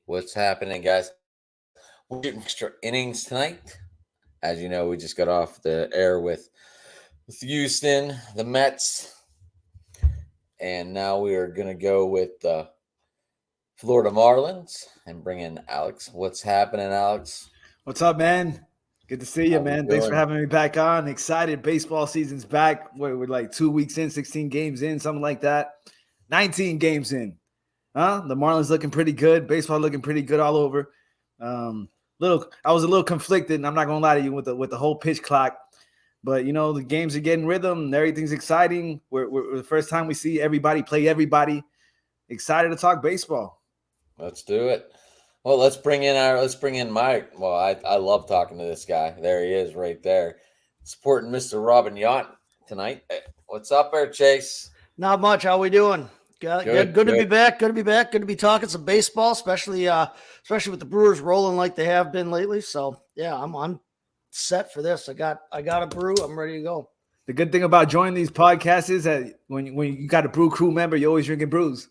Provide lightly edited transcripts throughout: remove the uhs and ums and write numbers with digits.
What's happening, guys? We're getting extra innings tonight. As you know, we just got off the air with Houston, the Mets, and now we are going to go with the Florida Marlins and bring in Alex. What's happening, Alex? What's up, man? Good to see you, How we man. Thanks for doing? having me back on. Excited. Baseball season's back. We're like 2 weeks in, 16 games in, something like that. 19 games in. The Marlins looking pretty good. Baseball looking pretty good all over. I was a little conflicted, and I'm not gonna lie to you with the whole pitch clock. But the games are getting rhythm. And everything's exciting. We're the first time we see everybody play everybody. Excited to talk baseball. Let's do it. Well, let's bring in Mike. Well, I love talking to this guy. There he is, right there, supporting Mr. Robin Yacht tonight. What's up, there, Chase? Not much. How we doing? Good to be back. Good to be back. Good to be talking some baseball, especially with the Brewers rolling like they have been lately. So yeah, I'm set for this. I got a brew. I'm ready to go. The good thing about joining these podcasts is that when you got a brew crew member, you're always drinking brews.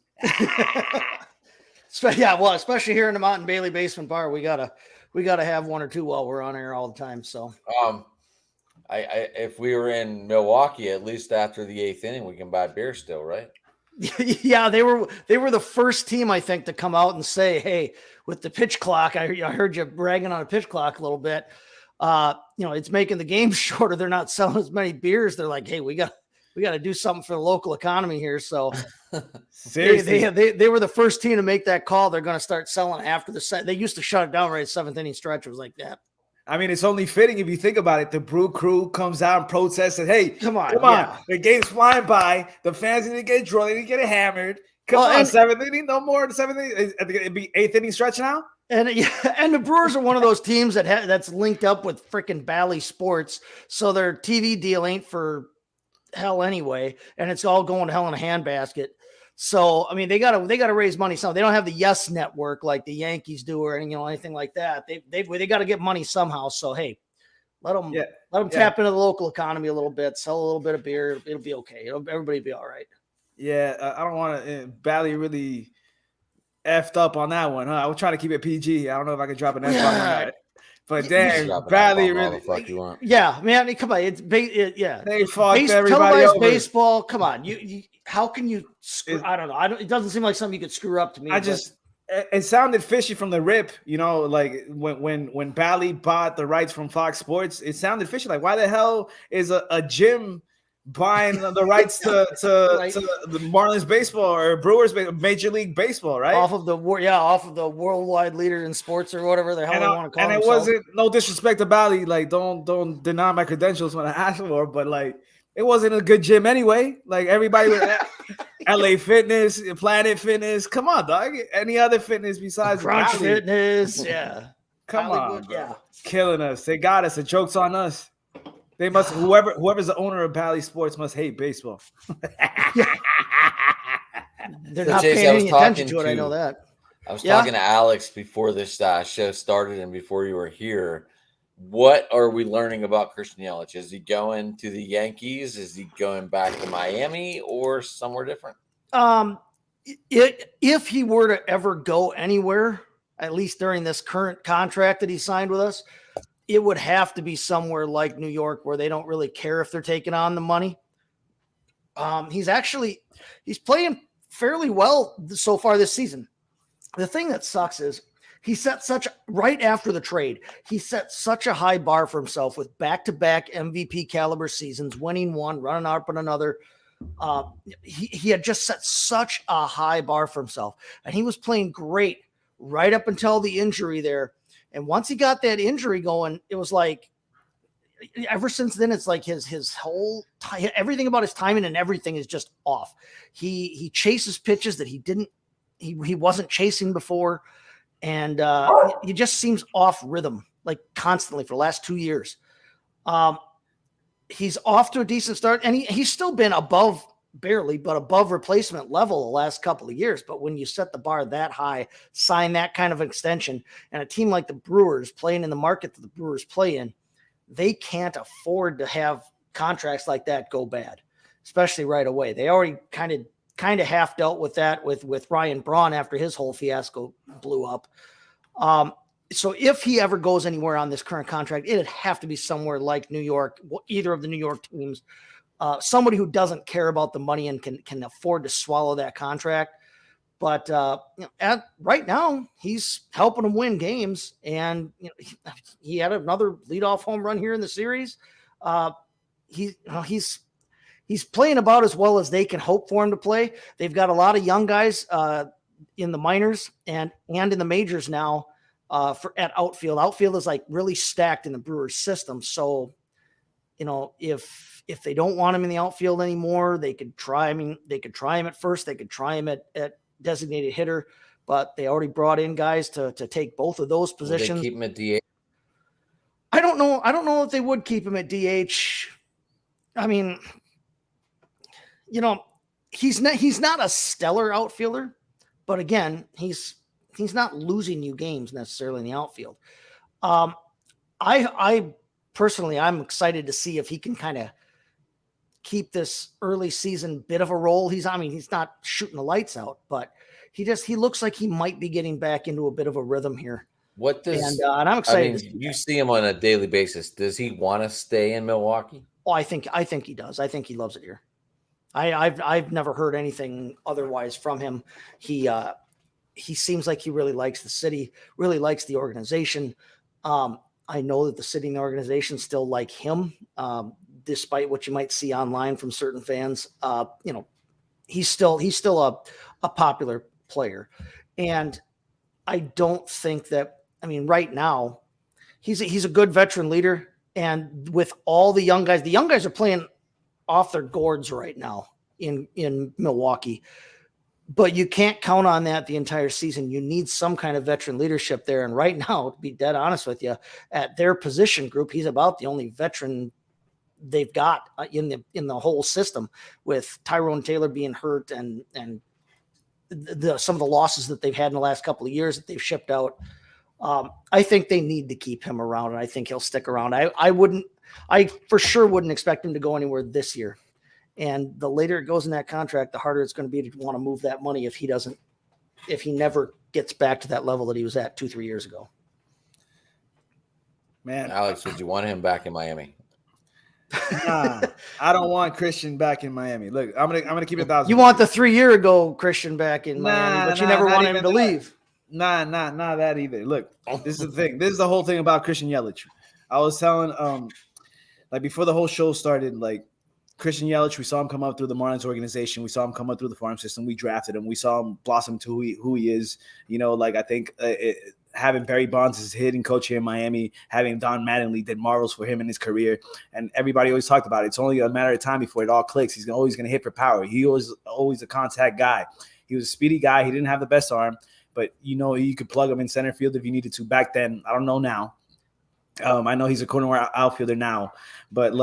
Especially here in the Mountain Bailey Basement Bar, we gotta have one or two while we're on air all the time. So, if we were in Milwaukee, at least after the eighth inning, we can buy beer still, right? Yeah, they were the first team, I think, to come out and say, "Hey, with the pitch clock, I heard you bragging on a pitch clock a little bit. It's making the game shorter. They're not selling as many beers. They're like, hey, we got to do something for the local economy here." So seriously, they were the first team to make that call. They're going to start selling after the set. They used to shut it down right at seventh inning stretch. It was like that. I mean, it's only fitting if you think about it. The brew crew comes out and protests and, hey, come on. Yeah. The game's flying by. The fans need to get drunk. They need to get hammered. Come on, seventh inning, no more. The seventh inning, it'd be eighth inning stretch now. And the Brewers are one of those teams that's linked up with freaking Bally Sports, so their TV deal ain't for hell anyway, and it's all going to hell in a handbasket. So I mean, they gotta raise money. So they don't have the Yes Network like the Yankees do, or anything like that. They got to get money somehow. So hey, let them tap into the local economy a little bit, sell a little bit of beer. It'll be okay. Everybody will be all right. Yeah, I don't want to. Bally really effed up on that one, huh? I was trying to keep it PG. I don't know if I could drop an F bomb on that. But damn, Bradley really. Fuck you want. Yeah, man, come on. They fucked everybody televised over. baseball. Come on, you. How can you? I don't know. It doesn't seem like something you could screw up to me. It sounded fishy from the rip. Like when Bally bought the rights from Fox Sports, it sounded fishy. Like, why the hell is a gym buying the rights to the Marlins baseball or Brewers Major League Baseball, right? Off of the worldwide leader in sports or whatever the hell they want to call it. And it wasn't no disrespect to Bally, like don't deny my credentials when I ask for, but like it wasn't a good gym anyway. Like everybody was LA Fitness, Planet Fitness. Come on, dog. Any other fitness besides Crunch Bally? Fitness? Yeah. Come Hollywood, on, yeah. Killing us. They got us. The joke's on us. They must whoever's the owner of Bally Sports must hate baseball. They're not paying any attention to it. I know that. I was talking to Alex before this show started and before you were here. What are we learning about Christian Yelich? Is he going to the Yankees? Is he going back to Miami or somewhere different? If he were to ever go anywhere, at least during this current contract that he signed with us, it would have to be somewhere like New York where they don't really care if they're taking on the money. He's playing fairly well so far this season. The thing that sucks is he set right after the trade, he set such a high bar for himself with back-to-back MVP caliber seasons, winning one, running up on another. He had just set such a high bar for himself, and he was playing great right up until the injury there. And once he got that injury going, it was like ever since then, it's like his whole everything about his timing and everything is just off. He chases pitches that he wasn't chasing before. And he just seems off rhythm, like constantly for the last 2 years. He's off to a decent start, and he's still been barely above replacement level the last couple of years. But when you set the bar that high, sign that kind of extension, and a team like the Brewers playing in the market that the Brewers play in, they can't afford to have contracts like that go bad, especially right away. They already kind of kind of half dealt with that with Ryan Braun after his whole fiasco blew up. So if he ever goes anywhere on this current contract, it'd have to be somewhere like New York, either of the New York teams, somebody who doesn't care about the money and can afford to swallow that contract. But right now, he's helping them win games, and he had another leadoff home run here in the series. He's playing about as well as they can hope for him to play. They've got a lot of young guys in the minors and in the majors now. At outfield. Outfield is like really stacked in the Brewers system. So, if they don't want him in the outfield anymore, they could try. I mean, they could try him at first. They could try him at designated hitter, but they already brought in guys to take both of those positions. Will they keep him at DH? I don't know. I don't know if they would keep him at DH. I mean, he's not a stellar outfielder, but again, he's not losing you games necessarily in the outfield. I personally, I'm excited to see if he can kind of keep this early season bit of a roll. He's not shooting the lights out, but he looks like he might be getting back into a bit of a rhythm here. And I'm excited. You see him on a daily basis. Does he want to stay in Milwaukee? Oh, I think he does. I think he loves it here. I've never heard anything otherwise from him. He seems like he really likes the city, really likes the organization. I know that the city and the organization still like him, despite what you might see online from certain fans. He's still a popular player, and I don't think that. I mean, right now, he's a good veteran leader, and with all the young guys are playing off their gourds right now in Milwaukee. But you can't count on that the entire season. You need some kind of veteran leadership there. And right now, to be dead honest with you, at their position group, he's about the only veteran they've got in the whole system, with Tyrone Taylor being hurt and some of the losses that they've had in the last couple of years that they've shipped out. I think they need to keep him around, and I think he'll stick around. I for sure wouldn't expect him to go anywhere this year. And the later it goes in that contract, the harder it's going to be to want to move that money if he never gets back to that level that he was at 2-3 years ago. Man, Alex, would you want him back in Miami? Nah, I don't want Christian back in Miami. Look, I'm gonna keep it 1,000. You want the 3 year ago Christian back in Miami, but you never want him to leave. Not that either. Look, this is the thing. This is the whole thing about Christian Yelich. I was telling, before the whole show started, Christian Yelich, we saw him come up through the Marlins organization. We saw him come up through the farm system. We drafted him. We saw him blossom to who he is. I think having Barry Bonds as hitting coach here in Miami, having Don Mattingly did marvels for him in his career. And everybody always talked about it. It's only a matter of time before it all clicks. He's always going to hit for power. He was always a contact guy. He was a speedy guy. He didn't have the best arm, but you could plug him in center field if you needed to back then. I don't know now. I know he's a corner outfielder now, but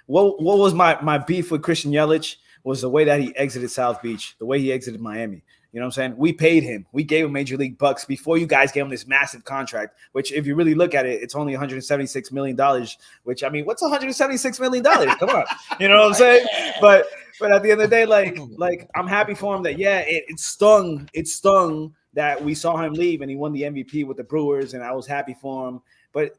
what was my beef with Christian Yelich was the way that he exited South Beach, the way he exited Miami. You know what I'm saying? We paid him. We gave him major league bucks before you guys gave him this massive contract, which if you really look at it, it's only $176 million, which, I mean, what's $176 million? Come on. You know what I'm saying? But at the end of the day, I'm happy for him that, it stung. It stung that we saw him leave and he won the MVP with the Brewers, and I was happy for him. But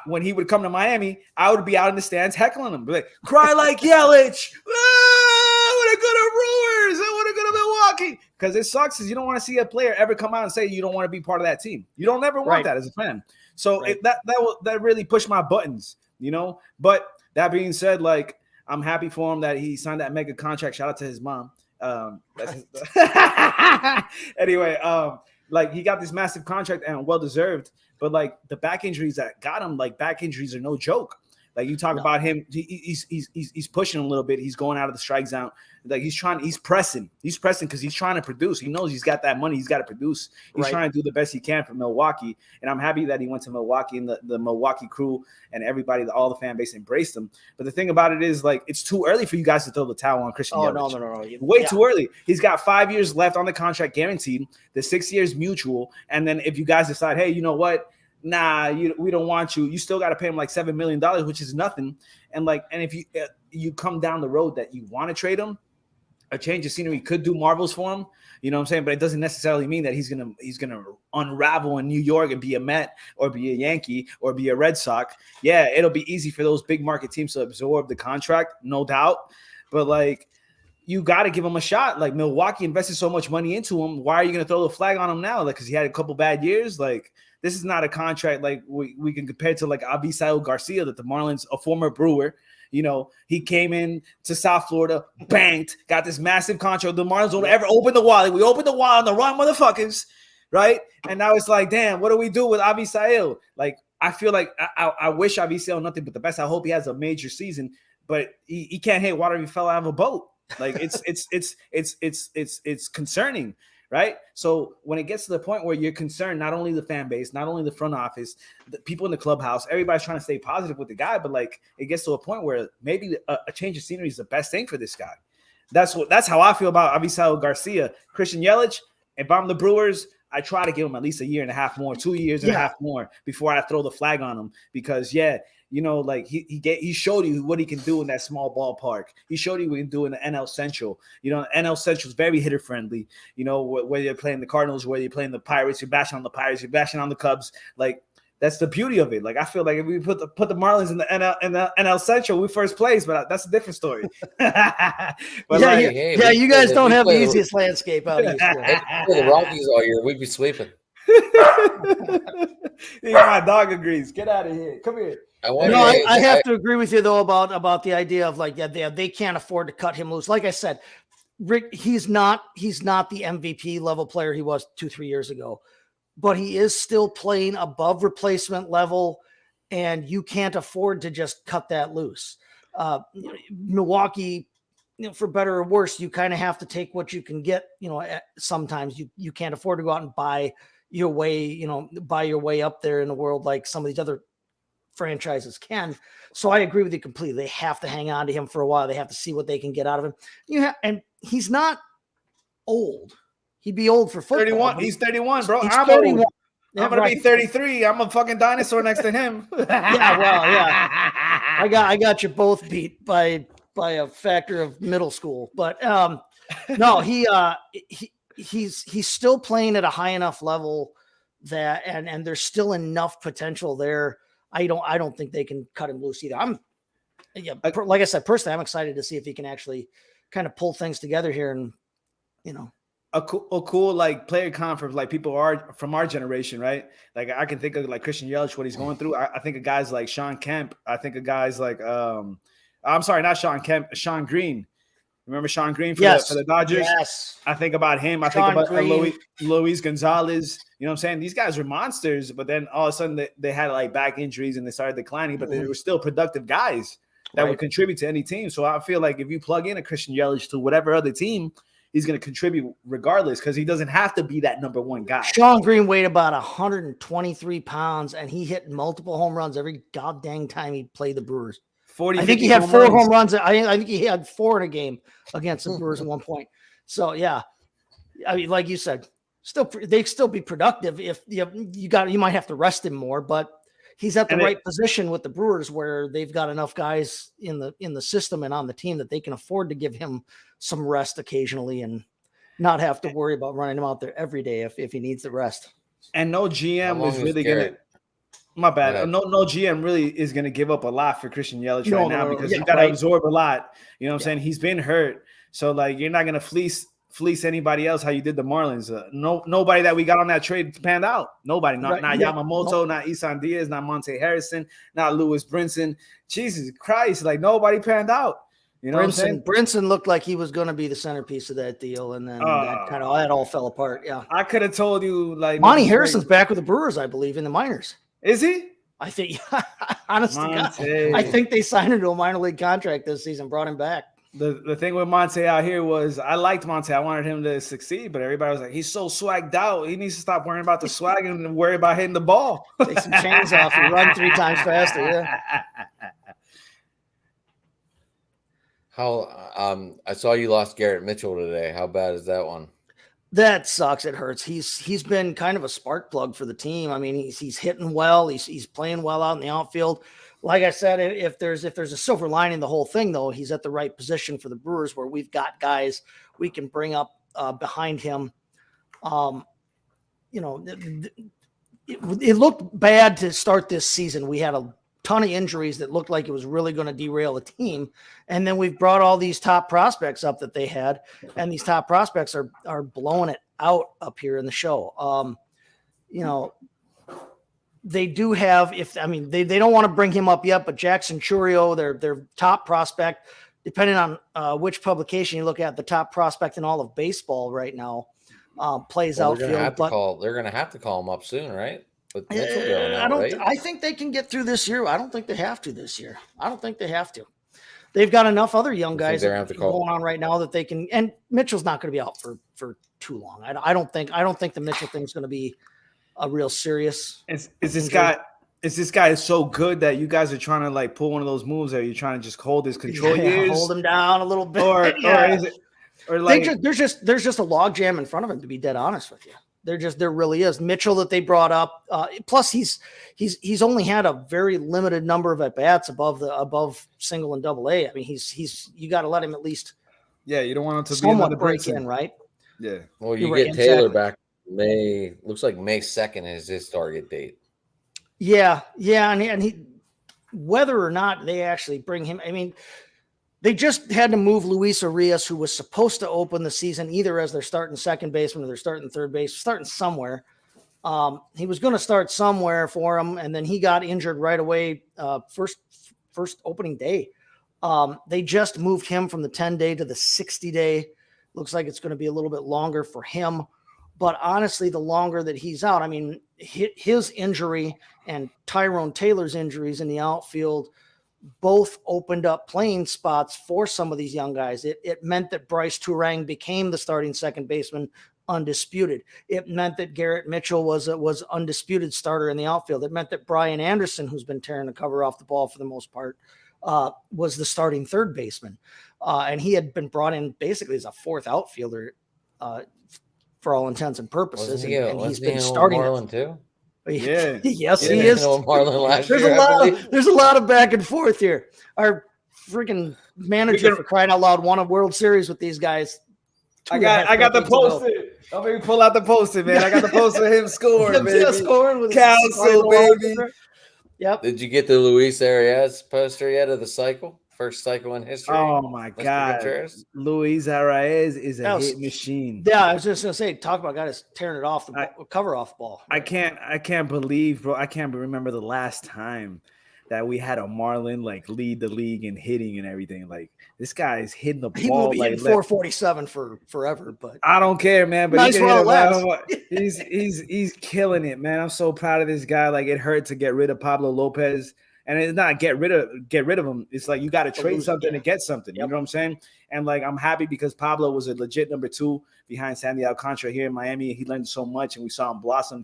when he would come to Miami, I would be out in the stands heckling him. Be like, cry like Yelich. I want to go to Brewers. I want to go to Milwaukee. Because it sucks is you don't want to see a player ever come out and say you don't want to be part of that team. You don't ever want that as a fan. So that really pushed my buttons, But that being said, I'm happy for him that he signed that mega contract. Shout out to his mom. Anyway, he got this massive contract and well-deserved. But the back injuries that got him, back injuries are no joke. You talk about him, he's pushing a little bit. He's going out of the strike zone. He's pressing because he's trying to produce. He knows he's got that money. He's got to produce. He's trying to do the best he can for Milwaukee. And I'm happy that he went to Milwaukee and the Milwaukee crew and everybody, all the fan base embraced him. But the thing about it is it's too early for you guys to throw the towel on Christian Yelich. No. Way too early. He's got 5 years left on the contract guaranteed. The 6 years mutual. And then if you guys decide, hey, you know what? Nah, we don't want you. You still got to pay him $7 million, which is nothing. And if you come down the road that you want to trade him, a change of scenery could do marvels for him. You know what I'm saying? But it doesn't necessarily mean that he's gonna unravel in New York and be a Met or be a Yankee or be a Red Sox. Yeah, it'll be easy for those big market teams to absorb the contract, no doubt. But like, you got to give him a shot. Like, Milwaukee invested so much money into him. Why are you going to throw the flag on him now? Like, because he had a couple bad years. Like, this is not a contract like we can compare to like Avisail Garcia, that the Marlins, a former Brewer, you know, he came in to South Florida, banked, got this massive contract. The Marlins don't ever open the wallet. We opened the wallet on the wrong motherfuckers, right? And now it's like, damn, what do we do with Avisail? Like, I feel like I wish Avisail nothing but the best. I hope he has a major season, but he can't hit water if he fell out of a boat. Like, it's concerning, right? So when it gets to the point where you're concerned, not only the fan base, not only the front office, the people in the clubhouse, everybody's trying to stay positive with the guy, but like, it gets to a point where maybe a change of scenery is the best thing for this guy. That's how I feel about Avisail Garcia. Christian Yelich, if I'm the Brewers, I try to give him at least a year and a half more, 2 years and a half more before I throw the flag on him, because you know, like he showed you what he can do in that small ballpark. He showed you what he can do in the NL Central. You know, NL Central is very hitter friendly. You know, whether you're playing the Cardinals, whether you're playing the Pirates, you're bashing on the Pirates, you're bashing on the Cubs. Like, that's the beauty of it. Like, I feel like if we put the Marlins in the NL Central, we first place, but that's a different story. But yeah, you guys don't have the easiest landscape out here. The Rockies all year, we'd be sweeping. Yeah, my dog agrees. Get out of here. Come here. I have to agree with you though about the idea of like, they can't afford to cut him loose. Like I said, Rick, he's not the MVP level player he was 2-3 years ago, but he is still playing above replacement level, and you can't afford to just cut that loose. Milwaukee, you know, for better or worse, you kind of have to take what you can get. You know, sometimes you can't afford to go out and buy your way up there in the world like some of these other franchises can. So I agree with you completely. They have to hang on to him for a while. They have to see what they can get out of him. And he's not old. He'd be old for football. 31. He's 31, bro. I'm 31. I'm gonna be 33. I'm a fucking dinosaur next to him. I got you both beat by a factor of middle school. But no, he's still playing at a high enough level that and there's still enough potential there. I don't think they can cut him loose either. Like I said, personally, I'm excited to see if he can actually kind of pull things together here, and you know, a cool like player conference, like people are from our generation, right? Like, I can think of like Christian Yelich, what he's going through. I think of guys like Sean Kemp. I think of guys like I'm sorry, not Sean Kemp, Sean Green. Remember Sean Green for the Dodgers? Yes. I think about him. I think about Luis Gonzalez. You know what I'm saying? These guys were monsters, but then all of a sudden they had like back injuries and they started declining, but they were still productive guys that would contribute to any team. So I feel like if you plug in a Christian Yelich to whatever other team, he's going to contribute regardless, because he doesn't have to be that number one guy. Sean Green weighed about 123 pounds, and he hit multiple home runs every goddamn time he played the Brewers. I think he had 4 home runs. I think he had 4 in a game against the Brewers at one point. So yeah, I mean, like you said, they'd still be productive if you might have to rest him more, but he's at the right position with the Brewers where they've got enough guys in the system and on the team that they can afford to give him some rest occasionally and not have to worry about running him out there every day if he needs the rest. And no GM is really going to. My bad. No GM really is going to give up a lot for Christian Yelich right now, because you got to absorb a lot. You know what I'm saying? He's been hurt. So, like, you're not going to fleece anybody else how you did the Marlins. Nobody that we got on that trade panned out. Nobody. Not Yamamoto, not Isan Diaz, not Monte Harrison, not Lewis Brinson. Jesus Christ. Like, nobody panned out. You know what I'm saying? Brinson looked like he was going to be the centerpiece of that deal, and then that all fell apart. Yeah. I could have told you, like, Monte Harrison's back with the Brewers, I believe, in the minors. Is he? I think, honestly, I think they signed him to a minor league contract this season, brought him back. The thing with Monte out here was I liked Monte. I wanted him to succeed, but everybody was like, he's so swagged out. He needs to stop worrying about the swag and worry about hitting the ball. Take some chains off and run 3 times faster. Yeah. How I saw you lost Garrett Mitchell today. How bad is that one? That sucks. It hurts. He's been kind of a spark plug for the team. I mean, he's hitting well. He's playing well out in the outfield. like I said, if there's a silver lining in the whole thing, though, he's at the right position for the Brewers, where we've got guys we can bring up behind him. It looked bad to start this season. We had a ton of injuries that looked like it was really going to derail a team. And then we've brought all these top prospects up that they had, and these top prospects are blowing it out up here in the show. They do have, they don't want to bring him up yet, but Jackson Churio, their top prospect, depending on which publication you look at, the top prospect in all of baseball right now, plays outfield. They're going to have to call him up soon, right? With Mitchell going out, right? I think they can get through this year. I don't think they have to this year. I don't think they have to. They've got enough other young guys going on right now that they can. And Mitchell's not going to be out for too long. I don't think the Mitchell thing is going to be a real serious. Is this guy so good that you guys are trying to like pull one of those moves that you're trying to just hold his control years, hold him down a little bit, or is it, or like there's just a log jam in front of him, to be dead honest with you. There really is. Mitchell that they brought up. Plus he's only had a very limited number of at bats above single and double A. I mean, you got to let him at least. Yeah, you don't want him to somewhat be break in, right? Yeah. Well, you get Taylor back. Looks like May 2nd is his target date. Yeah, and he whether or not they actually bring him. I mean, they just had to move Luis Arias, who was supposed to open the season either as their starting second baseman or their starting third base, starting somewhere. He was going to start somewhere for him, and then he got injured right away. First opening day. They just moved him from the 10-day to the 60-day. Looks like it's going to be a little bit longer for him. But honestly, the longer that he's out, I mean, his injury and Tyrone Taylor's injuries in the outfield both opened up playing spots for some of these young guys. It meant that Bryce Turang became the starting second baseman, undisputed. It meant that Garrett Mitchell was undisputed starter in the outfield. It meant that Brian Anderson, who's been tearing the cover off the ball for the most part, was the starting third baseman. And he had been brought in basically as a fourth outfielder for all intents and purposes. And he's been starting Marlin too. Yeah. Yes, he is. Marlin last there's year, there's a lot of back and forth here. Our freaking manager, for crying out loud, won a World Series with these guys. I got the poster. I'll maybe pull out the poster, man. I got the poster of him scoring, baby. Scoring with Council, baby. Yep. Did you get the Luis Arias poster yet of the cycle? First cycle in history. Oh my God. Luis Arias is a hit machine. Yeah, I was just gonna say, talk about guys tearing it off the cover off ball. I can't believe, bro. I can't remember the last time that we had a Marlin like lead the league in hitting and everything. Like this guy is hitting the ball. He will be like 447 for forever, but I don't care, man. But nice he's killing it, man. I'm so proud of this guy. Like it hurt to get rid of Pablo Lopez. And it's not get rid of him. It's like you got to trade something to get something. Yep. You know what I'm saying? And like I'm happy because Pablo was a legit number 2 behind Sandy Alcantara here in Miami. He learned so much, and we saw him blossom.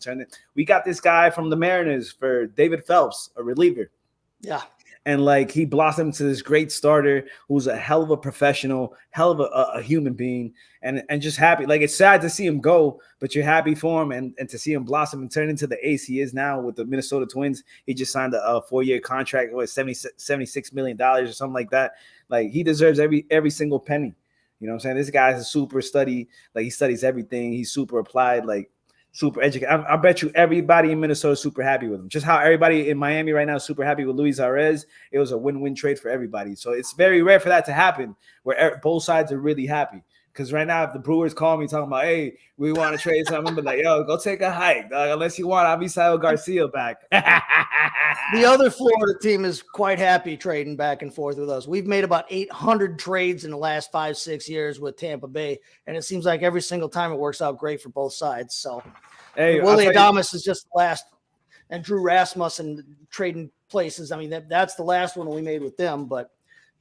We got this guy from the Mariners for David Phelps, a reliever. Yeah. And like he blossomed to this great starter who's a hell of a professional, hell of a human being, and just happy. Like it's sad to see him go, but you're happy for him and to see him blossom and turn into the ace he is now with the Minnesota Twins. He just signed a 4-year contract with $76 million or something like that. Like he deserves every single penny. You know what I'm saying? This guy's a super study. Like he studies everything. He's super applied. Like super educated. I bet you everybody in Minnesota is super happy with him. Just how everybody in Miami right now is super happy with Luis Arias. It was a win-win trade for everybody. So it's very rare for that to happen where both sides are really happy. Because right now, if the Brewers call me talking about, hey, we want to trade something, but like, yo, go take a hike, dog. Unless you want Avisail Garcia back. The other Florida team is quite happy trading back and forth with us. We've made about 800 trades in the last 5-6 years with Tampa Bay, and it seems like every single time it works out great for both sides. So, hey, Willie Adames is just the last, and Drew Rasmussen trading places. I mean, that's the last one we made with them, but.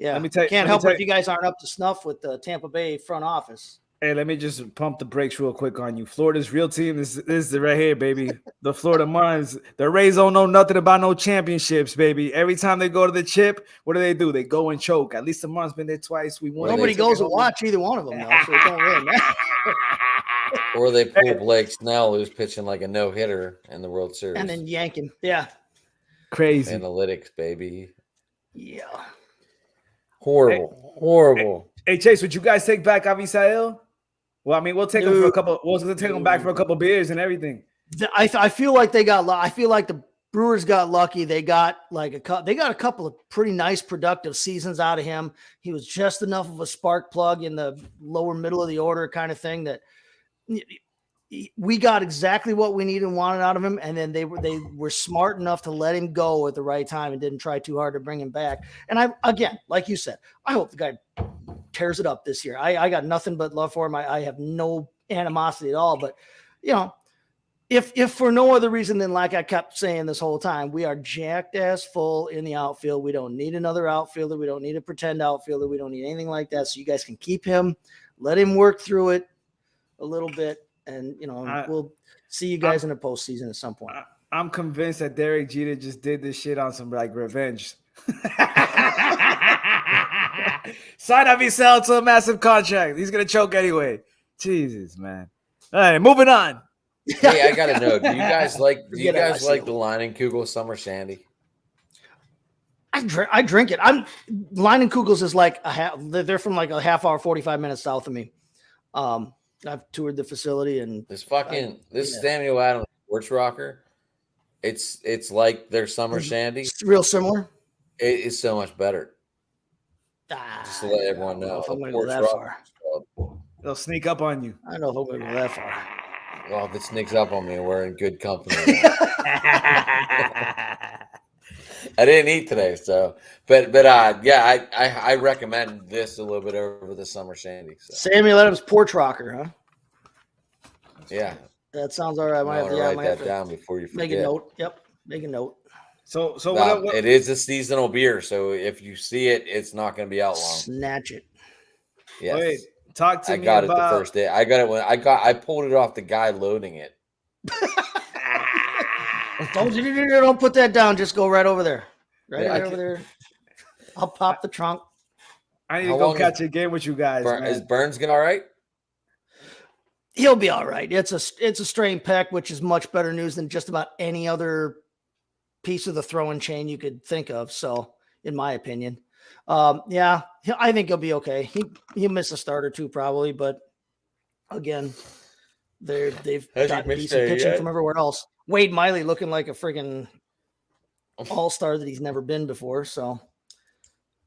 Yeah, can't help it if you guys aren't up to snuff with the Tampa Bay front office. Hey, let me just pump the brakes real quick on you. Florida's real team is right here, baby. The Florida Marlins. The Rays don't know nothing about no championships, baby. Every time they go to the chip, what do? They go and choke. At least the Marlins been there twice. We won. Nobody goes to watch either one of them, though, so it don't really matter. Or they pull Blake Snell, who's pitching like a no-hitter in the World Series. And then yank him. Yeah. Crazy. Analytics, baby. Yeah. Horrible. Hey, Chase, would you guys take back Avisail? Well, I mean, we'll take him for a couple. We'll take him back for a couple beers and everything. I feel like they got. I feel like the Brewers got lucky. They got a couple of pretty nice productive seasons out of him. He was just enough of a spark plug in the lower middle of the order kind of thing that we got exactly what we needed and wanted out of him. And then they were smart enough to let him go at the right time and didn't try too hard to bring him back. And again, like you said, I hope the guy tears it up this year. I got nothing but love for him. I have no animosity at all, but if for no other reason than, like I kept saying this whole time, we are jacked ass full in the outfield. We don't need another outfielder. We don't need a pretend outfielder. We don't need anything like that. So you guys can keep him, let him work through it a little bit. And, we'll see you guys in the postseason at some point. I'm convinced that Derek Jeter just did this shit on some revenge. Sign Avisail to a massive contract. He's going to choke anyway. Jesus, man. All right, moving on. Hey, I gotta know. Do you guys like the Leinenkugel Summer Sandy? I drink it. Leinenkugels is like they're from like a half hour, 45 minutes south of me. I've toured the facility and this Samuel Adams sports rocker. It's like their Summer Sandy. It's real similar. It is so much better. Just to let everyone know. I'm gonna go that far. They'll sneak up on you. I don't know if I'm gonna go that far. Well, if it sneaks up on me, we're in good company. I didn't eat today, so yeah, I recommend this a little bit over the Summer Sandy. So. Samuel Adams porch rocker, huh? Yeah, that sounds all right. I might write that down before you forget. Make a note. Yep, make a note. So what? It is a seasonal beer, so if you see it, it's not going to be out long. Snatch it. Yes. Wait, talk to me about. I got it the first day. I got it when I pulled it off the guy loading it. Don't put that down. Just go right over there. Over there. I'll pop the trunk. I need to go catch a game with you guys. Is Burns going all right? He'll be all right. It's a strained pec, which is much better news than just about any other piece of the throwing chain you could think of. So, in my opinion, I think he'll be okay. He'll miss a start or two probably, but again, they've got decent pitching from everywhere else. Wade Miley looking like a friggin' all-star that he's never been before. So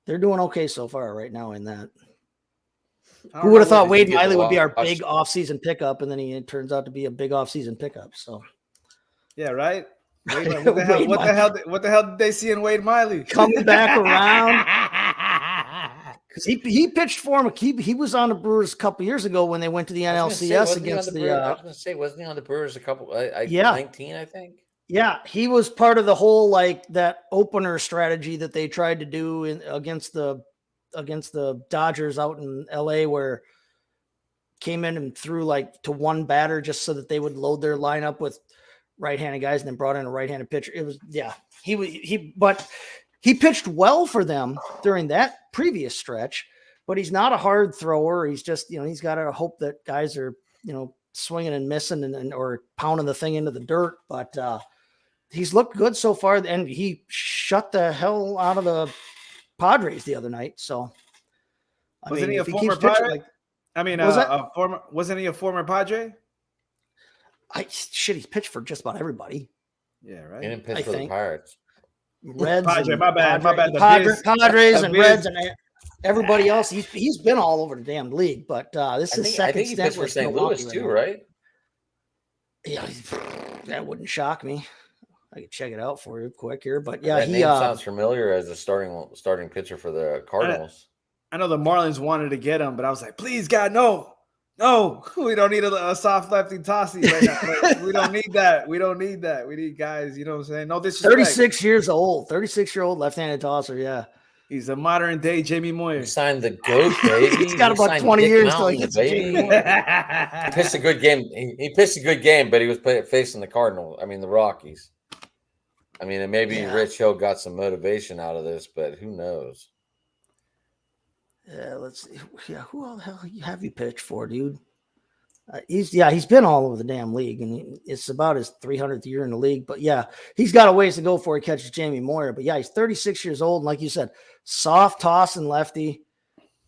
they're doing okay so far right now in that. Who would have thought Wade Miley would be our big off-season pickup, and then it turns out to be a big off-season pickup. So yeah, right. What the hell did they see in Wade Miley? Coming back around. Because he pitched for him. He was on the Brewers a couple years ago when they went to the NLCS against the. I was going to say, wasn't he on the Brewers a couple? 19, I think. Yeah, he was part of the whole that opener strategy that they tried to do against the Dodgers out in LA, where came in and threw to one batter just so that they would load their lineup with right-handed guys, and then brought in a right-handed pitcher. It was but he pitched well for them during that previous stretch, but he's not a hard thrower. He's just, he's got to hope that guys are, swinging and missing and or pounding the thing into the dirt. But he's looked good so far, and he shut the hell out of the Padres the other night. So wasn't he a former Padre? Wasn't he a former Padre? He's pitched for just about everybody. Yeah, right. He didn't pitch for the Pirates. Reds, Padre, my bad. Padres and Reds and everybody else. He's been all over the damn league, but this is second. I think he pitched for St. Louis too, right? Yeah, that wouldn't shock me. I could check it out for you quick here, but yeah, that name sounds familiar as a starting pitcher for the Cardinals. I know the Marlins wanted to get him, but I was like, please, God, no, we don't need a soft lefty tossy right now. We don't need that. We need guys, you know what I'm saying? No, this is 36 years old, 36-year-old left-handed tosser. Yeah. He's a modern day Jamie Moyer. He signed the GOAT, baby. He's got about 20 years till he gets Jamie Moyer. He pitched a good game. He pitched a good game, but he was facing the Rockies. And maybe Rich Hill got some motivation out of this, but who knows? Yeah, let's see. Yeah, who the hell have you pitched for, dude? He's been all over the damn league, and it's about his 300th year in the league. But yeah, he's got a ways to go before he catches Jamie Moyer. But yeah, he's 36 years old, and like you said, soft toss and lefty.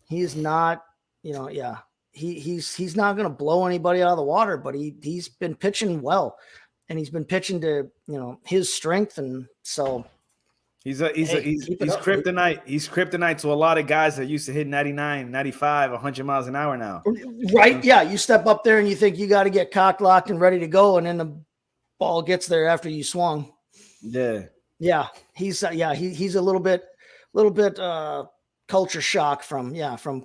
He's not, he's not going to blow anybody out of the water. But he's been pitching well, and he's been pitching to his strength, and so. He's kryptonite. He's kryptonite to a lot of guys that used to hit 99, 95, 100 miles an hour now. Right. Yeah. You step up there and you think you got to get cock locked and ready to go. And then the ball gets there after you swung. Yeah. Yeah. He's a little bit culture shock from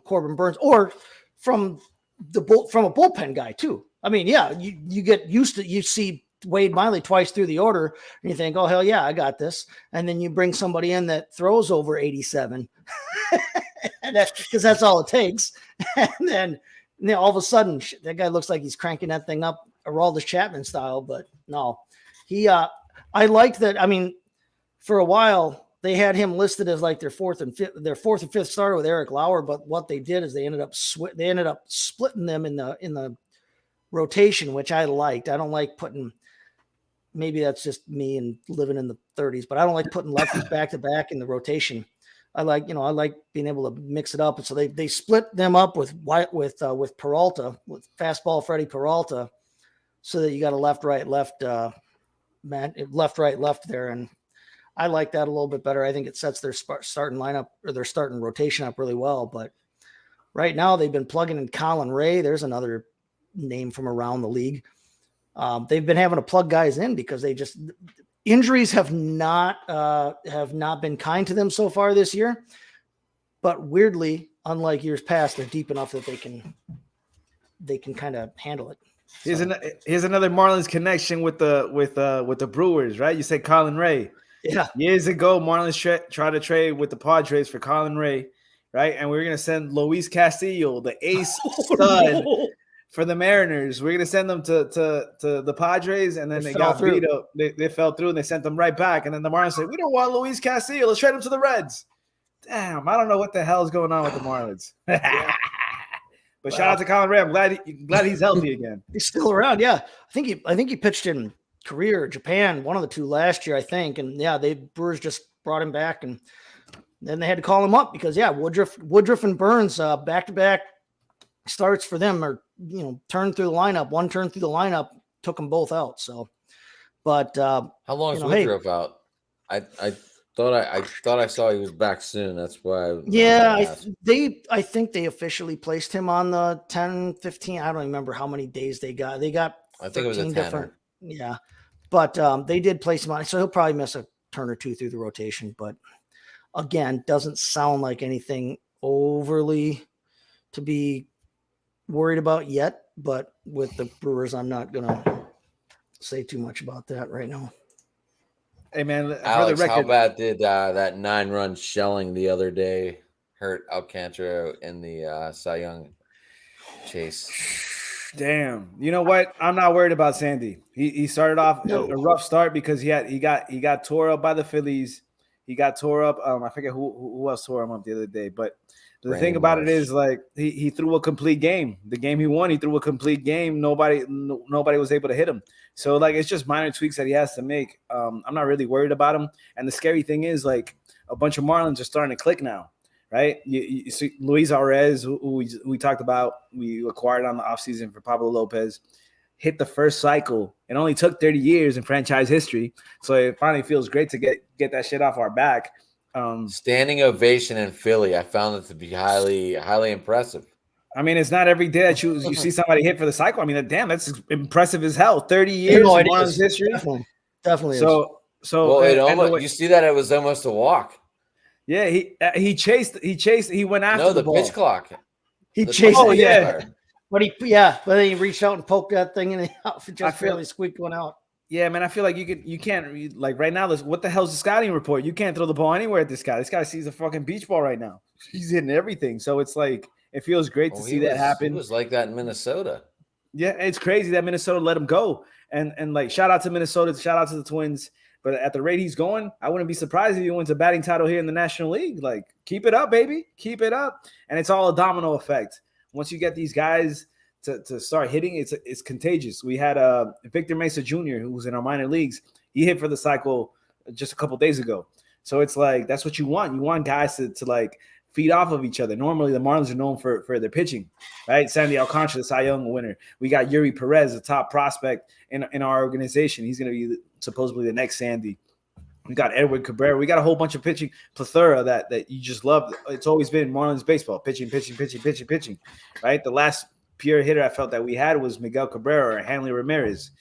Corbin Burns or from a bullpen guy too. I mean, yeah, you get used to, you see Wade Miley twice through the order and you think, oh, hell yeah, I got this. And then you bring somebody in that throws over 87 because that's all it takes. And then all of a sudden that guy looks like he's cranking that thing up Aroldis Chapman style, but no, I liked that. I mean, for a while they had him listed as like their fourth and fifth starter with Eric Lauer. But what they did is they ended up splitting them in the rotation, which I liked. I don't like putting, maybe that's just me and living in the 30s, but I don't like putting lefties back to back in the rotation. I like being able to mix it up. And so they split them up with Peralta, with fastball Freddie Peralta, so that you got a left, right, left there. And I like that a little bit better. I think it sets their starting lineup or their starting rotation up really well. But right now they've been plugging in Colin Ray. There's another name from around the league. They've been having to plug guys in because injuries have not been kind to them so far this year. But weirdly, unlike years past, they're deep enough that they can kind of handle it. Here's another Marlins connection with the Brewers, right? You said Colin Ray. Yeah. Years ago, Marlins tried to trade with the Padres for Colin Ray, right? And we were going to send Luis Castillo, the ace stud, for the Mariners. We're going to send them to the Padres, and then they got vetoed. They fell through, and they sent them right back. And then the Marlins said, we don't want Luis Castillo. Let's trade him to the Reds. Damn, I don't know what the hell is going on with the Marlins. But shout out to Colin Ray. I'm glad he's healthy again. He's still around. Yeah. I think he pitched in Korea or Japan, one of the two last year, I think. And yeah, Brewers just brought him back, and then they had to call him up because Woodruff and Burns back-to-back starts for them, or turn through the lineup. One turn through the lineup took them both out. So, but how long is Woodruff out? I thought I saw he was back soon. That's why. I think they officially placed him on the 10, 15. I don't remember how many days they got. I think it was a 10 different. Yeah, but they did place him on, so he'll probably miss a turn or two through the rotation. But again, doesn't sound like anything overly to be worried about yet. But with the Brewers, I'm not gonna say too much about that right now. Hey man, Alex, how bad did that 9-run shelling the other day hurt Alcantara in the Cy Young chase? Damn. You know what? I'm not worried about Sandy. He started off a rough start because he got tore up by the Phillies. He got tore up. I forget who else tore him up the other day. But the thing about it is, like, he threw a complete game. The game he won, he threw a complete game. Nobody was able to hit him. So, like, it's just minor tweaks that he has to make. I'm not really worried about him. And the scary thing is, like, a bunch of Marlins are starting to click now. Right, you see Luis Arraez, who we talked about, we acquired on the offseason for Pablo Lopez, hit the first cycle. It only took 30 years in franchise history, so it finally feels great to get that shit off our back. Standing ovation in Philly, I found it to be highly, highly impressive. I mean, it's not every day that you see somebody hit for the cycle. I mean, damn, that's impressive as hell. 30 years in Marlins history, definitely. So you see that it was almost a walk. Yeah, he went after the ball. Pitch clock. He chased. Oh yeah, but then he reached out and poked that thing in the outfit, just barely squeaked one out. Yeah, man, I feel like you can't like right now. What the hell's the scouting report? You can't throw the ball anywhere at this guy. This guy sees a fucking beach ball right now. He's hitting everything, so it's like it feels great to see that happen. He was like that in Minnesota. Yeah, it's crazy that Minnesota let him go, and like shout out to Minnesota, shout out to the Twins. But at the rate he's going, I wouldn't be surprised if he wins a batting title here in the National League. Like, keep it up, baby. Keep it up. And it's all a domino effect. Once you get these guys to start hitting, it's contagious. We had Victor Mesa Jr., who was in our minor leagues. He hit for the cycle just a couple days ago. So it's like that's what you want. You want guys to like feed off of each other. Normally, the Marlins are known for their pitching, right? Sandy Alcantara, the Cy Young winner. We got Yuri Perez, the top prospect in our organization. He's going to be supposedly the next Sandy. We got Edward Cabrera. We got a whole bunch of pitching plethora that you just love. It's always been Marlins baseball, pitching, right? The last pure hitter I felt that we had was Miguel Cabrera or Hanley Ramirez.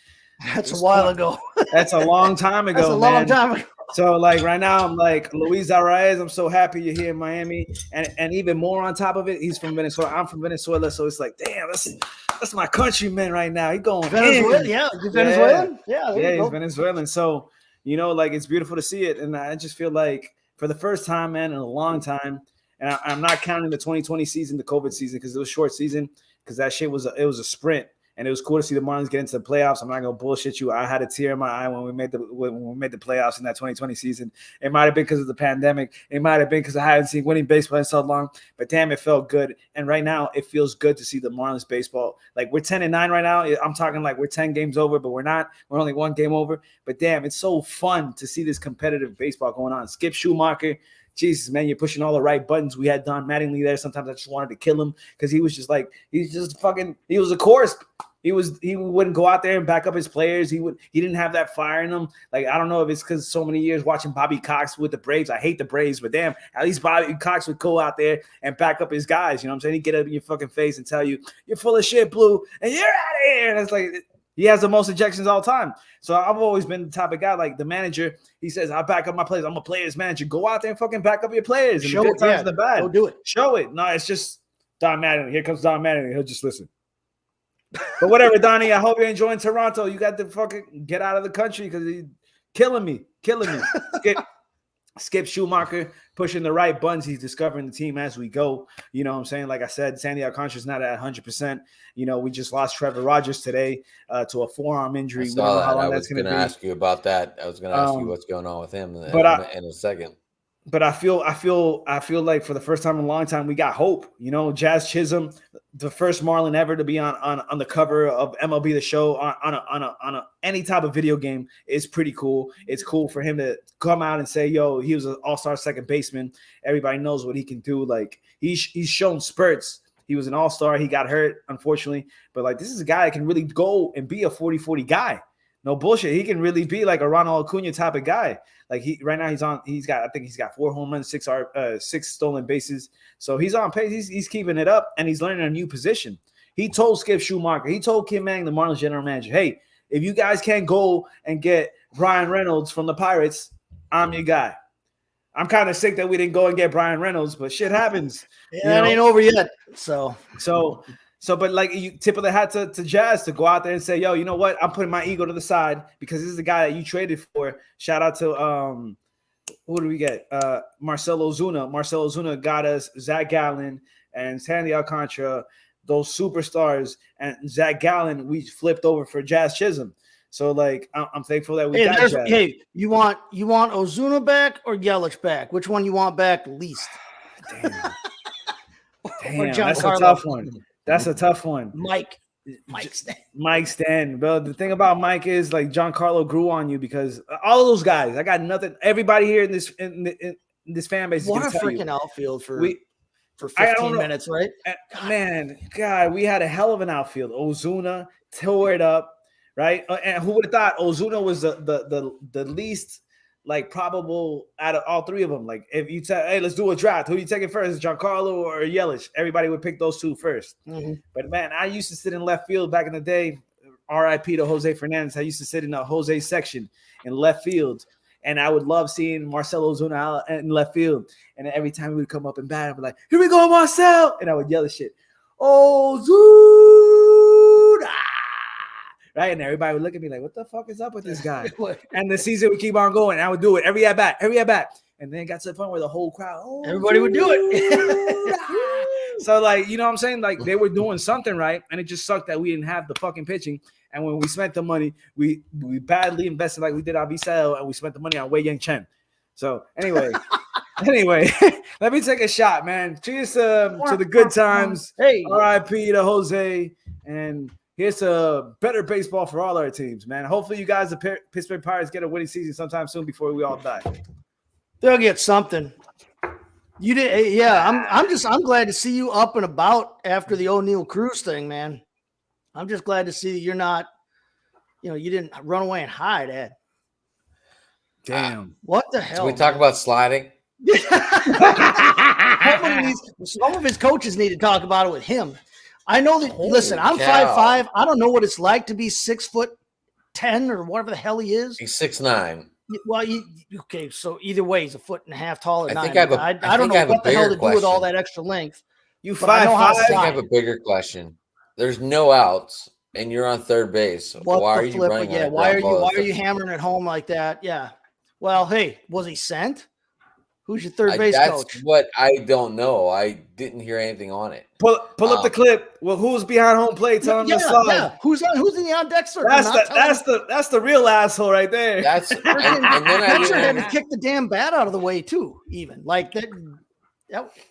That's a while ago. That's a long time ago. That's a long time ago. So like right now, I'm like Luis Arraez. I'm so happy you're here in Miami, and even more on top of it, he's from Venezuela. I'm from Venezuela, so it's like, damn, that's my countryman right now. He's going Venezuela, yeah, Venezuelan, yeah, he's Venezuelan. So like it's beautiful to see it, and I just feel like for the first time, man, in a long time, and I'm not counting the 2020 season, the COVID season, because it was a short season, because that shit was a sprint. And it was cool to see the Marlins get into the playoffs. I'm not gonna bullshit you. I had a tear in my eye when we made the playoffs in that 2020 season. It might have been because of the pandemic. It might have been because I hadn't seen winning baseball in so long. But damn, it felt good. And right now, it feels good to see the Marlins baseball. Like we're 10-9 right now. I'm talking like we're 10 games over, but we're not. We're only 1 game over. But damn, it's so fun to see this competitive baseball going on. Skip Schumacher. Jesus, man, you're pushing all the right buttons. We had Don Mattingly there. Sometimes I just wanted to kill him because he was just like, he was a chorus. He wouldn't go out there and back up his players. He didn't have that fire in him. Like, I don't know if it's because so many years watching Bobby Cox with the Braves. I hate the Braves, but damn, at least Bobby Cox would go out there and back up his guys. You know what I'm saying? He'd get up in your fucking face and tell you, you're full of shit, Blue, and you're out of here. And it's like, he has the most ejections all time. So I've always been the type of guy, like the manager, he says, I'll back up my players. I'm a player's manager. Go out there and fucking back up your players. And show the good times and the bad. Go do it. Show it. No, it's just Don Mattingly. Here comes Don Mattingly. He'll just listen. But whatever, Donnie, I hope you're enjoying Toronto. You got to fucking get out of the country because he's killing me. Skip Schumacher pushing the right buttons. He's discovering the team as we go. You know what I'm saying? Like I said, Sandy Alcantara's not at 100%. We just lost Trevor Rogers today to a forearm injury. I saw that. I was going to ask you about that. I was going to ask you what's going on with him in a second. But I feel like for the first time in a long time, we got hope. Jazz Chisholm, the first Marlin ever to be on the cover of MLB The Show on any type of video game is pretty cool. It's cool for him to come out and say, yo, he was an all-star second baseman. Everybody knows what he can do. Like he's shown spurts. He was an all-star. He got hurt, unfortunately. But like this is a guy that can really go and be a 40-40 guy. No bullshit. He can really be like a Ronald Acuna type of guy. Like right now he's got 4 home runs, 6 stolen bases. So he's on pace. He's keeping it up and he's learning a new position. He told Skip Schumacher, he told Kim Mang, the Marlins general manager, hey, if you guys can't go and get Brian Reynolds from the Pirates, I'm your guy. I'm kind of sick that we didn't go and get Brian Reynolds, but shit happens. Yeah, it ain't over yet. So, but like you tip of the hat to Jazz to go out there and say, yo, you know what? I'm putting my ego to the side because this is the guy that you traded for. Shout out to who do we get? Marcell Ozuna. Marcell Ozuna got us Zach Gallen and Sandy Alcantara, those superstars, and Zach Gallen we flipped over for Jazz Chisholm. So like I'm thankful that we got Jazz. Hey, you want Ozuna back or Yelich back? Which one you want back least? Damn, that's a tough one. That's a tough one. Mike Stan. Bro, the thing about Mike is like Giancarlo grew on you because all of those guys, I got nothing. Everybody here in this fan base. What a freaking outfield for 15 minutes, right? Man, God, we had a hell of an outfield. Ozuna tore it up, right? And who would have thought Ozuna was the least like probable out of all 3 of them. Like if you tell, hey, let's do a draft. Who you taking first, Giancarlo or Yelich? Everybody would pick those 2 first. Mm-hmm. But man, I used to sit in left field back in the day. R.I.P. to Jose Fernandez. I used to sit in the Jose section in left field, and I would love seeing Marcell Ozuna out in left field. And every time he would come up and bat, I'd be like, "Here we go, Marcell!" And I would yell at shit, "Ozuna!" Right, and everybody would look at me like, "What the fuck is up with this guy?" And the season would keep on going. I would do it every at bat, and then it got to the point where the whole crowd, everybody would do it. So, like, you know what I'm saying? Like, they were doing something right, and it just sucked that we didn't have the fucking pitching. And when we spent the money, we badly invested like we did Avisel, and we spent the money on Wei Yang Chen. So, anyway, let me take a shot, man. Cheers to the good times. Hey, R.I.P. to Jose. and here's a better baseball for all our teams, man. Hopefully, you guys, the Pittsburgh Pirates, get a winning season sometime soon before we all die. They'll get something. You did, yeah. I'm glad to see you up and about after the O'Neal Cruz thing, man. I'm just glad to see you're not, you didn't run away and hide, Ed. Damn. What the hell? Can we talk about sliding? Some of his coaches need to talk about it with him. I know that. Holy listen, I'm cow. 5'5". I don't know what it's like to be 6'10" or whatever the hell he is. He's 6'9". Well, okay. So either way, he's a foot and a half taller than I I don't know what the hell to do with all that extra length. You but I know how 5'5". to I think I slide. have a bigger question. There's no outs, and you're on third base. What Why the are you flip? running? Yeah. on a Why ground ball are that's you hammering it home like that? Yeah. Well, hey, was he sent? Who's your third base That's coach? what I don't know. I didn't hear anything on it. Pull up the clip. Well, who's behind home plate telling him to slide? Yeah. Who's in the on deck circle? That's the real asshole right there. That's and then I Pitcher had to didn't. kick the damn bat out of the way too. Even like that.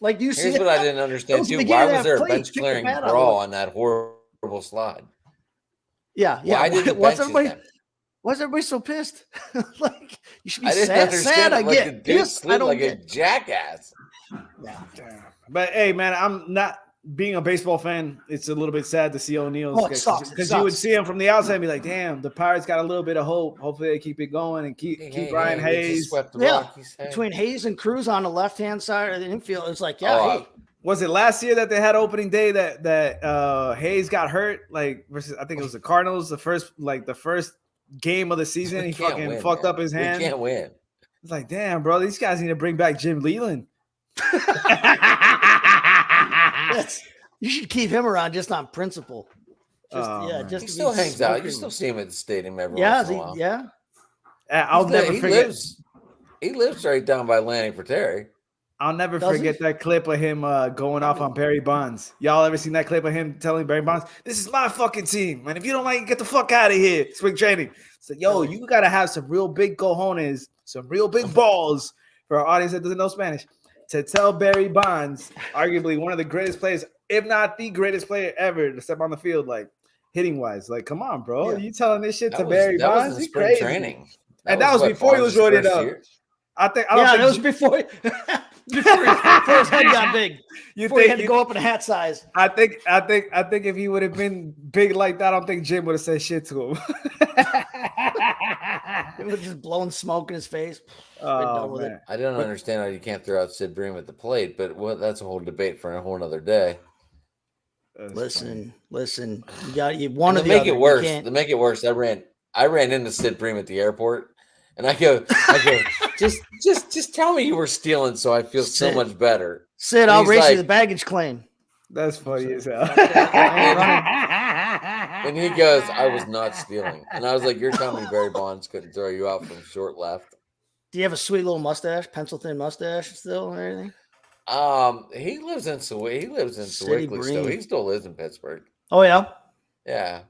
Like, do you see Here's it? what I didn't understand was the too. beginning Why of was that there a play. bench Kick the clearing bat out of the brawl way. on that horrible slide? Yeah. Why did the What's benches everybody? then? Why is everybody so pissed? Like, you should be I didn't sad. understand. Sad. I Like, the get dude pissed. I slid don't like get. a jackass. Yeah. But hey, man, I'm not being a baseball fan. It's a little bit sad to see O'Neal. Oh, it sucks. Because you would see him from the outside and be like, damn, the Pirates got a little bit of hope. Hopefully they keep it going and keep Brian we just Hayes. swept the Yeah. Rockies. Hey. Between Hayes and Cruz on the left-hand side of the infield, it's like, Oh, hey. Was it last year that they had opening day that Hayes got hurt? Like versus, I think it was the Cardinals, the first game of the season. He can't fucking win, fucked man. up his hand. We can't win. It's like, damn, bro, these guys need to bring back Jim Leland. You should keep him around just on principle. Man. Just He to still be hangs out. You smoking. still see him at the stadium every Yeah, once in a while. yeah. I'll never forget. He lives right down by Landing for Terry. I'll never Does forget he? that clip of him going off on Barry Bonds. Y'all ever seen that clip of him telling Barry Bonds, "This is my fucking team, and if you don't like it, get the fuck out of here." Spring training. So, yo, you gotta have some real big cojones, some real big balls for our audience that doesn't know Spanish, to tell Barry Bonds, arguably one of the greatest players, if not the greatest player ever, to step on the field, like hitting wise. Like, come on, bro, you telling this shit to Barry Bonds? That was in You spring crazy. training. And that was before he was roided up. That was before. Before his head got big. Before he had to go up in a hat size. I think if he would have been big like that, I don't think Jim would have said shit to him. It was just blowing smoke in his face. Oh, man. I don't understand how you can't throw out Sid Bream at the plate, but that's a whole debate for a whole other day. Listen. You got one of to the make other. it worse. To make it worse, I ran into Sid Bream at the airport, and I go, just tell me you were stealing, so I feel so much better. Sid, And I'll he's raise like, you the baggage claim. That's funny as hell. And he goes, I was not stealing. And I was like, you're telling me Barry Bonds couldn't throw you out from short left? Do you have a sweet little mustache, pencil thin mustache still or anything? He lives in Sewickley Bream. still. He still lives in Pittsburgh. Oh yeah. Yeah.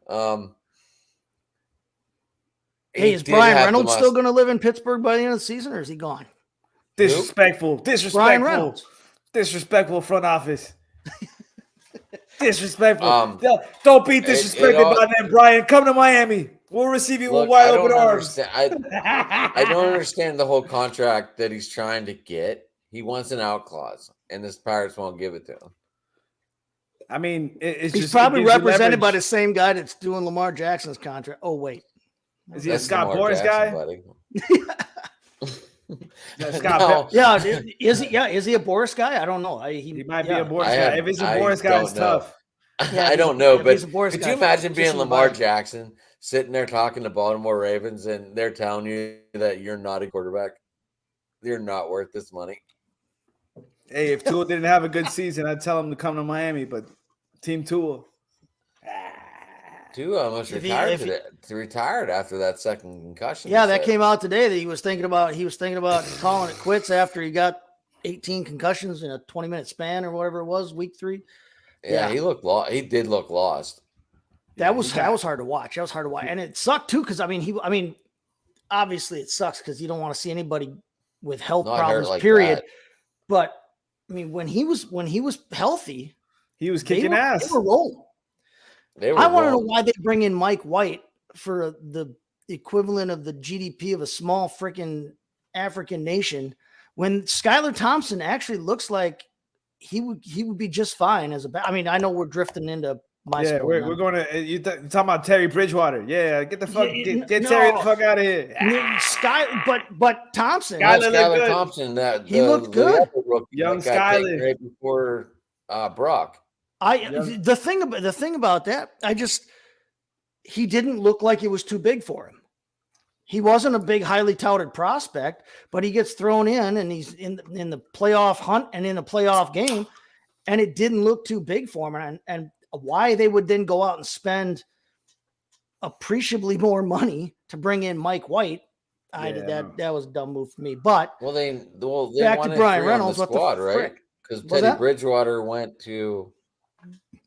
Hey, is Brian Reynolds still going to live in Pittsburgh by the end of the season, or is he gone? Disrespectful Brian Reynolds. Disrespectful front office. Disrespectful. Don't be disrespected by them, Brian. Come to Miami. We'll receive you with wide open arms. I don't understand the whole contract that he's trying to get. He wants an out clause, and the Pirates won't give it to him. I mean, he's probably represented by the same guy that's doing Lamar Jackson's contract. Oh, wait. Is he a Scott Boras guy? No. Yeah, is he a Boris guy? I don't know. He might be a Boris guy. If he's a Boris guy, it's tough. I don't know, but could you imagine being Lamar Jackson? Jackson sitting there talking to Baltimore Ravens, and they're telling you that you're not a quarterback, you're not worth this money? Hey, if Tua didn't have a good season, I'd tell him to come to Miami, but Team Tua. Tua almost retired after that second concussion. Yeah, that came out today that he was thinking about calling it quits after he got 18 concussions in a 20-minute span or whatever it was, week 3. Yeah, he looked lost. He did look lost. That was hard to watch. That was hard to watch, and it sucked too because I mean, obviously it sucks because you don't want to see anybody with health problems. Like period. that. But I mean, when he was healthy, he was kicking ass. They were rolling. They were I want to know wrong. why they bring in Mike White for the equivalent of the GDP of a small freaking African nation when Skylar Thompson actually looks like he would be just fine as a. I mean, I know we're drifting into my Yeah, sport. we're going to you talking about Terry Bridgewater. Yeah, get the fuck get Terry the No, fuck out of here. but Thompson, Not Skyler looked Skylar good. Thompson, he looked good. other rookie Young that got taken Skyler. right before Brock. The thing about that, he didn't look like it was too big for him. He wasn't a big, highly touted prospect, but he gets thrown in and he's in the playoff hunt and in a playoff game, and it didn't look too big for him. And why they would then go out and spend appreciably more money to bring in Mike White, that was a dumb move for me. But they back to wanted Brian 3 Reynolds, on the what squad, the right? frick? Because Was Teddy that? Bridgewater went to.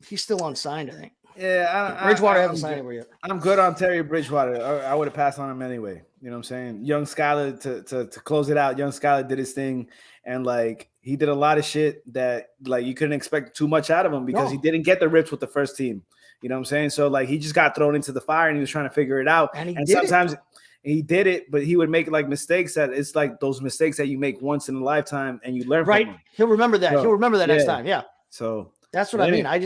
He's still unsigned, I think. Yeah, Bridgewater hasn't signed anywhere yet. I'm good on Terry Bridgewater. I would have passed on him anyway. You know what I'm saying? Young Skyler to close it out. Young Skyler did his thing, and like he did a lot of shit that like you couldn't expect too much out of him because he didn't get the rips with the first team. You know what I'm saying? So like he just got thrown into the fire and he was trying to figure it out. And sometimes he did it, but he would make like mistakes that it's like those mistakes that you make once in a lifetime and you learn from them. He'll remember that. He'll remember that next time. Yeah. So that's what I mean. I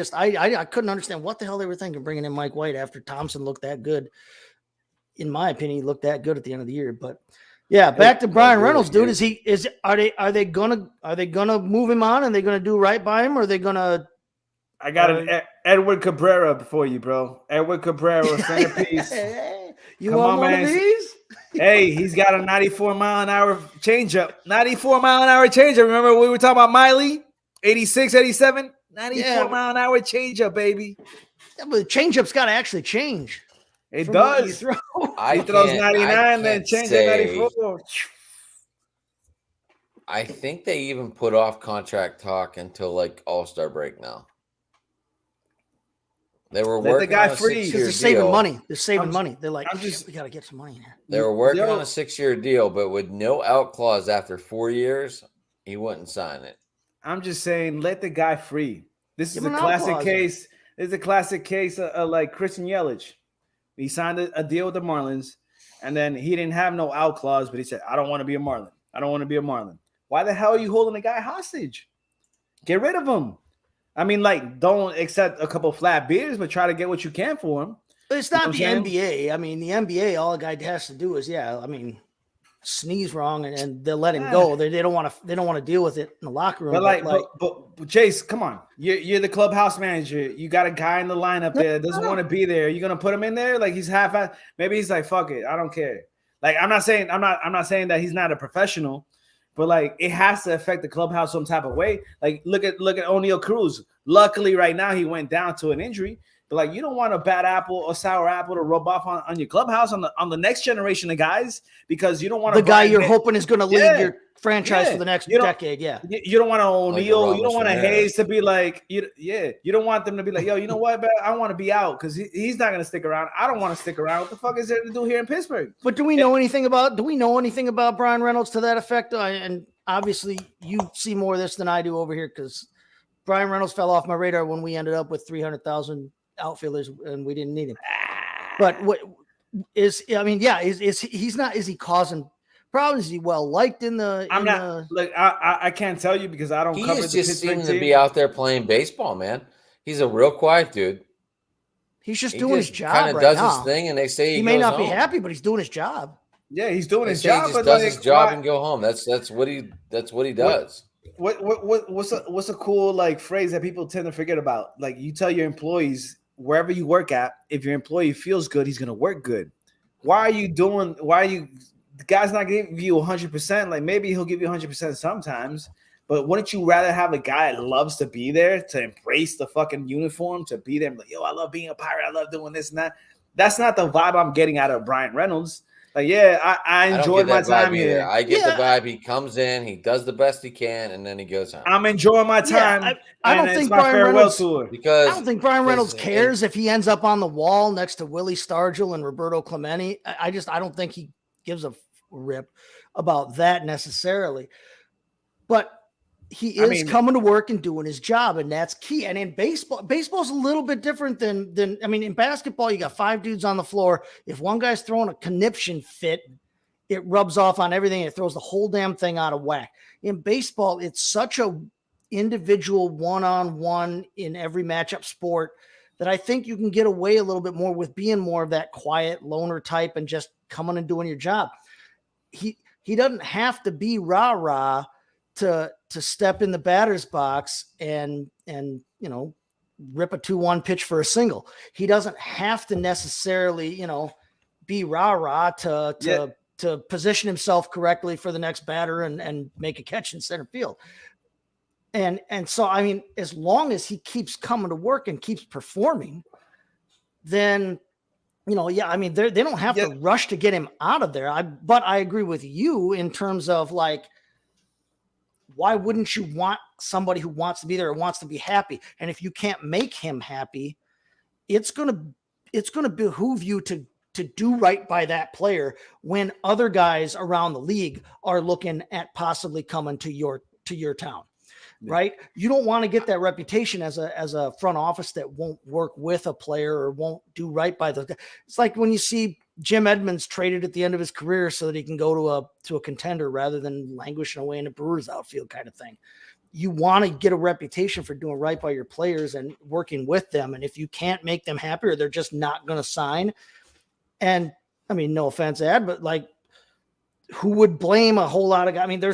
couldn't understand what the hell they were thinking bringing in Mike White after Thompson looked that good. In my opinion, he looked that good at the end of the year. But yeah, back to Brian Reynolds, dude. Are they gonna move him on? And they gonna do right by him, or are they gonna? I got an Edward Cabrera for you, bro. Edward Cabrera, centerpiece. You Come want on, one man. Of these? Hey, he's got a 94-mile-an-hour changeup. 94-mile-an-hour changeup. Remember we were talking about Miley? 86, 87? 94-mile-an-hour changeup, baby. Yeah, but the changeup's got to actually change. It does. He throws 99, then change at 94. I think they even put off contract talk until like All-Star break now. They were working on a 6-year deal. They're saving money. They're saving money. They're like, we got to get some money in here. They were working on a 6-year deal, but with no out clause after 4 years, he wouldn't sign it. I'm just saying, let the guy free. This is a classic case. This is a classic case of like Christian Yelich. He signed a deal with the Marlins, and then he didn't have no out clause, but he said, I don't want to be a Marlin. I don't want to be a Marlin. Why the hell are you holding the guy hostage? Get rid of him. I mean, like, don't accept a couple flat beers, but try to get what you can for him. But it's not the NBA. I mean, the NBA, all a guy has to do is, sneeze wrong and they'll let him go. They don't want to deal with it in the locker room. But Chase, come on. You're the clubhouse manager. You got a guy in the lineup there that doesn't want to be there. You're gonna put him in there? Like he's maybe he's like, fuck it, I don't care. Like I'm not saying that he's not a professional. But like it has to affect the clubhouse some type of way. Like look at O'Neal Cruz. Luckily, right now he went down to an injury. But like you don't want a bad apple or sour apple to rub off on your clubhouse on the next generation of guys because you don't want the guy you're hoping is going to lead your franchise for the next decade. Yeah, you don't want to O'Neal. You don't want a Hayes to be like you don't want them to be like, yo, you know what, man? I want to be out because he's not going to stick around. I don't want to stick around. What the fuck is there to do here in Pittsburgh? But do we know anything about Brian Reynolds to that effect? And obviously you see more of this than I do over here because Brian Reynolds fell off my radar when we ended up with 300,000 outfielders and we didn't need him. But is he causing problems? Is he well liked in the? I can't tell you because I don't. He just seems to be out there playing baseball, man. He's a real quiet dude. He's just doing his job. Kind of does his thing, and they say he may not be happy, but he's doing his job. Yeah, he's doing his job. He just does his job and go home. That's what he does. What's a cool like phrase that people tend to forget about? Like you tell your employees wherever you work at, if your employee feels good, he's gonna work good. The guy's not giving you 100%. Like maybe he'll give you 100% sometimes, but wouldn't you rather have a guy that loves to be there, to embrace the fucking uniform, to be there? Like, yo, I love being a Pirate. I love doing this and that. That's not the vibe I'm getting out of Brian Reynolds. Like, yeah, I enjoyed my time here. I get the vibe. He comes in, he does the best he can, and then he goes home. I'm enjoying my time. Yeah, I don't think Brian Reynolds cares if he ends up on the wall next to Willie Stargell and Roberto Clemente. I don't think he gives a rip about that necessarily. But he is coming to work and doing his job, and that's key. And in baseball's a little bit different than I mean, in basketball, you got 5 dudes on the floor. If one guy's throwing a conniption fit, it rubs off on everything. It throws the whole damn thing out of whack. In baseball, it's such a individual one-on-one in every matchup sport that I think you can get away a little bit more with being more of that quiet loner type and just coming and doing your job. He doesn't have to be rah-rah to step in the batter's box and rip a 2-1 pitch for a single. He doesn't have to necessarily, be rah-rah to position himself correctly for the next batter and make a catch in center field. And so, I mean, as long as he keeps coming to work and keeps performing, then, they don't have to rush to get him out of there. But I agree with you in terms of like, why wouldn't you want somebody who wants to be there or wants to be happy? And if you can't make him happy, it's going to behoove you to do right by that player when other guys around the league are looking at possibly coming to your town. Right. You don't want to get that reputation as a front office that won't work with a player or won't do right by the. It's like when you see Jim Edmonds traded at the end of his career so that he can go to a contender rather than languishing away in the Brewers outfield kind of thing. You want to get a reputation for doing right by your players and working with them. And if you can't make them happy or they're just not going to sign. And I mean, no offense, Ed, but like, who would blame a whole lot of guys? I mean,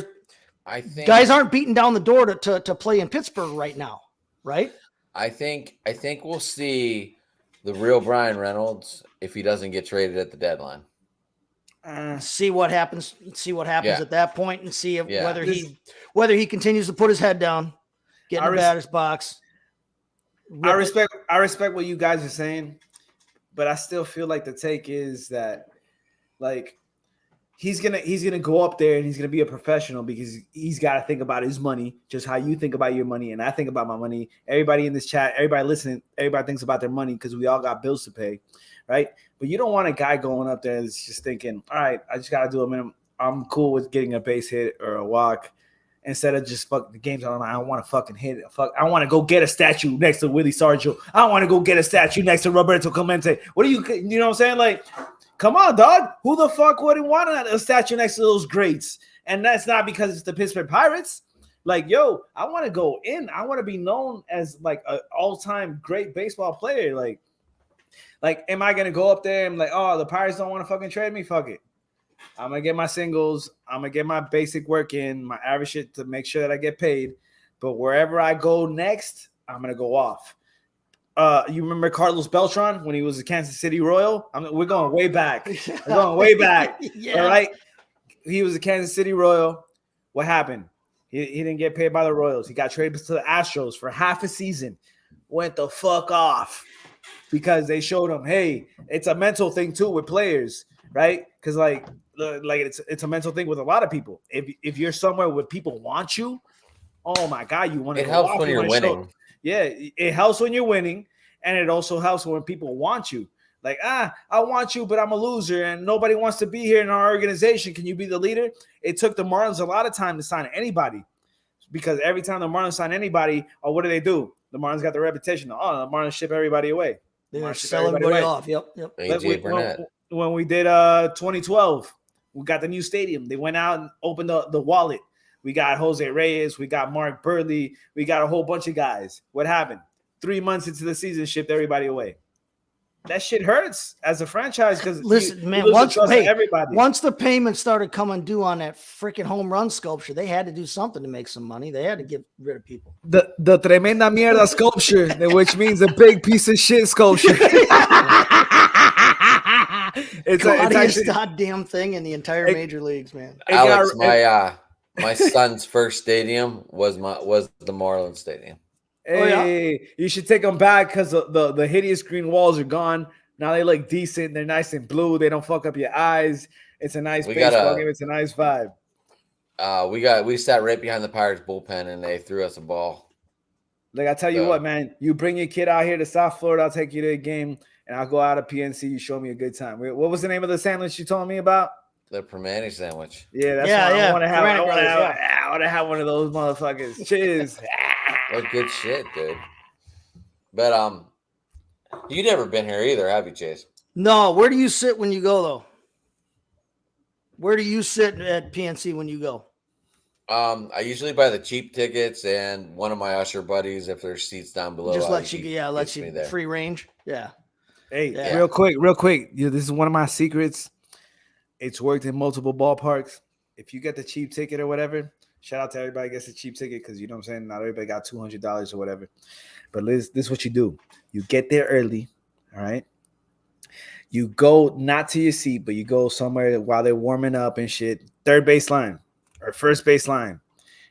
I think guys aren't beating down the door to play in Pittsburgh right now, right? I think we'll see the real Brian Reynolds if he doesn't get traded at the deadline. See what happens. See what happens at that point, and see whether he continues to put his head down, get in the batter's box. I respect what you guys are saying, but I still feel like the take is that, like, he's gonna go up there and he's gonna be a professional because he's got to think about his money, just how you think about your money and I think about my money. Everybody in this chat, everybody listening, everybody thinks about their money because we all got bills to pay, right? But you don't want a guy going up there that's just thinking, all right, I just gotta do a minimum. I'm cool with getting a base hit or a walk instead of just fuck the game's on. I don't want to fucking hit it. I want to go get a statue next to Willie Sargent. I want to go get a statue next to Roberto Clemente. What do you know what I'm saying? Like, come on, dog. Who the fuck wouldn't want a statue next to those greats? And that's not because it's the Pittsburgh Pirates. Like, yo, I want to go in. I want to be known as like an all-time great baseball player. Like, am I going to go up there and like, oh, the Pirates don't want to fucking trade me? Fuck it. I'm going to get my singles. I'm going to get my basic work in, my average shit to make sure that I get paid. But wherever I go next, I'm going to go off. You remember Carlos Beltran when he was a Kansas City Royal? We're going way back. We're going way back. Yeah. All right. He was a Kansas City Royal. What happened? He didn't get paid by the Royals. He got traded to the Astros for half a season. Went the fuck off because they showed him, hey, it's a mental thing too with players, right? Because like it's a mental thing with a lot of people. If you're somewhere where people want you, oh my God, you want to. It helps when you're winning. Yeah, it helps when you're winning, and it also helps when people want you. Like, I want you, but I'm a loser, and nobody wants to be here in our organization. Can you be the leader? It took the Marlins a lot of time to sign anybody because every time the Marlins sign anybody, what do? The Marlins got the reputation. The Marlins ship everybody away. They're selling everybody off. Yep. When we did 2012, we got the new stadium. They went out and opened the wallet. We got Jose Reyes. We got Mark Burley. We got a whole bunch of guys. What happened? 3 months into the season, shipped everybody away. That shit hurts as a franchise because listen, man. Once the payments started coming due on that freaking home run sculpture, they had to do something to make some money. They had to get rid of people. The tremenda mierda sculpture, which means a big piece of shit sculpture. It's actually goddamn thing in the entire major leagues, man. Alex, my son's first stadium was the Marlins stadium. Hey, you should take them back because the hideous green walls are gone. Now they look decent. They're nice and blue. They don't fuck up your eyes. It's a nice baseball game. It's a nice vibe. We sat right behind the Pirates bullpen and they threw us a ball. Like I tell you what, man, you bring your kid out here to South Florida. I'll take you to a game and I'll go out of PNC. You show me a good time. What was the name of the sandwich you told me about? The Permane sandwich. Yeah, that's Yeah, what yeah. I want to have. Granite Brothers, I want to have one of those motherfuckers. Cheers. Well, good shit, dude. But you never been here either, have you, Chase? No, where do you sit when you go though? Where do you sit at PNC when you go? I usually buy the cheap tickets, and one of my usher buddies, if there's seats down below, Just let he you, yeah, let gets me you there. free range. Yeah. Hey, Yeah. real quick. This is one of my secrets. It's worked in multiple ballparks. If you get the cheap ticket or whatever, shout out to everybody who gets the cheap ticket because you know what I'm saying. Not everybody got $200 or whatever. But this is what you do. You get there early. All right. You go not to your seat, but you go somewhere while they're warming up and shit. Third base line or first base line,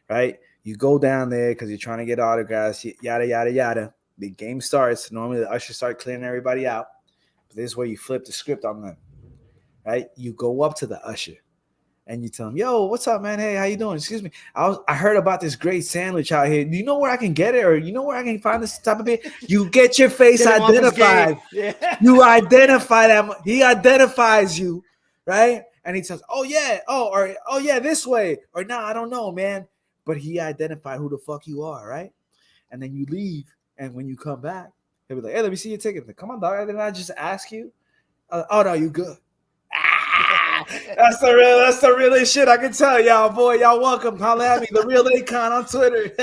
right? You go down there because you're trying to get autographs, yada, yada, yada. The game starts. Normally, the ushers start clearing everybody out. But this is where you flip the script on them, right? You go up to the usher and you tell him, yo, what's up, man? Hey, how you doing? Excuse me. I heard about this great sandwich out here. Do you know where I can get it? Or you know where I can find this type of beer? You get your face Get him off his identified. game. Yeah. You identify them. He identifies you, right? And he says, oh, yeah. Oh, yeah, this way. Or no, I don't know, man. But he identified who the fuck you are, right? And then you leave. And when you come back, he'll be like, hey, let me see your ticket. Like, come on, dog. Didn't I just ask you? Oh, no, you good. That's the realest shit I can tell y'all, boy. Y'all welcome. Holla at me, the real Akon on Twitter.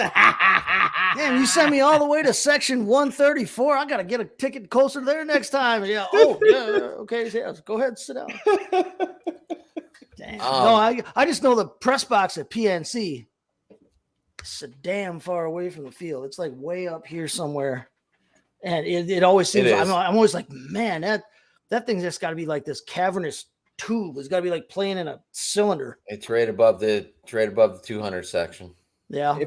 Damn, you sent me all the way to section 134. I gotta get a ticket closer there next time. Yeah. Oh, yeah. Okay. Yeah. Go ahead and sit down. Damn. No, I just know the press box at PNC. It's damn far away from the field. It's like way up here somewhere, and it always seems. I'm always like, man, that thing's just got to be like this cavernous tube. It's got to be like playing in a cylinder. It's right above the 200 section. Yeah.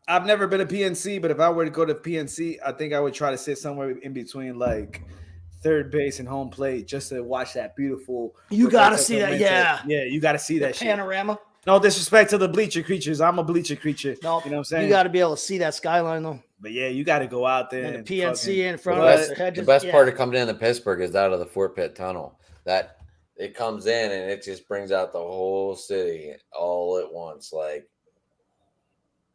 I've never been to PNC, but if I were to go to PNC, I think I would try to sit somewhere in between like third base and home plate just to watch that beautiful. You got to see that. Yeah. Yeah, you got to see that panorama. Shit. No disrespect to the bleacher creatures. I'm a bleacher creature. No, you know what I'm saying? You got to be able to see that skyline though. But yeah, you got to go out there and the PNC in front of us. The best part of coming into Pittsburgh is out of the Fort Pitt Tunnel. That it comes in and it just brings out the whole city all at once. Like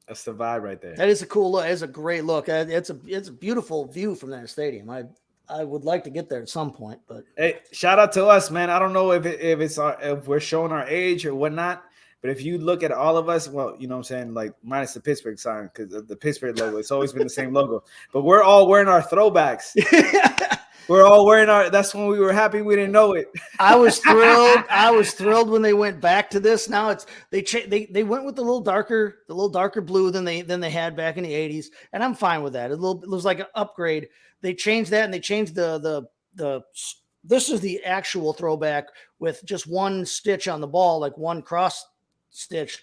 that's the vibe right there. That is a cool look. It's a great look. It's a beautiful view from that stadium. I would like to get there at some point, but hey, shout out to us, man. I don't know if we're showing our age or whatnot. But if you look at all of us, well, you know what I'm saying, like minus the Pittsburgh sign because the Pittsburgh logo, it's always been the same logo. But we're all wearing our throwbacks. We're all wearing that's when we were happy we didn't know it. I was thrilled. I was thrilled when they went back to this. Now they went with the little darker blue than they had back in the 80s, and I'm fine with that. It was like an upgrade. They changed that and they changed the this is the actual throwback with just one stitch on the ball, like one cross stitch,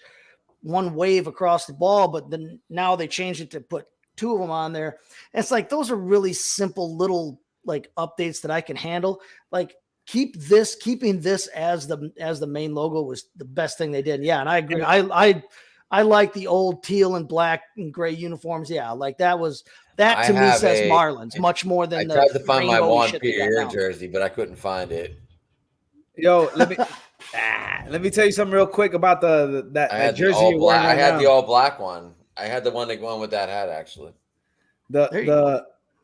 one wave across the ball, but then now they changed it to put two of them on there. And it's like those are really simple little like updates that I can handle. Like keeping this as the main logo was the best thing they did. Yeah, and I agree. I like the old teal and black and gray uniforms. Yeah, like that to me says Marlins much more than I tried to find my Juan Pierre jersey, but I couldn't find it. Yo, let me tell you something real quick about that jersey you're wearing right now. I had the all black one. I had the one that went with that hat actually.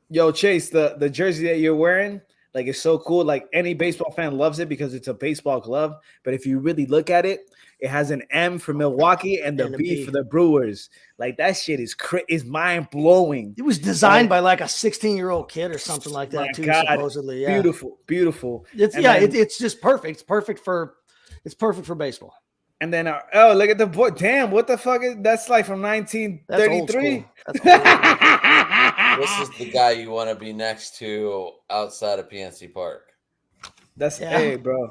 Yo, Chase, the jersey that you're wearing, like it's so cool. Like any baseball fan loves it because it's a baseball glove. But if you really look at it, it has an M for Milwaukee and the B for the Brewers. Like that shit is mind blowing. It was designed by like a 16-year-old kid or something like that too. God, supposedly, yeah. Beautiful. It's just perfect. It's perfect for baseball. And then look at the boy. Damn, what the fuck is that's like from 1933? That's old This is the guy you want to be next to outside of PNC Park. That's hey, bro.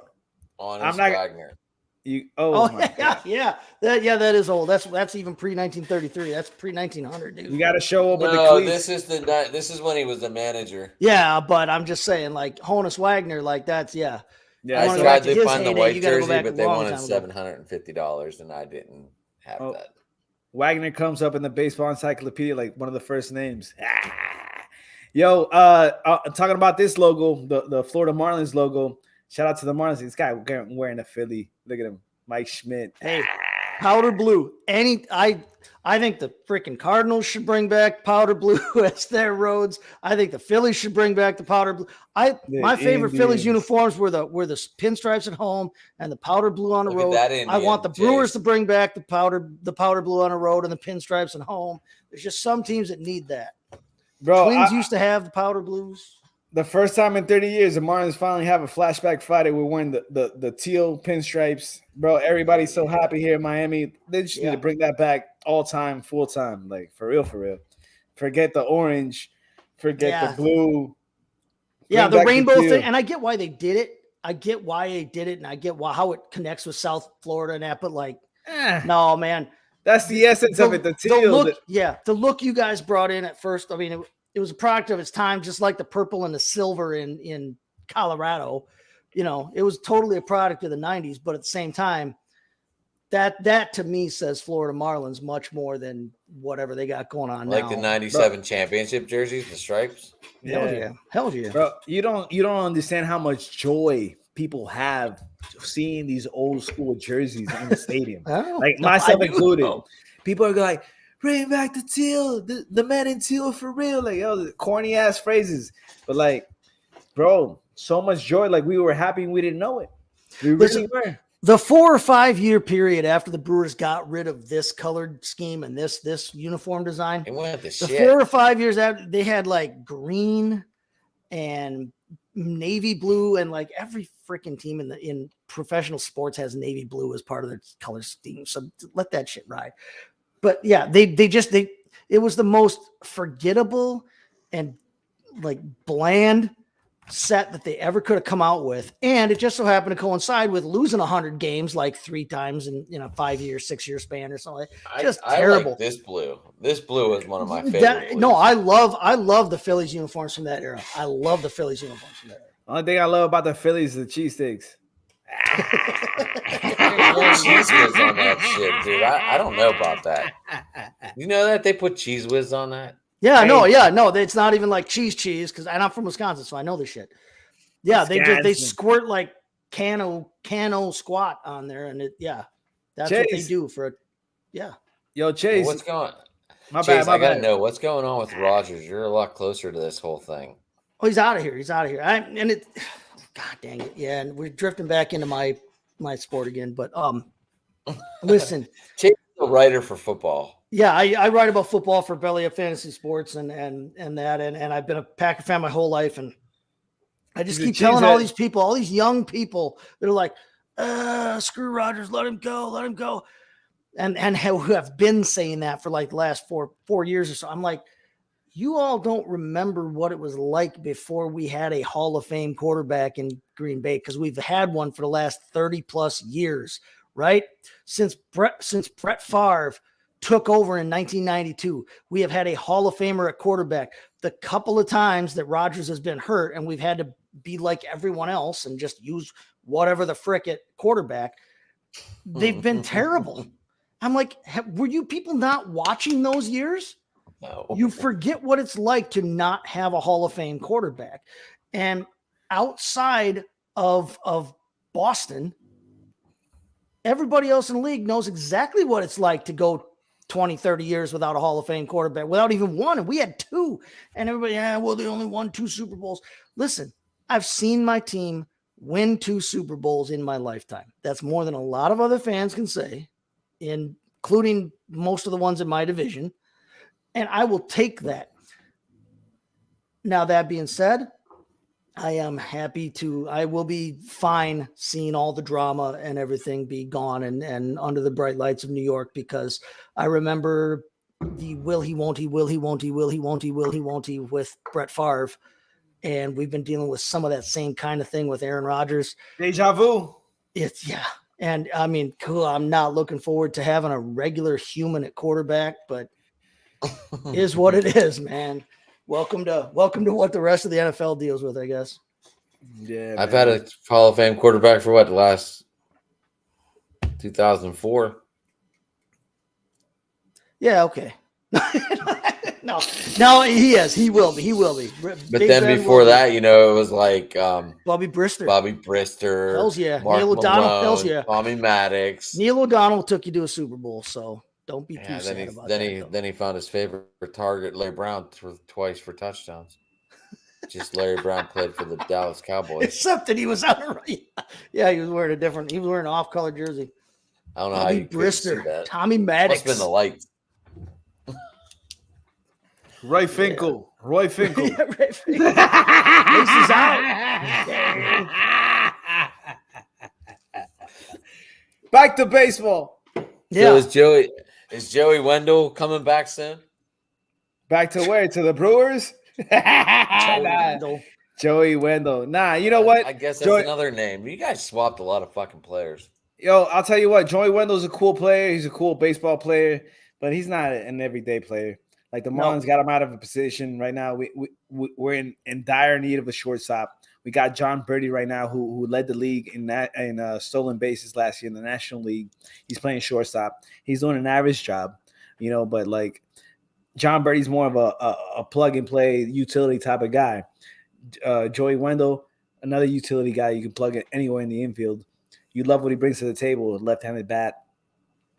Honest Wagner. My God. Yeah. That is old. That's even pre-1933. That's pre-1900, dude. You got to show up with the cleats. This is when he was the manager. Yeah, but I'm just saying, like Honus Wagner, like that's Yeah, I tried to find the white jersey, but they wanted $750, and I didn't have that. Wagner comes up in the baseball encyclopedia like one of the first names. Yo, talking about this logo, the Florida Marlins logo. Shout out to the Marlins. This guy wearing a Philly. Look at him, Mike Schmidt. Hey, powder blue. I think the freaking Cardinals should bring back powder blue as their roads. I think the Phillies should bring back the powder blue. My favorite Phillies uniforms were the pinstripes at home and the powder blue on the road. I want the Brewers to bring back the powder blue on the road and the pinstripes at home. There's just some teams that need that. Bro, Twins used to have the powder blues. The first time in 30 years, the Marlins finally have a flashback Friday. We're wearing the teal pinstripes. Bro, everybody's so happy here in Miami. They just need to bring that back all time, full time. Like, for real, for real. Forget the orange. Forget the blue. Yeah, the rainbow thing. And I get why they did it. And I get how it connects with South Florida and that. But, like, no, man. That's the essence of it. The teal. The look you guys brought in at first, I mean, it was a product of its time, just like the purple and the silver in Colorado. You know, it was totally a product of the 90s, but at the same time, that to me says Florida Marlins much more than whatever they got going on like now. the 97 championship jerseys, the stripes. Hell yeah. Bro, you don't understand how much joy people have seeing these old school jerseys in the stadium. Myself included. People are like, bring back the teal, the men in teal for real. Like, corny ass phrases. But like, bro, so much joy. Like, we were happy and we didn't know it. We really were. The 4 or 5 year period after the Brewers got rid of this colored scheme and this uniform design, the 4 or 5 years after, they had like green and navy blue, and like every freaking team in professional sports has navy blue as part of their color scheme. So let that shit ride. But yeah, it was the most forgettable and like bland set that they ever could have come out with. And it just so happened to coincide with losing 100 games like 3 times in a 5-year, 6-year span or something. Just terrible. Like this blue. This blue is one of my favorite. No, I love the Phillies uniforms from that era. I love the Phillies uniforms from that era. The only thing I love about the Phillies is the cheesesteaks. Cheese whiz on that shit, dude. I don't know about that. You know that they put cheese whiz on that? Yeah, no, it's not even like cheese because I'm from Wisconsin, so I know this shit. Yeah, they squirt like cano squat on there, and that's Chase. What they do for it. Yeah. Yo, Chase, what's going? My Chase, bad. I gotta know what's going on with Rogers. You're a lot closer to this whole thing. Oh, he's out of here. God dang it. Yeah, and we're drifting back into my sport again. But listen. Chase is a writer for football. Yeah, I write about football for Belly Up Fantasy Sports and I've been a Packer fan my whole life, and I just keep telling all these people, all these young people that are like, screw Rodgers, let him go. And who have been saying that for like the last four years or so. I'm like, you all don't remember what it was like before we had a Hall of Fame quarterback in Green Bay, because we've had one for the last 30 plus years, right? Since Brett Favre took over in 1992, we have had a Hall of Famer at quarterback. The couple of times that Rodgers has been hurt and we've had to be like everyone else and just use whatever the frick at quarterback, they've been terrible. I'm like, were you people not watching those years? No. You forget what it's like to not have a Hall of Fame quarterback. And outside of Boston, everybody else in the league knows exactly what it's like to go 20, 30 years without a Hall of Fame quarterback, without even one. And we had 2. And everybody, they only won 2 Super Bowls. Listen, I've seen my team win 2 Super Bowls in my lifetime. That's more than a lot of other fans can say, including most of the ones in my division. And I will take that. Now, that being said, I will be fine seeing all the drama and everything be gone and under the bright lights of New York, because I remember the will he, won't he with Brett Favre. And we've been dealing with some of that same kind of thing with Aaron Rodgers. Deja vu. And I mean, cool. I'm not looking forward to having a regular human at quarterback, but is what it is, man. Welcome to what the rest of the NFL deals with, I guess. Yeah, I've had a Hall of Fame quarterback for the last 2004. Yeah, okay. No, he is. He will be. He will be. But Big then Ben before will be. that, it was like Bobby Brister. Bobby Brister, Hells yeah. Mark Neil O'Donnell. Malone, Hells yeah. Tommy Maddox. Neil O'Donnell took you to a Super Bowl, so don't be too sad about that. Then he found his favorite target, Larry Brown, twice for touchdowns. Just Larry Brown played for the Dallas Cowboys. Except that he was on the right. Yeah, he was wearing an off-color jersey. I don't know Bobby how you could see Brister, that. Tommy Maddox. Must have been the lights. Roy Finkel. Yeah. Roy Finkel. Yeah, Roy Finkel. Laces out. Back to baseball. Yeah. So is Joey Wendell coming back soon? Back to where? To the Brewers? Joey Wendell. Nah, you know what? I guess that's another name. You guys swapped a lot of fucking players. Yo, I'll tell you what. Joey Wendell's a cool player. He's a cool baseball player, but he's not an everyday player. Like the Marlins got him out of a position right now. We're in dire need of a shortstop. We got John Birdie right now, who led the league in stolen bases last year in the National League. He's playing shortstop. He's doing an average job, but like John Birdie's more of a plug and play utility type of guy. Joey Wendell, another utility guy. You can plug it anywhere in the infield. You love what he brings to the table, left-handed bat,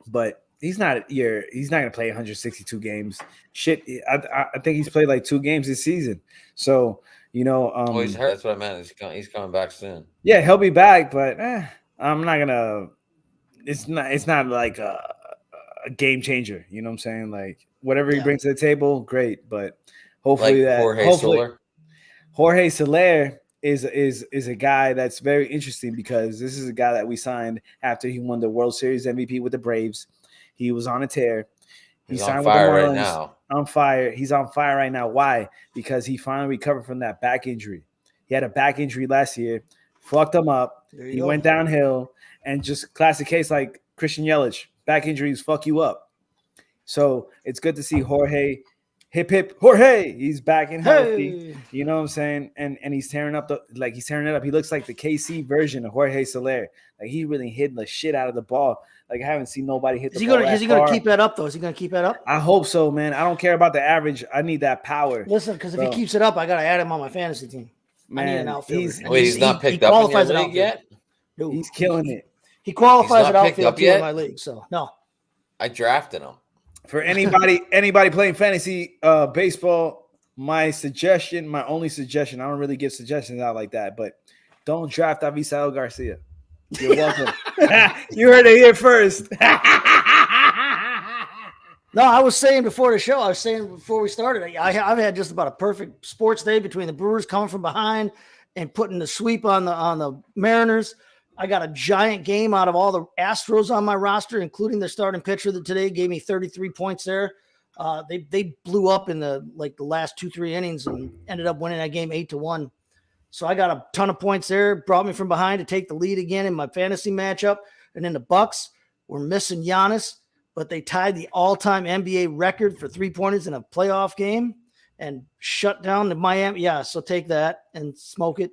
but he's not going to play 162 games. Shit, I think he's played like 2 games this season. So, he's hurt. That's what I meant. He's coming back soon. Yeah, he'll be back, but I'm not gonna. It's not like a game changer. You know what I'm saying? Like whatever he brings to the table, great. But hopefully Jorge Soler is a guy that's very interesting because this is a guy that we signed after he won the World Series MVP with the Braves. He was on a tear. He's on fire right now. On fire. He's on fire right now. Why? Because he finally recovered from that back injury. He had a back injury last year, fucked him up. He went downhill, and just classic case like Christian Yelich. Back injuries fuck you up. So it's good to see Jorge. Hip hip Jorge. He's back and healthy. Hey. You know what I'm saying? And he's tearing up he's tearing it up. He looks like the KC version of Jorge Soler. Like he really hit the shit out of the ball. Like I haven't seen nobody hit the ball. Is he gonna keep that up though? Is he gonna keep that up? I hope so, man. I don't care about the average. I need that power. Listen, because if he keeps it up, I gotta add him on my fantasy team. Man, I need an outfielder. He's not picked up in your league yet? No. He's killing it. He qualifies at outfield in my league, so no. I drafted him. For anybody playing fantasy baseball, my only suggestion, I don't really give suggestions out like that, but don't draft Avisail Garcia. You're welcome. You heard it here first. No, I was saying before the show, before we started, I've had just about a perfect sports day between the Brewers coming from behind and putting the sweep on the Mariners. I got a giant game out of all the Astros on my roster, including their starting pitcher that today gave me 33 points there. They blew up in the last 2-3 innings and ended up winning that game 8-1. So I got a ton of points there, brought me from behind to take the lead again in my fantasy matchup. And then the Bucks were missing Giannis, but they tied the all-time NBA record for 3-pointers in a playoff game and shut down the Miami. Yeah, so take that and smoke it.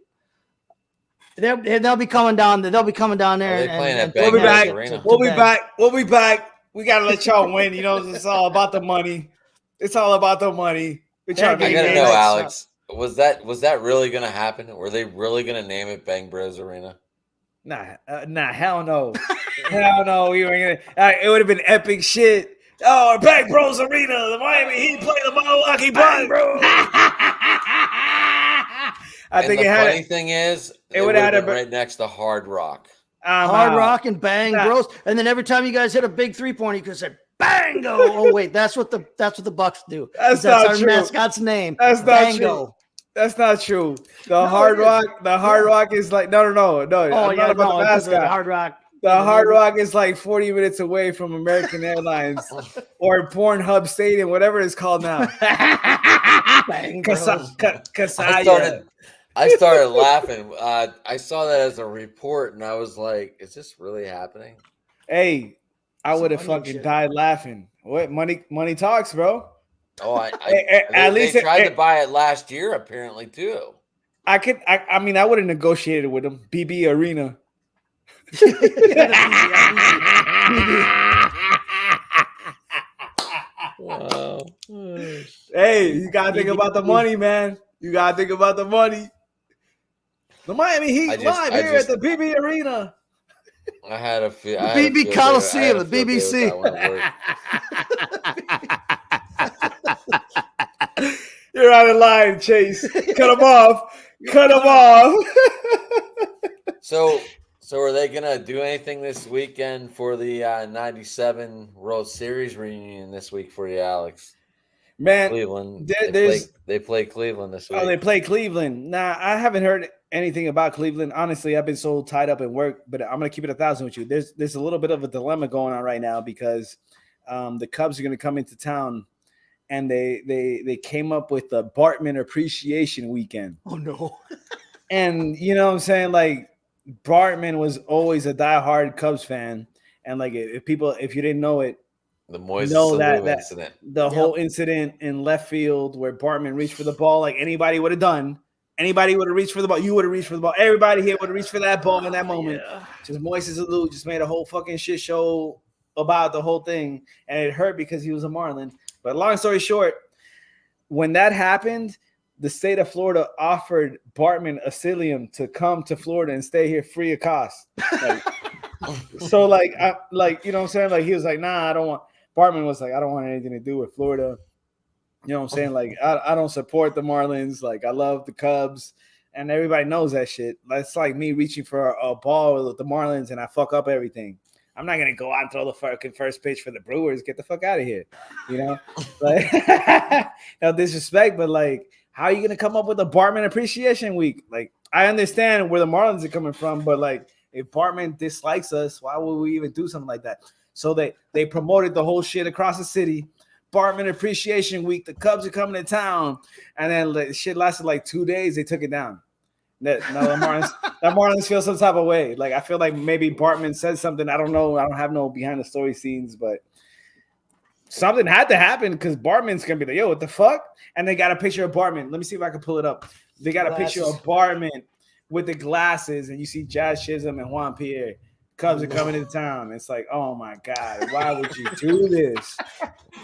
They'll be coming down. They'll be coming down there. We'll be back. We'll be back. We'll be back. We gotta let y'all win. It's all about the money. It's all about the money. I gotta know, Alex. Was that really gonna happen? Were they really gonna name it Bang Bros Arena? Nah, hell no. Hell no. We were gonna. It would have been epic shit. Oh, Bang Bros Arena, the Miami Heat play the Milwaukee Bucks. I think the funny thing is, it would have been right next to Hard Rock. Hard Rock and Bang Bros, and then every time you guys hit a big 3-pointer, you could say Bango. Oh wait, that's what the Bucks do. That's our true. Mascot's name. That's not true. That's not true. The Hard Rock is like no. Oh yeah, the Hard Rock. The Hard Rock is like 40 minutes away from American Airlines or Pornhub Stadium, whatever it's called now. I started laughing. I saw that as a report, and I was like, "Is this really happening?" Hey, I would have fucking died laughing. What money talks, bro? Oh, they tried to buy it last year, apparently too. I mean, I would have negotiated with them. BB Arena. Wow. Hey, you gotta think about the money, man. You gotta think about the money. The Miami Heat live here at the BB Arena. I had a feel. The BB Coliseum, the BBC. You're out of line, Chase. Cut him off. Cut him off. So are they gonna do anything this weekend for the '97 World Series reunion this week for you, Alex? Man, Cleveland. They play Cleveland this week. Oh, they play Cleveland. Nah, I haven't heard anything about Cleveland. Honestly, I've been so tied up in work, but I'm gonna keep it 1,000 with you. There's a little bit of a dilemma going on right now because the Cubs are gonna come into town, and they came up with the Bartman Appreciation Weekend. Oh no! And you know what I'm saying? Like Bartman was always a diehard Cubs fan, and like if you didn't know it. The Moises Alou incident. The whole incident in left field where Bartman reached for the ball like anybody would have done. Anybody would have reached for the ball. You would have reached for the ball. Everybody here would have reached for that ball in that moment. Yeah. Just Moises Alou just made a whole fucking shit show about the whole thing. And it hurt because he was a Marlin. But long story short, when that happened, the state of Florida offered Bartman Asilium to come to Florida and stay here free of cost. Like, so like you know what I'm saying? Like he was like, nah, I don't want. Bartman was like, I don't want anything to do with Florida. You know what I'm saying? Like, I don't support the Marlins. Like, I love the Cubs. And everybody knows that shit. That's like me reaching for a ball with the Marlins and I fuck up everything. I'm not going to go out and throw the fucking first pitch for the Brewers. Get the fuck out of here. You know? Like, no disrespect, but like, how are you going to come up with a Bartman Appreciation Week? Like, I understand where the Marlins are coming from, but like, if Bartman dislikes us, why would we even do something like that? So they promoted the whole shit across the city. Bartman Appreciation Week. The Cubs are coming to town, and then the shit lasted like 2 days. They took it down. The Marlins feel some type of way. Like I feel like maybe Bartman said something. I don't know. I don't have no behind the story scenes, but something had to happen because Bartman's gonna be like, yo, what the fuck? And they got a picture of Bartman. Let me see if I can pull it up. They got a picture of Bartman with the glasses, and you see Jazz Chisholm and Juan Pierre. Cubs are coming into town. It's like, oh my God, why would you do this?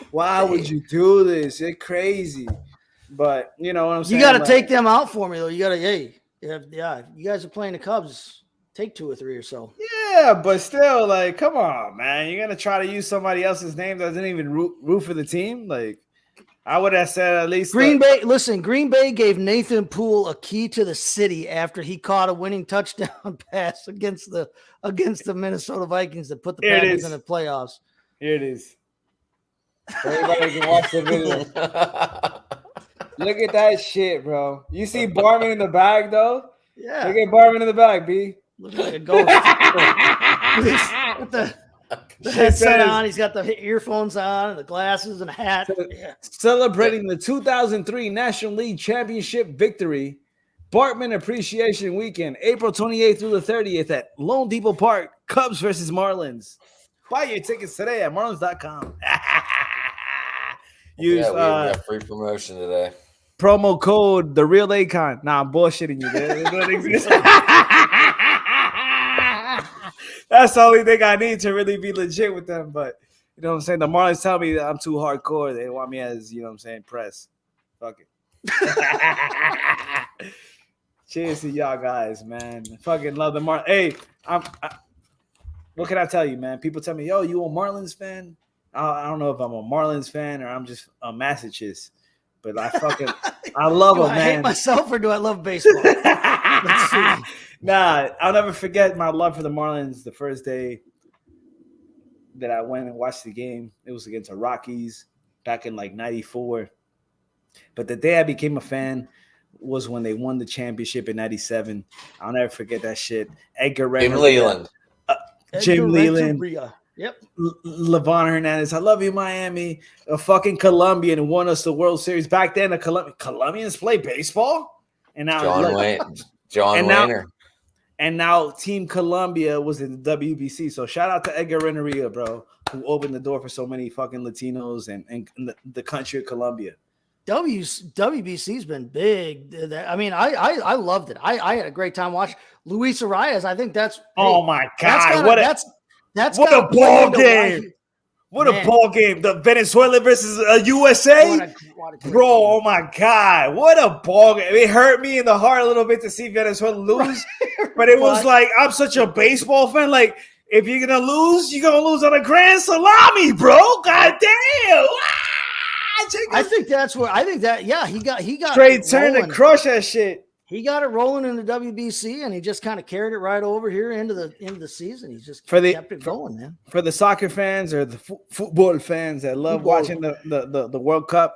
Why would you do this? It's crazy. But you know what I'm saying? You got to take them out for me, though. You got to, yeah. You guys are playing the Cubs. Take 2 or 3 or so. Yeah, but still, like, come on, man. You're gonna try to use somebody else's name that doesn't even root for the team. Like, I would have said at least Green Bay. Listen, Green Bay gave Nathan Poole a key to the city after he caught a winning touchdown pass against the Minnesota Vikings that put the Packers in the playoffs. Here it is. Everybody can watch the video. Look at that shit, bro. You see Bartman in the bag, though? Yeah. Look at Bartman in the bag, B. Looking like a ghost. The headset on, he's got the earphones on, and the glasses and a hat. Celebrating the 2003 National League Championship victory, Bartman Appreciation Weekend, April 28th through the 30th at Lone Depot Park, Cubs versus Marlins. Buy your tickets today at marlins.com. Use we got free promotion today. Promo code The Real Akon. Nah, I'm bullshitting you, man. It doesn't exist. That's the only thing I need to really be legit with them. But you know what I'm saying? The Marlins tell me that I'm too hardcore. They want me as, you know what I'm saying, press. Fuck it. Cheers to y'all guys, man. I fucking love the Marlins. Hey, what can I tell you, man? People tell me, yo, you a Marlins fan? I don't know if I'm a Marlins fan or I'm just a Massachusetts. But I love them, man. I hate myself or do I love baseball? Let's see. Nah, I'll never forget my love for the Marlins the first day that I went and watched the game. It was against the Rockies back in like 94. But the day I became a fan was when they won the championship in 97. I'll never forget that shit. Jim Leland. Jim Leland. Yep. Levon Hernandez. I love you, Miami. A fucking Colombian won us the World Series. Back then, Colombians play baseball? And now John Wayner. And now Team Colombia was in the WBC. So shout out to Edgar Renneria, bro, who opened the door for so many fucking Latinos and the country of Colombia. WBC's been big. I mean, I loved it. I had a great time watching Luis Arias. I think that's my God. That's what a ball game. What Man. a ball game. The Venezuela versus USA. What a great Bro, game. oh my God. What a ball game. It hurt me in the heart a little bit to see Venezuela lose. But it was like, I'm such a baseball fan. Like, if you're going to lose, you're going to lose on a grand salami, bro. God damn. I think he got straight it turn to rolling. crush that shit. He got it rolling in the WBC, and he just kind of carried it right over here into the season. He just kept it going, man. For the soccer fans or the football fans that love watching the World Cup,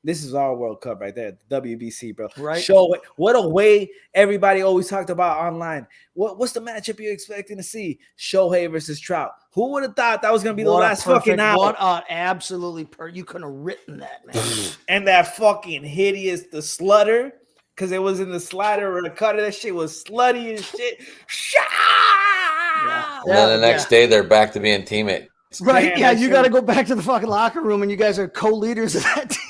this is our World Cup right there, the WBC, bro. Right. What a way everybody always talked about online. What's the matchup you're expecting to see? Shohei versus Trout. Who would have thought that was going to be the last fucking hour? What absolutely you couldn't have written that, man. And that fucking hideous, the slutter, because it was in the slider or the cutter. That shit was slutty and shit. And then the next day, they're back to being teammates. Right? Man, yeah, you got to go back to the fucking locker room, and you guys are co-leaders of that team.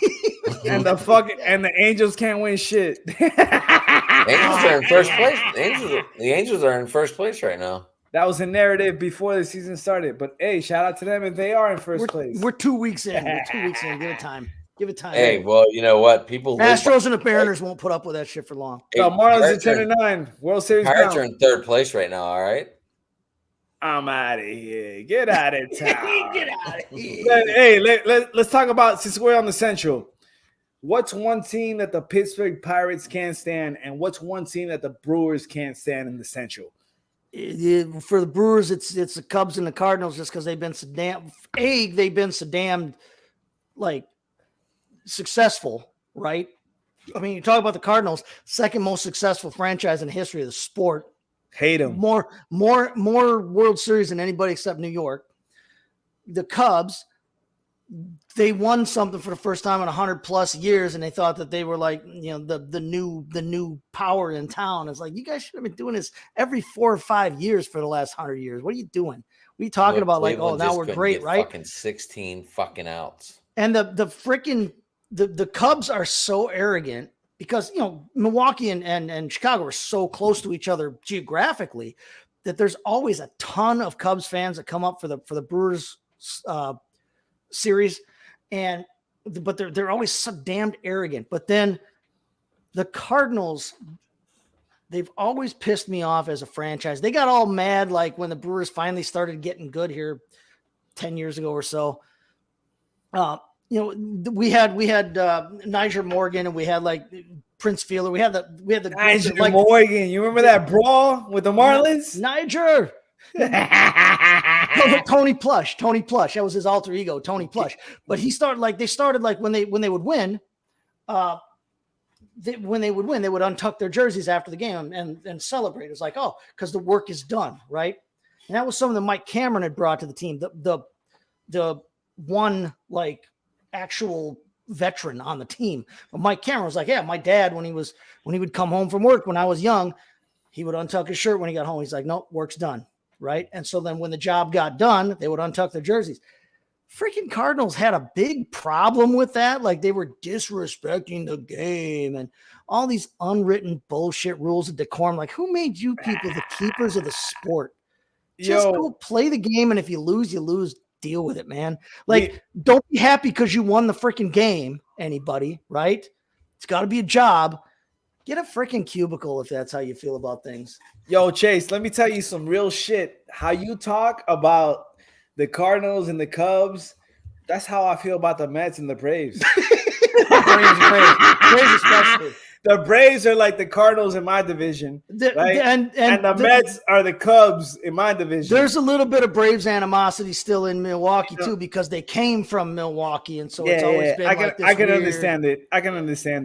And the Angels can't win shit. Angels are in first place. The Angels are in first place right now. That was a narrative before the season started. But hey, shout out to them if they are in first place. We're 2 weeks in. Give it time. Give it time. Hey, well, you know what? People Astros and the Mariners won't put up with that shit for long. Hey, Marlins at 10-9. World Series. Pirates are in third place right now, all right? I'm out of here. Get out of town. Get out of here. Hey, let's talk about, since we're on the Central, what's one team that the Pittsburgh Pirates can't stand, and what's one team that the Brewers can't stand in the Central? For the Brewers, it's the Cubs and the Cardinals, just because they've been so damn like successful, right? I mean, you talk about the Cardinals, second most successful franchise in the history of the sport. Hate them. More World Series than anybody except New York. The Cubs, they won something for the first time in 100 plus years, and they thought that they were like, you know, the new power in town. It's like, you guys should have been doing this every 4 or 5 years for the last 100 years. What are you doing? What are you talking about? Cleveland, like, oh, now we're great, right? Fucking 16 fucking outs. And the freaking the Cubs are so arrogant because, you know, Milwaukee and Chicago are so close to each other geographically that there's always a ton of Cubs fans that come up for the Brewers series, but they're always so damned arrogant. But then the Cardinals, they've always pissed me off as a franchise. They got all mad like when the Brewers finally started getting good here 10 years ago or so. You know, we had Nyjer Morgan, and we had like Prince Fielder. We had the Nyjer Morgan. You remember that brawl with the Marlins? Nyjer. Tony Plush. That was his alter ego, Tony Plush. But they started like when they would win. When they would win, they would untuck their jerseys after the game and celebrate. It was like, oh, because the work is done, right? And that was something that Mike Cameron had brought to the team. The one like actual veteran on the team. But Mike Cameron was like, yeah, my dad, when he would come home from work when I was young, he would untuck his shirt when he got home. He's like, nope, work's done. Right. And so then when the job got done, they would untuck their jerseys. Freaking Cardinals had a big problem with that. Like, they were disrespecting the game and all these unwritten bullshit rules of decorum. Like, who made you people the keepers of the sport? Just go play the game. And if you lose, you lose. Deal with it, man. Like, don't be happy because you won the freaking game, anybody, right? It's got to be a job. Get a freaking cubicle if that's how you feel about things. Yo, Chase, let me tell you some real shit. How you talk about the Cardinals and the Cubs, that's how I feel about the Mets and the Braves. Braves especially. The Braves are like the Cardinals in my division, right? And the Mets are the Cubs in my division. There's a little bit of Braves animosity still in Milwaukee too, because they came from Milwaukee, and so it's always been like this. I can understand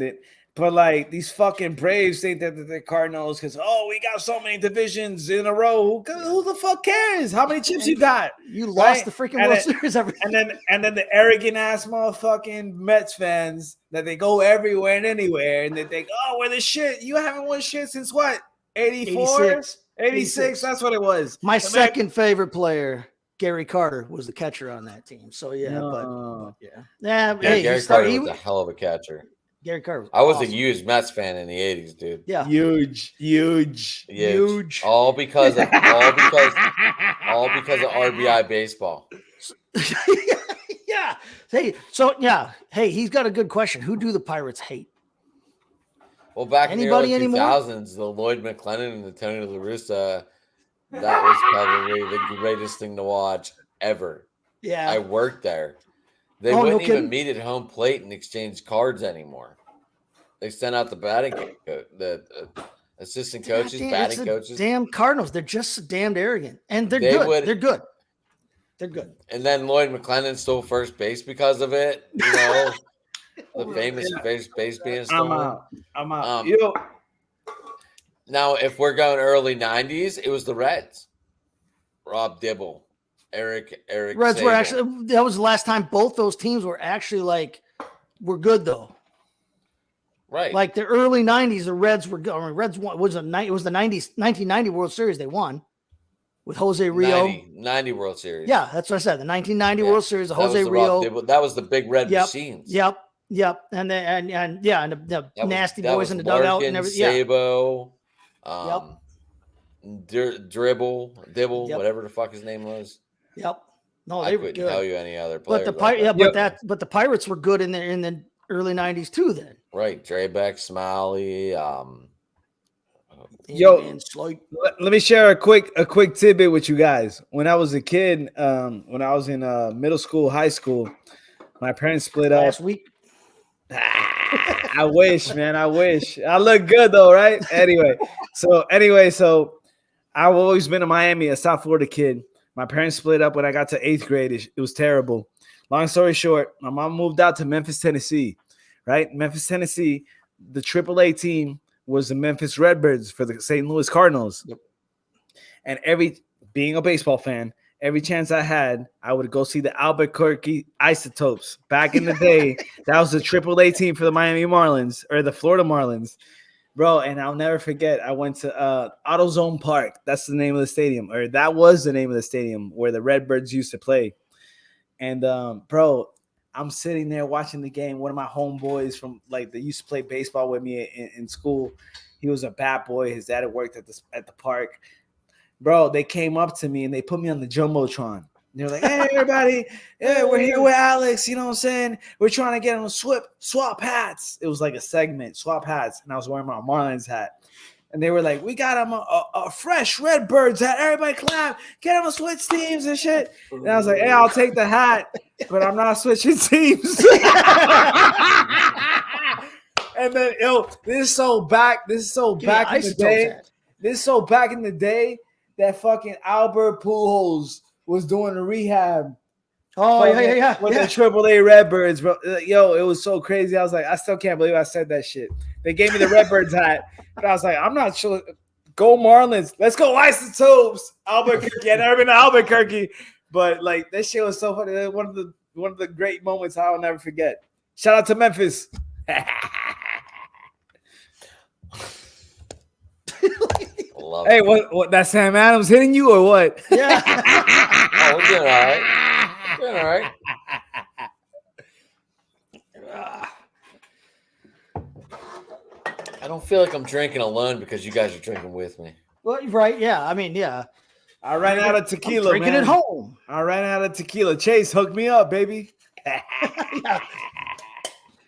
it. But like, these fucking Braves think that they're Cardinals because, oh, we got so many divisions in a row. Who the fuck cares? How many chips you got? You lost the freaking World Series every. And then the arrogant ass motherfucking Mets fans that they go everywhere and anywhere, and they think, oh, we're the shit. You haven't won shit since what? 84? 86. That's what it was. My second favorite player, Gary Carter, was the catcher on that team. So yeah, but yeah. Hey, Gary Carter was a hell of a catcher. Gary Carter. I was a huge Mets fan in the 80s, dude. Yeah. Huge. All because of RBI baseball. Yeah. Hey, so yeah. Hey, he's got a good question. Who do the Pirates hate? Well, back Anybody in the early anymore? 2000s, the Lloyd McClennan and the Tony La Russa, that was probably the greatest thing to watch ever. Yeah. I worked there. They Oh, no wouldn't even kidding. meet at home plate and exchange cards anymore. They sent out the the assistant coaches, It's batting the coaches. damn Cardinals. They're just so damned arrogant, and they're They good. would- They're good. They're good. And then Lloyd McClennan stole first base because of it. You know, the famous first base being stolen. I'm out. Um, Now, if we're going early 90s, it was the Reds. Rob Dibble, Eric Reds Sable. were actually, that was the last time both those teams were actually were good though. Right. Like the early 90s, the Reds were good. I mean, Reds won, it was the 1990 World Series they won with Jose Rio. 90 World Series. Yeah, that's what I said. The 1990 World Series, the That was Jose the Rio. Rob Dibble. That was the big red machines. Yep. And the nasty boys in the Larkin, dugout and everything. Yeah. Sabo, Dibble, Yep. whatever the fuck his name was. Yep. No, I they were couldn't good. tell you any other players. But the Pirates were good in the early 90s too then. Right. Drebeck, Smiley, let me share a quick tidbit with you guys. When I was a kid, when I was in middle school, high school, my parents split up. Last week. I wish, man. I wish. I look good though, right? Anyway, so I've always been a Miami, a South Florida kid. My parents split up when I got to 8th grade. It was terrible. Long story short, my mom moved out to Memphis, Tennessee, right? Memphis, Tennessee, the AAA team was the Memphis Redbirds for the St. Louis Cardinals. Yep. And being a baseball fan, every chance I had, I would go see the Albuquerque Isotopes. Back in the day, that was the AAA team for the Miami Marlins or the Florida Marlins. Bro, and I'll never forget, I went to AutoZone Park. That's the name of the stadium, or that was the name of the stadium where the Redbirds used to play. And, bro, I'm sitting there watching the game. One of my homeboys from, they used to play baseball with me in school. He was a bat boy. His dad had worked at the park. Bro, they came up to me and they put me on the Jumbotron. They're like, hey, everybody, we're here with Alex. You know what I'm saying? We're trying to get them to swap hats. It was like a segment, swap hats. And I was wearing my Marlins hat. And they were like, we got them a fresh Redbirds hat. Everybody clap. Get them to switch teams and shit. And I was like, hey, I'll take the hat, but I'm not switching teams. And then, this is so back in the day. This is so back in the day that fucking Albert Pujols was doing the rehab. Oh, yeah. With the AAA Redbirds, bro. Yo, it was so crazy. I was like, I still can't believe I said that shit. They gave me the Redbirds hat, but I was like, I'm not sure. Go Marlins. Let's go Isotopes. Albuquerque. I never been to Albuquerque, but that shit was so funny. One of the great moments I'll never forget. Shout out to Memphis. Hey, what? That Sam Adams hitting you or what? Yeah. Oh, we're doing all right. Doing all right. I don't feel like I'm drinking alone because you guys are drinking with me. Well, right. Yeah. I mean, yeah. I ran out of tequila. Drinking at home. I ran out of tequila. Chase, hook me up, baby. Yeah.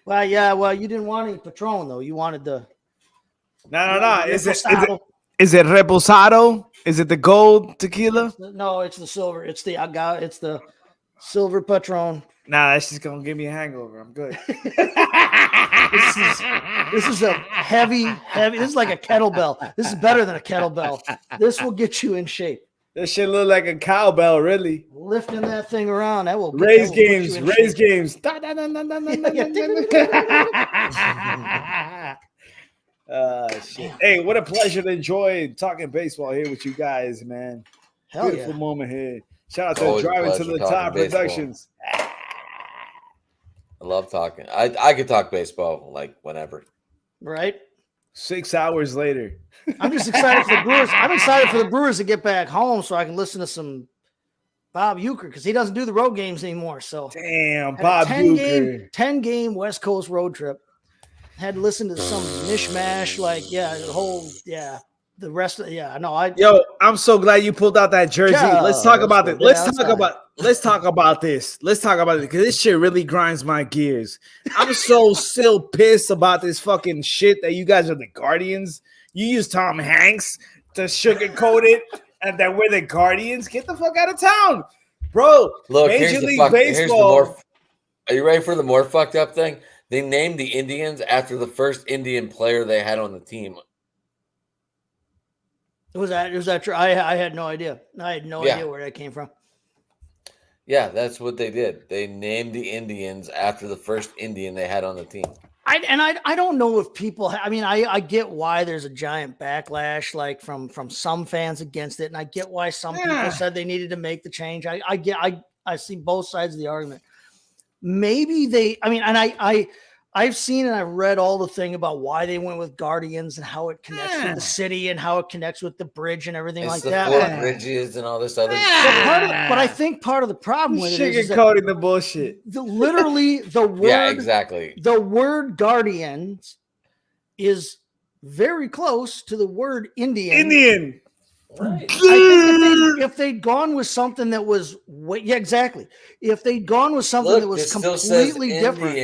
Well, yeah. Well, you didn't want any Patron though. You wanted the. No. Is it reposado? Is it the gold tequila? No, it's the silver. It's the agave. It's the silver Patron. Nah, that's just gonna give me a hangover. I'm good. This is a heavy. This is like a kettlebell. This is better than a kettlebell. This will get you in shape. This shit look like a cowbell, really. Lifting that thing around, that will raise games. Shit. Hey, what a pleasure to enjoy talking baseball here with you guys, man. Hell Beautiful yeah. moment here. Shout out to Always a Driving to pleasure the talking Top baseball. Productions. I love talking. I could talk baseball whenever. Right. 6 hours later. I'm just excited for the Brewers. I'm excited for the Brewers to get back home so I can listen to some Bob Uecker because he doesn't do the road games anymore. So damn, Bob Uecker. 10-game West Coast road trip. Had to listen to some mishmash, the rest of Yo, I'm so glad you pulled out that jersey. Let's talk about it. let's talk about this. Let's talk about it because this shit really grinds my gears. I'm so still pissed about this fucking shit that you guys are the Guardians. You use Tom Hanks to sugarcoat it, and that we're the Guardians. Get the fuck out of town, bro. Look, Major here's the League Baseball. Are you ready for the more fucked up thing? They named the Indians after the first Indian player they had on the team. Was that true? I had no idea. I had no idea where that came from. Yeah, that's what they did. They named the Indians after the first Indian they had on the team. I don't know if people. I get why there's a giant backlash, like from some fans against it, and I get why some people said they needed to make the change. I see both sides of the argument. Maybe they. I've seen and I've read all the thing about why they went with Guardians and how it connects with the city and how it connects with the bridge and everything like that. Four bridges and all this other shit. But I think part of the problem with it is sugarcoating the bullshit. Literally, the word. Yeah, exactly. The word Guardians is very close to the word Indian. Right. I think if they'd gone with something that was, exactly. If they'd gone with something that was completely different,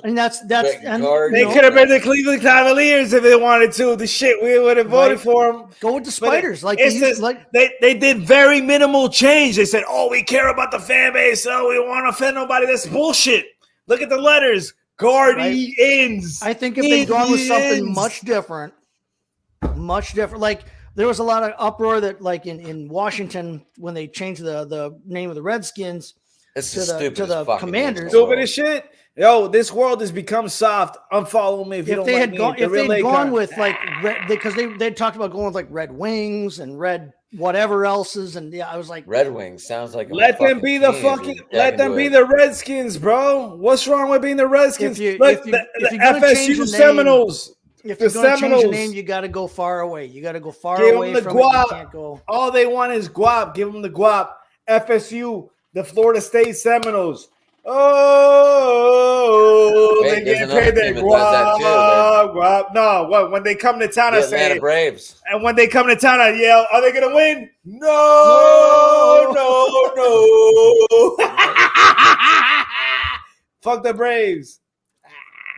and that's they could have been the Cleveland Cavaliers if they wanted to. The shit we would have voted for them. Go with the Spiders, they did very minimal change. They said, "Oh, we care about the fan base. Oh, we want to offend nobody." That's bullshit. Look at the letters, Guardians. I think if they'd gone with something much different, like. There was a lot of uproar that, like in Washington, when they changed the name of the Redskins to the Commanders. Stupid as shit. Yo, this world has become soft. Unfollow me if you don't like me. If they had gone with like red, because they talked about going with like Red Wings and red whatever else's, and I was like, Red Wings sounds like let them be the Redskins, bro. What's wrong with being the Redskins? If the FSU Seminoles. If you're going to change the name, you got to go far away. You got to go far away from it. You can't go. All they want is guap. Give them the guap. FSU, the Florida State Seminoles. Oh, they get paid their guap. No, when they come to town, I say Atlanta Braves. And when they come to town, I yell, "Are they going to win? No. Fuck the Braves."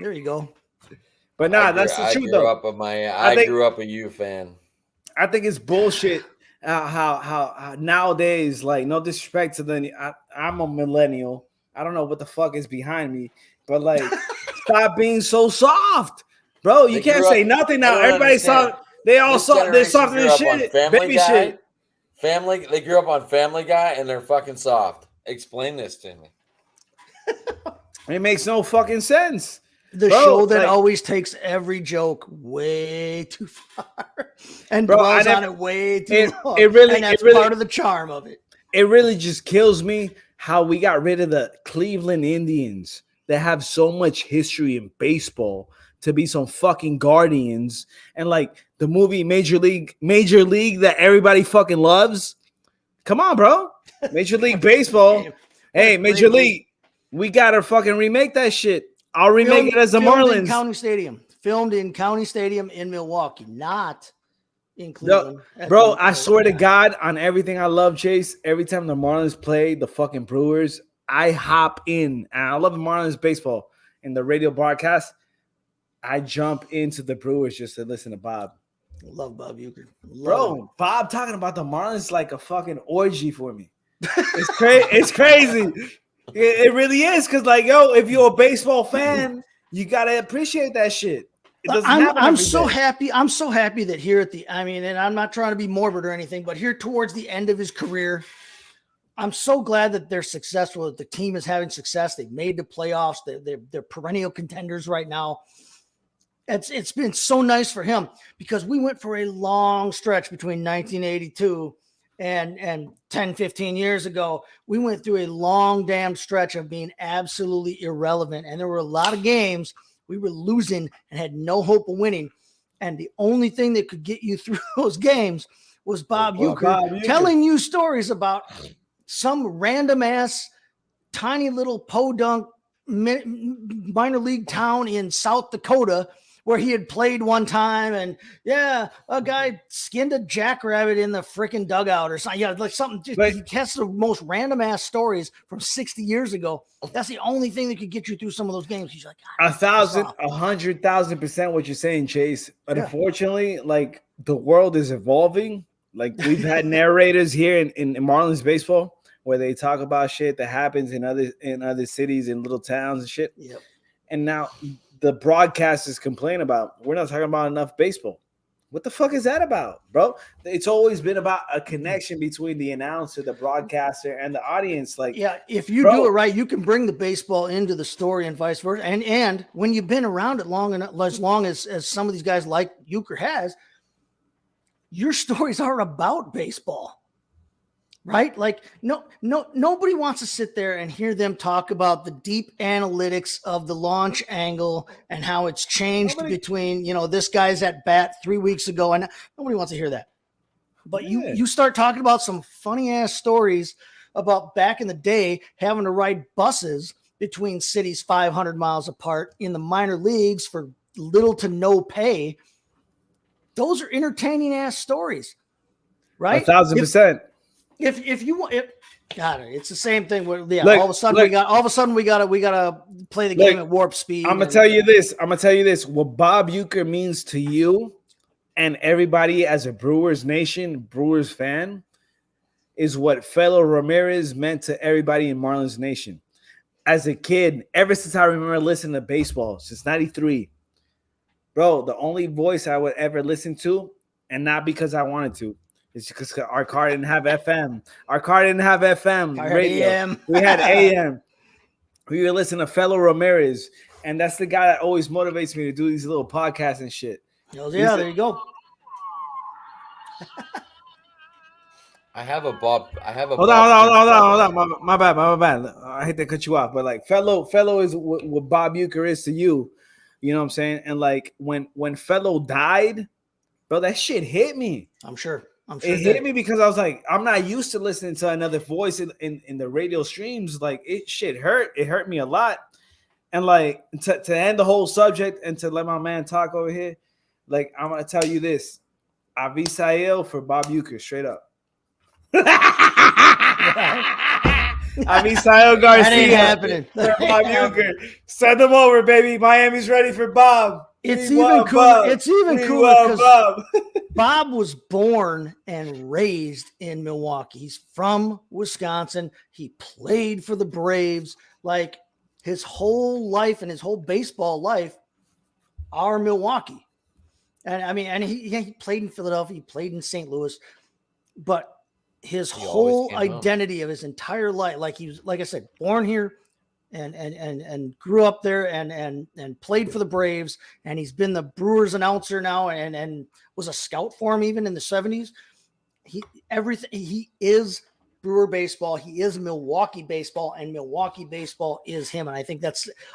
There you go. But that's the truth, though. I grew up a U fan. I think it's bullshit how nowadays, like, no disrespect to I'm a millennial. I don't know what the fuck is behind me, but like, stop being so soft, bro. You can't say nothing now. Everybody saw. They're soft as shit. Baby shit. They grew up on Family Guy and they're fucking soft. Explain this to me. It makes no fucking sense. The show that always takes every joke way too far and dwells on it way too long. And that's part of the charm of it. It really just kills me how we got rid of the Cleveland Indians that have so much history in baseball to be some fucking Guardians, and like the movie Major League that everybody fucking loves. Come on, bro. Major League Baseball. Hey, Major League, we gotta fucking remake that shit. I'll remake it as the Marlins. Filmed in County Stadium in Milwaukee, not in Cleveland. Bro, I swear to God, on everything I love, Chase, every time the Marlins play the fucking Brewers, I hop in. And I love the Marlins baseball. In the radio broadcast, I jump into the Brewers just to listen to Bob. Love Bob Uecker. Bro, Bob talking about the Marlins like a fucking orgy for me. It's crazy. It really is, because like, yo, if you're a baseball fan, you gotta appreciate that shit. I'm so happy. I'm so happy that here and I'm not trying to be morbid or anything, but here towards the end of his career, I'm so glad that they're successful, that the team is having success. They've made the playoffs. They're perennial contenders right now. It's been so nice for him, because we went for a long stretch between 1982 and 10, 15 years ago. We went through a long damn stretch of being absolutely irrelevant. And there were a lot of games we were losing and had no hope of winning. And the only thing that could get you through those games was Bob Uecker telling you stories about some random ass tiny little podunk minor league town in South Dakota where he had played one time and a guy skinned a jackrabbit in the freaking dugout or something. Yeah, like something. He has the most random ass stories from 60 years ago. That's the only thing that could get you through some of those games. He's like 100,000% what you're saying, Chase. But unfortunately, like the world is evolving. Like we've had narrators here in Marlins baseball where they talk about shit that happens in other cities and little towns and shit. Yep. And now the broadcasters complain about we're not talking about enough baseball. What the fuck is that about, bro? It's always been about a connection between the announcer, the broadcaster, and the audience. Like, if you do it right, you can bring the baseball into the story and vice versa. And when you've been around it long enough, as long as some of these guys like Euchre has, your stories are about baseball. Right? Like nobody wants to sit there and hear them talk about the deep analytics of the launch angle and how it's changed between, this guy's at bat 3 weeks ago. And nobody wants to hear that. But you start talking about some funny ass stories about back in the day, having to ride buses between cities 500 miles apart in the minor leagues for little to no pay. Those are entertaining ass stories, right? 1,000%. If you want it, got it. It's the same thing. All of a sudden we gotta play the game at warp speed. I'm gonna tell you this. What Bob Euchre means to you and everybody as a Brewers Nation, Brewers fan, is what Fellow Ramirez meant to everybody in Marlins Nation. As a kid, ever since I remember listening to baseball, since '93, bro, the only voice I would ever listen to, and not because I wanted to, it's because our car didn't have FM. Our car didn't have FM radio. AM. We had AM. We would listen to Fellow Ramirez, and that's the guy that always motivates me to do these little podcasts and shit. Yeah, there you go. I have a Bob. Hold on. My bad. I hate to cut you off, but like Fellow is what Bob Euchre is to you. You know what I'm saying? And like when Fellow died, bro, that shit hit me. I'm sure it hit me because I was like, I'm not used to listening to another voice in the radio streams. Like it hurt. It hurt me a lot. And like to end the whole subject and to let my man talk over here, like I'm gonna tell you this. Avisael for Bob Euchre, straight up. Avisael Garcia. That ain't happening. For Bob Euchre. Send them over, baby. Miami's ready for Bob. It's even cooler because Bob was born and raised in Milwaukee. He's from Wisconsin. He played for the Braves. Like his whole life and his whole baseball life are Milwaukee. And I mean, and he played in Philadelphia. He played in St. Louis. But his whole identity of his entire life, like he was, like I said, born here and grew up there and played for the Braves, and he's been the Brewers announcer now and was a scout for him even in the 70s. He is Brewer baseball, he is Milwaukee baseball, and Milwaukee baseball is him. And I think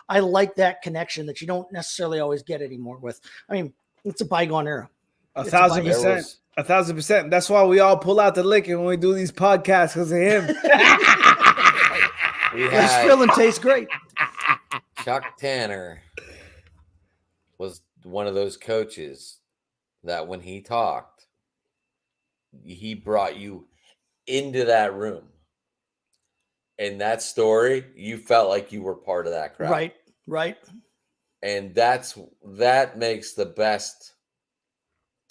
I like that connection that you don't necessarily always get anymore with. I mean, it's a bygone era. 1,000%. 1,000%. That's why we all pull out the liquor when we do these podcasts because of him. His feeling tastes great. Chuck Tanner was one of those coaches that when he talked, he brought you into that room. And that story, you felt like you were part of that crowd. Right. And that makes the best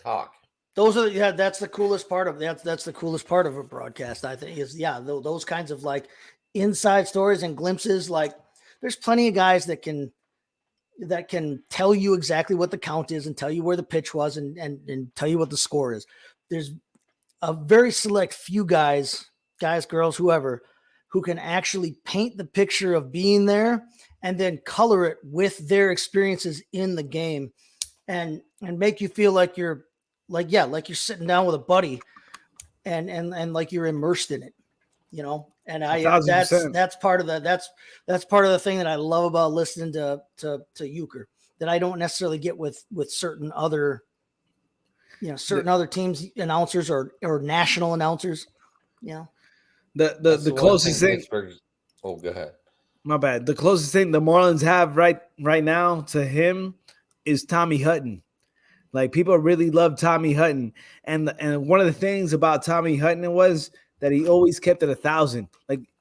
talk. That's the coolest part of that's the coolest part of a broadcast, I think, is those kinds of like inside stories and glimpses. Like there's plenty of guys that can tell you exactly what the count is and tell you where the pitch was and tell you what the score is. There's a very select few guys, girls, whoever, who can actually paint the picture of being there and then color it with their experiences in the game and make you feel like you're you're sitting down with a buddy and like you're immersed in it, you know? And that's part of that's part of the thing that I love about listening to Euchre that I don't necessarily get with certain other, other teams announcers or national announcers, you know. The closest thing. Oh, go ahead. My bad. The closest thing the Marlins have right now to him is Tommy Hutton. Like people really love Tommy Hutton, and one of the things about Tommy Hutton was that he always kept it 1,000.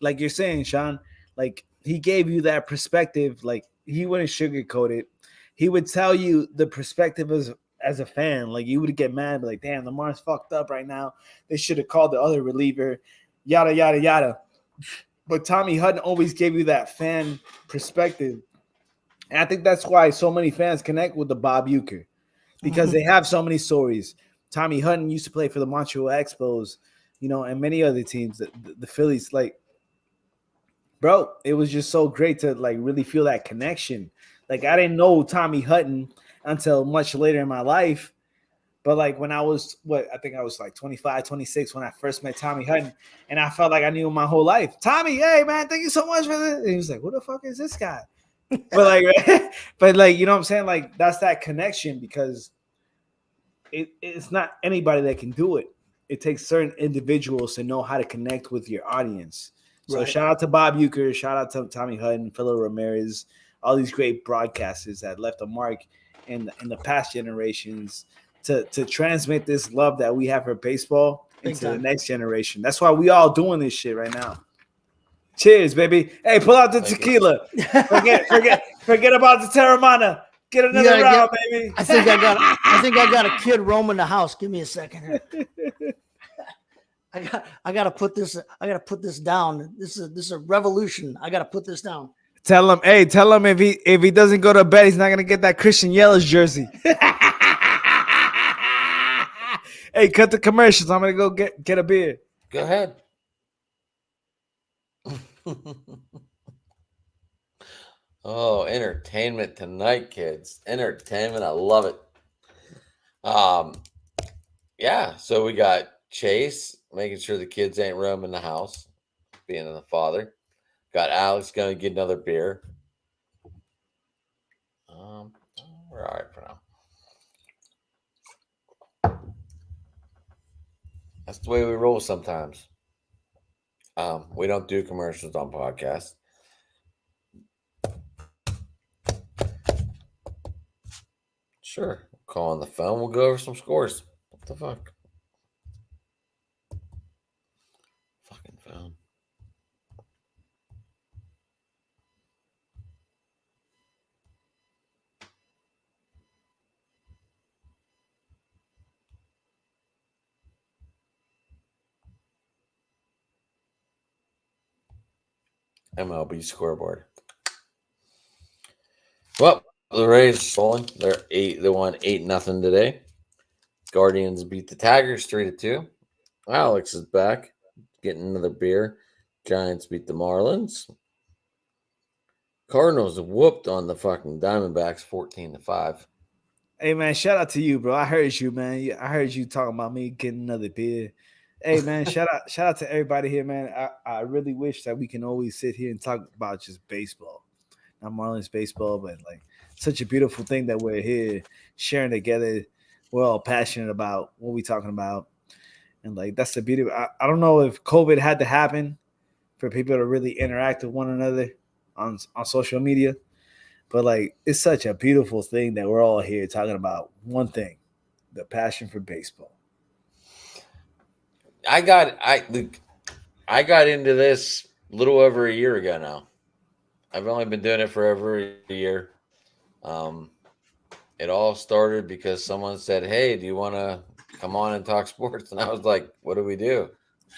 Like you're saying, Sean, like he gave you that perspective. Like he wouldn't sugarcoat it. He would tell you the perspective as a fan. Like you would get mad, like, damn, Lamar's fucked up right now. They should have called the other reliever. Yada yada yada. But Tommy Hutton always gave you that fan perspective, and I think that's why so many fans connect with the Bob Uecker, because they have so many stories. Tommy Hutton used to play for the Montreal Expos, and many other teams. The Phillies, like, bro, it was just so great to like really feel that connection. Like I didn't know Tommy Hutton until much later in my life. But like when I was I think I was like 25, 26 when I first met Tommy Hutton, and I felt like I knew him my whole life. Tommy, hey man, thank you so much for this. And he was like, "Who the fuck is this guy?" but like, you know what I'm saying? Like that's that connection, because it's not anybody that can do it. It takes certain individuals to know how to connect with your audience. So shout out to Bob Uecker, shout out to Tommy Hutton, Philo Ramirez, all these great broadcasters that left a mark in the past generations to transmit this love that we have for baseball into the next generation. That's why we all doing this shit right now. Cheers, baby. Hey, pull out the tequila. Forget about the Terramana. Get another round, baby. I think I got a kid roaming the house. Give me a second here. I gotta put this down. This is a revolution. I gotta put this down. Tell him if he doesn't go to bed, he's not gonna get that Christian Yelich jersey. Hey, cut the commercials. I'm gonna go get a beer. Go ahead. Oh, entertainment tonight, kids. Entertainment. I love it. Yeah, so we got Chase making sure the kids ain't roaming the house, being the father. Got Alex going to get another beer. We're all right for now. That's the way we roll sometimes. We don't do commercials on podcasts. Sure. Call on the phone. We'll go over some scores. What the fuck? Fucking phone. MLB scoreboard. Well, the Rays stolen. They won 8-0 today. Guardians beat the Tigers 3-2. Alex is back, getting another beer. Giants beat the Marlins. Cardinals whooped on the fucking Diamondbacks 14-5. Hey man, shout out to you, bro. I heard you, man. I heard you talking about me getting another beer. Hey man, shout out to everybody here, man. I really wish that we can always sit here and talk about just baseball. Not Marlins baseball, but like such a beautiful thing that we're here sharing together. We're all passionate about what we're talking about. And like that's the beauty. I don't know if COVID had to happen for people to really interact with one another on social media. But like it's such a beautiful thing that we're all here talking about one thing, the passion for baseball. I got into this a little over a year ago now. I've only been doing it for over a year. It all started because someone said, "Hey, do you want to come on and talk sports?" And I was like, "What do we do?"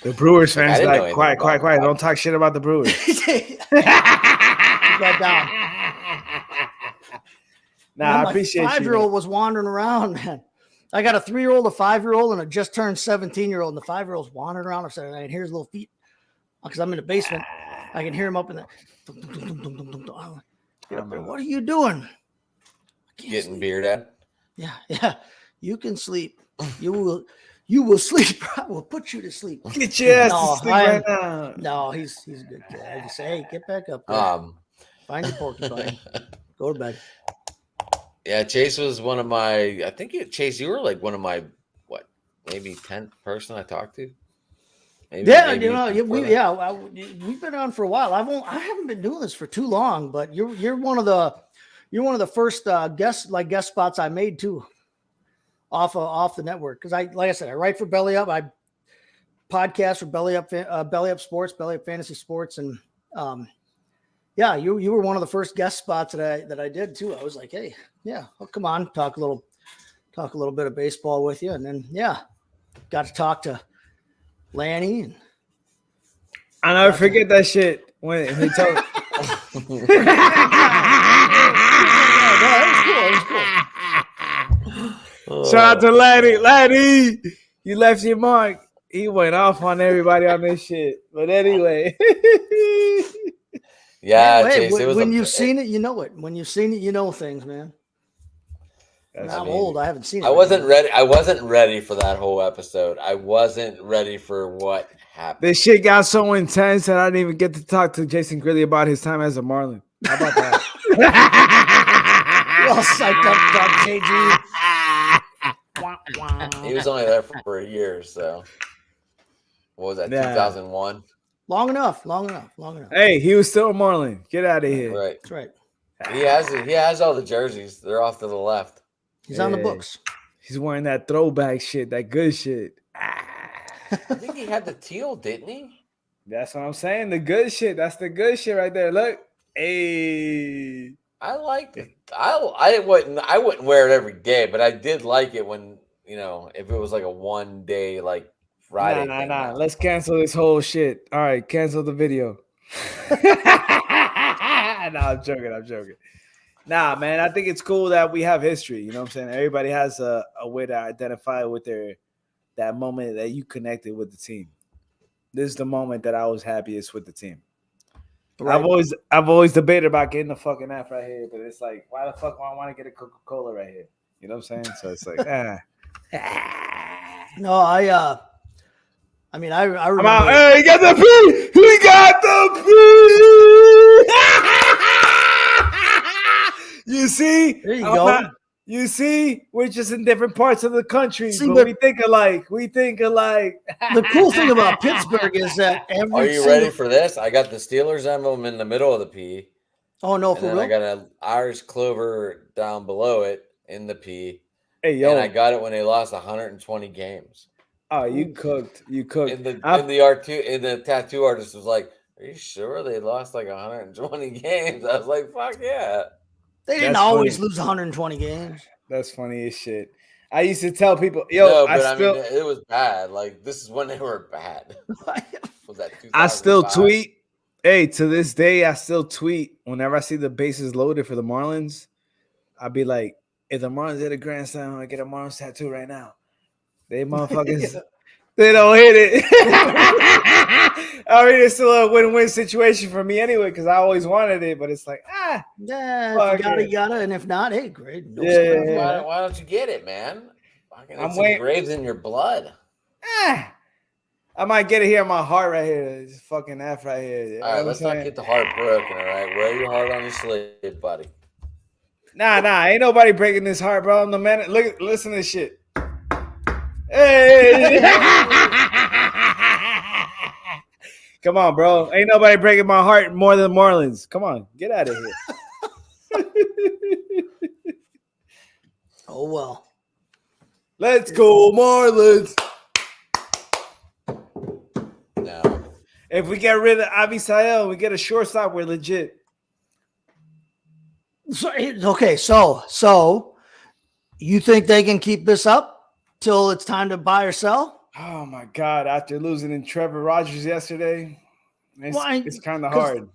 The Brewers fans like, quiet. Don't talk shit about the Brewers. Keep that down. Nah, I appreciate you. My 5-year-old was wandering around, man. I got a 3-year-old, a 5-year-old, and a just turned 17-year-old. And the 5-year-old's wandering around. I can hear his little feet because I'm in the basement. I can hear him up in the. What are you doing? Getting beer, Dad. Yeah. You can sleep. You will sleep. I will put you to sleep. Get your ass to sleep right now. No, he's a good kid. I just say, hey, get back up there. Find your porcupine. Go to bed. Yeah, Chase was one of my. I think Chase, you were like one of my maybe 10th person I talked to. We've been on for a while. I haven't been doing this for too long, but you're one of the You're one of the first guest spots I made too, off the network. Because like I said, I write for Belly Up. I podcast for Belly Up Sports, Belly Up Fantasy Sports, and yeah, you were one of the first guest spots that I did too. I was like, hey, yeah, well, come on, talk a little bit of baseball with you, and then got to talk to Lanny. And I never forget that shit when he told. Shout out to Lanny. Lanny, you left your mark. He went off on everybody on this shit. But anyway. Yeah, hey, Chase, when you've seen it, you know it. When you've seen it, you know things, man. I'm old. I haven't seen it. I wasn't ready for that whole episode. I wasn't ready for what happened. This shit got so intense that I didn't even get to talk to Jason Grilly about his time as a Marlin. How about that? You're all psyched up, JG. He was only there for a year, so what was that? 2001. Long enough. Hey, he was still a Marlin. Get out of here. Right. That's right. He has all the jerseys. They're off to the left. He's on the books. He's wearing that throwback shit, that good shit. I think he had the teal, didn't he? That's what I'm saying. The good shit. That's the good shit right there. Look. Hey. I liked it. I wouldn't wear it every day, but I did like it when, if it was like a one day like Friday. Nah. Let's cancel this whole shit. All right, cancel the video. I'm joking. Nah, man, I think it's cool that we have history. You know what I'm saying? Everybody has a way to identify with that moment that you connected with the team. This is the moment that I was happiest with the team. Right. I've always debated about getting the fucking F right here, but it's like, why the fuck do I want to get a Coca-Cola right here? You know what I'm saying? So it's like, No, I remember. I'm out. Hey, he got the P! He got the P! You see? There you go. You see? We're just in different parts of the country, but we think alike. The cool thing about Pittsburgh is that Are you ready for this? I got the Steelers emblem in the middle of the P. Oh, no, for real? I got an Irish clover down below it in the P. Hey, yo. And I got it when they lost 120 games. Oh, you cooked. And the tattoo artist was like, "Are you sure they lost like 120 games?" I was like, "Fuck yeah." They didn't always lose 120 games. That's funny as shit. I used to tell people, yo, I mean, it was bad. Like, this is when they were bad. Was that 2005? I still tweet. Hey, to this day, I still tweet whenever I see the bases loaded for the Marlins. I'll be like, if the Marlins hit a grand slam, I get a Marlins tattoo right now. They motherfuckers, they don't hit it. I mean, it's still a win-win situation for me anyway, because I always wanted it, but it's like, if you gotta, and if not, hey, great. Why don't you get it, man? I'm waiting. Graves in your blood. I might get it here in my heart right here. It's fucking F right here. All right, let's not get the heart broken, all right? Wear your heart on your sleeve, buddy. Nah, ain't nobody breaking this heart, bro. No man, listen to this shit. Hey. Come on, bro. Ain't nobody breaking my heart more than Marlins. Come on, get out of here. Oh, well. Let's go, Marlins. No. If we get rid of Avisael, we get a shortstop, we're legit. So you think they can keep this up till it's time to buy or sell? Oh, my God. After losing in Trevor Rogers yesterday, it's kind of hard.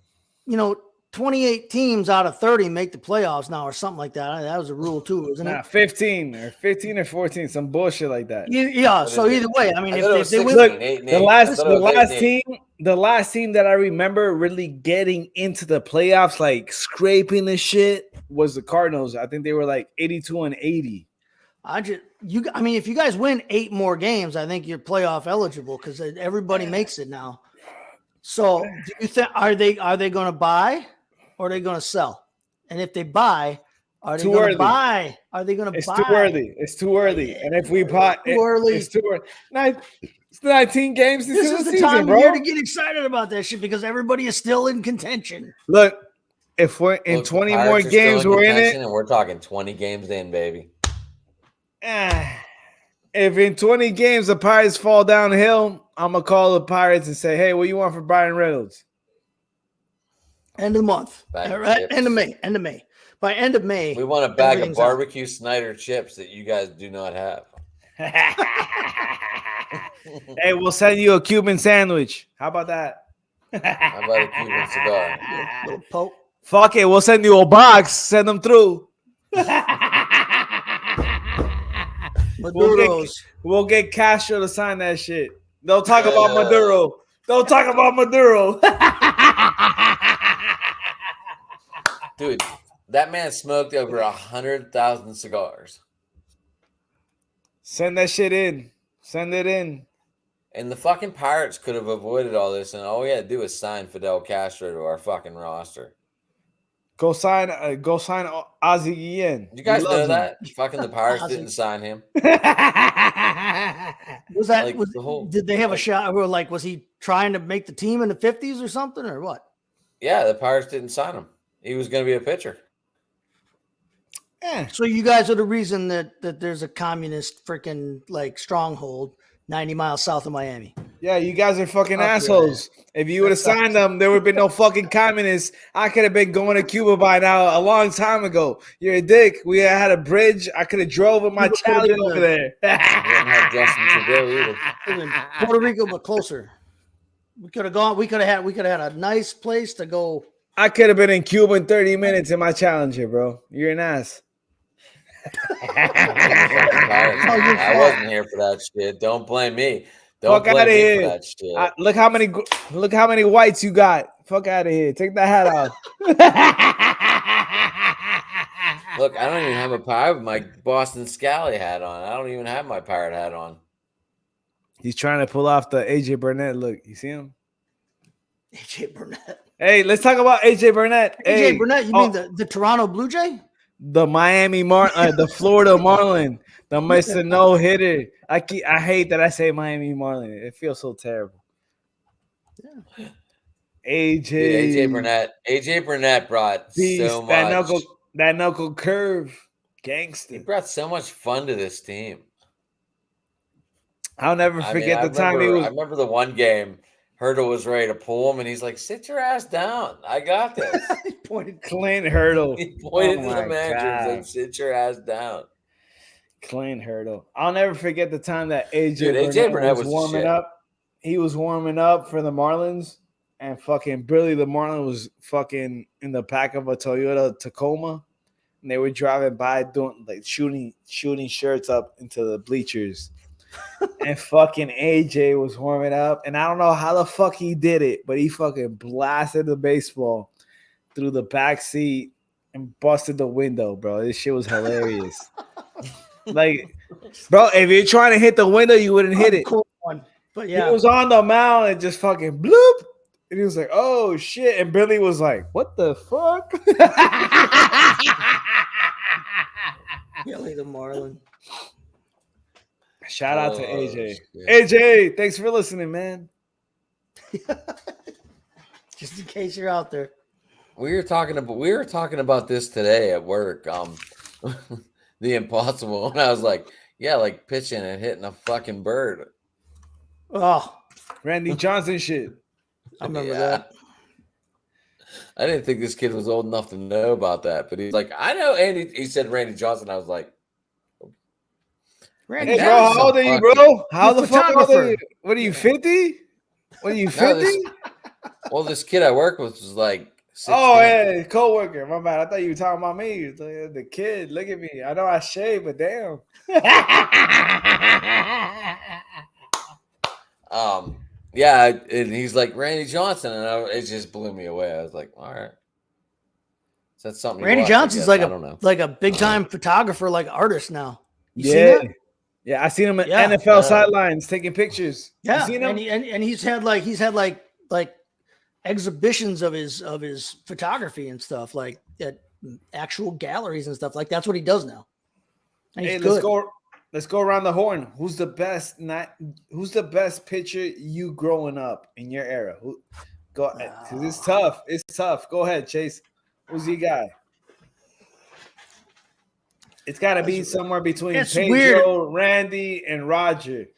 28 teams out of 30 make the playoffs now or something like that. That was a rule too, isn't it? 15 or 14, some bullshit like that. Yeah, so either way, I mean, if they win, the last team that I remember really getting into the playoffs, like scraping the shit, was the Cardinals. I think they were like 82-80. If you guys win 8 more games, I think you're playoff eligible because everybody makes it now. So, do you think are they going to buy or are they going to sell? And if they buy, are they going to buy? Are they going to buy? It's too early. And if we buy, it's too early. It's 19 games. This is the time of year to get excited about that shit because everybody is still in contention. Look, if we're in Look, the 20 more Pirates are still games, in we're in it. contention, and we're talking 20 games in, baby. If in 20 games the Pirates fall downhill, I'm gonna call the Pirates and say, "Hey, what do you want for Byron Reynolds?" End of the month. Bag of Right? chips. End of May. End of May. By end of May, We want a bag of everything's out. barbecue Snyder chips that you guys do not have. Hey, we'll send you a Cuban sandwich. How about that? How about a Cuban cigar? Little poke. Fuck it, we'll send you a box. Send them through. Maduros. We'll get Castro to sign that shit. They'll talk about Maduro. They'll talk about Maduro. Dude, that man smoked over 100,000 cigars. Send that shit in. Send it in. And the fucking Pirates could have avoided all this, and all we had to do was sign Fidel Castro to our fucking roster. Go sign Ozzie Guillen. You guys He know loves that? Fucking the Pirates Ozzy. didn't sign him. him. Was that Like, was the whole- did they have a shot or like was he trying to make the team in the 50s or something or what? Yeah, the Pirates didn't sign him. He was going to be a pitcher. Yeah. So you guys are the reason that there's a communist freaking like stronghold 90 miles south of Miami. Yeah, you guys are fucking Fuck yeah. assholes. If you would have That sucks. signed them, there would have been no fucking communists. I could have been going to Cuba by now a long time ago. You're a dick. We had a bridge. I could have drove with my Cuba could have Charlie been over the- there. Didn't have Justin Trudeau either. In Puerto Rico, but closer. We could have gone. We could have had a nice place to go. I could have been in Cuba in 30 minutes in my Challenger, bro. You're an ass. I wasn't here for that shit. Don't blame me. Don't Fuck blame outta me here. for that shit. Look how many whites you got. Fuck out of here. Take that hat off. Look, I don't even have I have my Boston Scally hat on. I don't even have my pirate hat on. He's trying to pull off the AJ Burnett look. You see him? AJ Burnett. Hey, let's talk about AJ Burnett. AJ Hey, Burnett. You mean the Toronto Blue Jay? the the Florida Marlin, the Mr. No Hitter. I hate that I say Miami Marlin. It feels so terrible. Yeah. AJ Burnett brought Beast, so much. that knuckle curve, He gangster. brought so much fun to this team. I'll never forget the time he was. I remember the one game. Hurdle was ready to pull him, and he's like, "Sit your ass down. I got this." He pointed. Clint Hurdle. He pointed Oh to the my manager and God. said, "Sit your ass down." Clint Hurdle. I'll never forget the time that AJ Dude, Burnett, Burnett was was the warming shit. up. He was warming up for the Marlins, and fucking Billy the Marlin was fucking in the back of a Toyota Tacoma, and they were driving by doing like shooting shirts up into the bleachers. And fucking AJ was warming up, and I don't know how the fuck he did it, but he fucking blasted the baseball through the back seat and busted the window, bro. This shit was hilarious. Like, bro, if you're trying to hit the window, you wouldn't hit it. Cool one. But He yeah, was on the mound and just fucking bloop. And he was like, oh shit. And Billy was like, what the fuck? Billy the Marlin. Shout out to Oh, AJ. shit. AJ, thanks for listening, man. Just in case you're out there. We were talking about this today at work. The impossible, and I was like, "Yeah, like pitching and hitting a fucking bird." Oh, Randy Johnson shit. I remember Yeah. that. I didn't think this kid was old enough to know about that, but he's like, "I know." And he said Randy Johnson. I was like, Randy Hey, bro, That was how old some are you, fucking- bro? How You're the fuck old are photographer. you? What are you, 50? What are you, No, 50? "Well, this kid I work with was like 16. Oh, yeah, co-worker. My bad. I thought you were talking about me. The kid. Look at me. I know I shave, but damn. Yeah, and he's like Randy Johnson, and it just blew me away. I was like, all right, is that something? you Randy watch, I Johnson's guess? like I don't know. a big time photographer, like artist now. You seen Yeah. that? Yeah, I seen him at Yeah. NFL sidelines taking pictures. You Yeah, seen him? and he's had like exhibitions of his photography and stuff, like at actual galleries and stuff. Like that's what he does now. And he's Hey, good. let's go around the horn. Who's the best pitcher you growing up in your era? Go, 'cause it's tough. It's tough. Go ahead, Chase. Who's your guy? It's got to be somewhere between It's Pedro, weird. Randy, and Roger.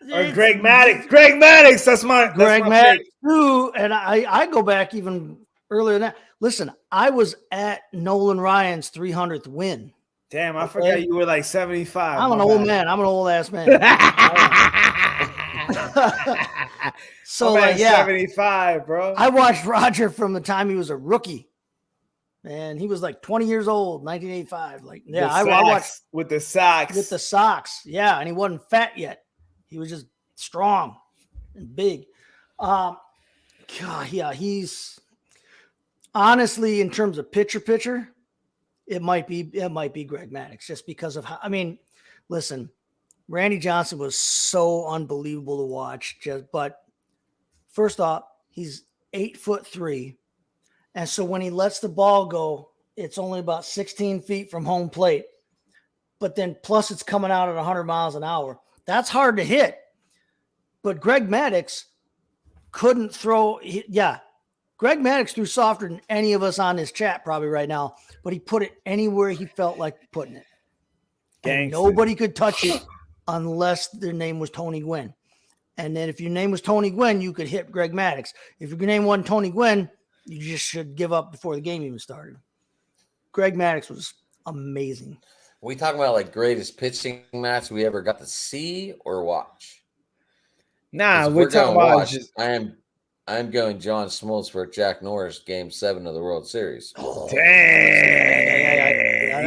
Or It's- Greg Maddux. Greg Maddux. That's my Greg pick. Maddux too, and I go back even earlier than that. Listen, I was at Nolan Ryan's 300th win. Damn, I forgot you were like 75. I'm an old man. I'm an old ass man. So like, yeah, 75, bro. I watched Roger from the time he was a rookie, and he was like 20 years old, 1985. Like, yeah, I watched with the socks. with the socks. Yeah, and he wasn't fat yet. He was just strong and big. God, yeah, he's honestly, in terms of pitcher, it might be Greg Maddux, just because of how. I mean, listen, Randy Johnson was so unbelievable to watch. But first off, he's 8'3", and so when he lets the ball go, it's only about 16 feet from home plate. But then plus it's coming out at 100 miles an hour. That's hard to hit. But Greg Maddux couldn't throw. Greg Maddux threw softer than any of us on this chat probably right now, but he put it anywhere he felt like putting it. And nobody could touch it unless their name was Tony Gwynn. And then if your name was Tony Gwynn, you could hit Greg Maddux. If your name wasn't Tony Gwynn, you just should give up before the game even started. Greg Maddux was amazing. Are we talking about like greatest pitching match we ever got to see or watch? Nah, we're talking about watch. I'm going John Smoltz for Jack Norris Game 7 of the World Series. Damn.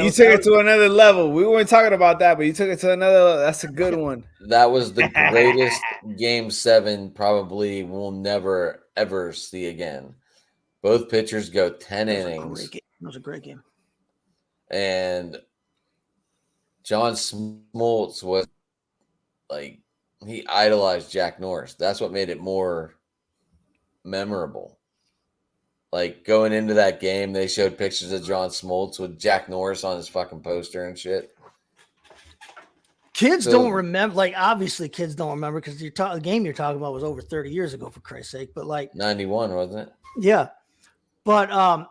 You took it to another level. We weren't talking about that, but you took it to another level. That's a good one. That was the greatest Game 7 probably we'll never, ever see again. Both pitchers go 10 innings. It was a great game. And John Smoltz was like, he idolized Jack Norris. That's what made it more memorable. Like going into that game, they showed pictures of John Smoltz with Jack Norris on his fucking poster and shit. Kids don't remember, like obviously kids don't remember because the game you're talking about was over 30 years ago, for Christ's sake. But like 91, wasn't it? Yeah. But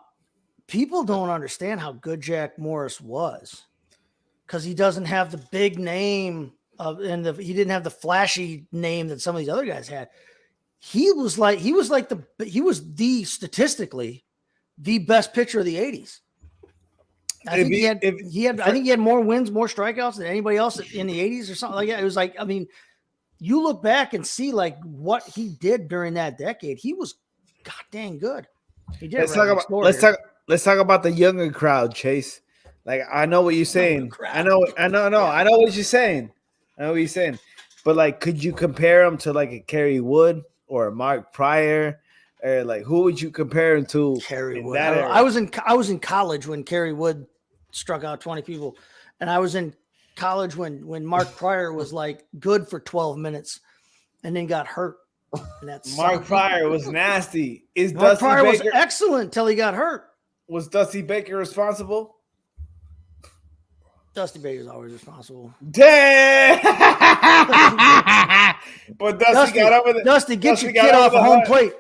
people don't understand how good Jack Morris was because he doesn't have the big name he didn't have the flashy name that some of these other guys had. He was statistically the best pitcher of the 80s. I think he had more wins, more strikeouts than anybody else in the 80s or something like that. It was like, I mean, you look back and see like what he did during that decade. He was god dang good. He did. Let's talk about the younger crowd, Chase. Like I know what you're saying. I know what you're saying. I know what you're saying. But like, could you compare him to like a Kerry Wood or a Mark Pryor? Or like, who would you compare him to? Kerry Wood. I was in college when Kerry Wood struck out 20 people, and I was in college when Mark Pryor was like good for 12 minutes, and then got hurt. And that's Mark Pryor was nasty. Mark Pryor was excellent till he got hurt. Was Dusty Baker responsible? Dusty Baker's always responsible. Damn! But Dusty got over the Dusty, get your kid off home plate.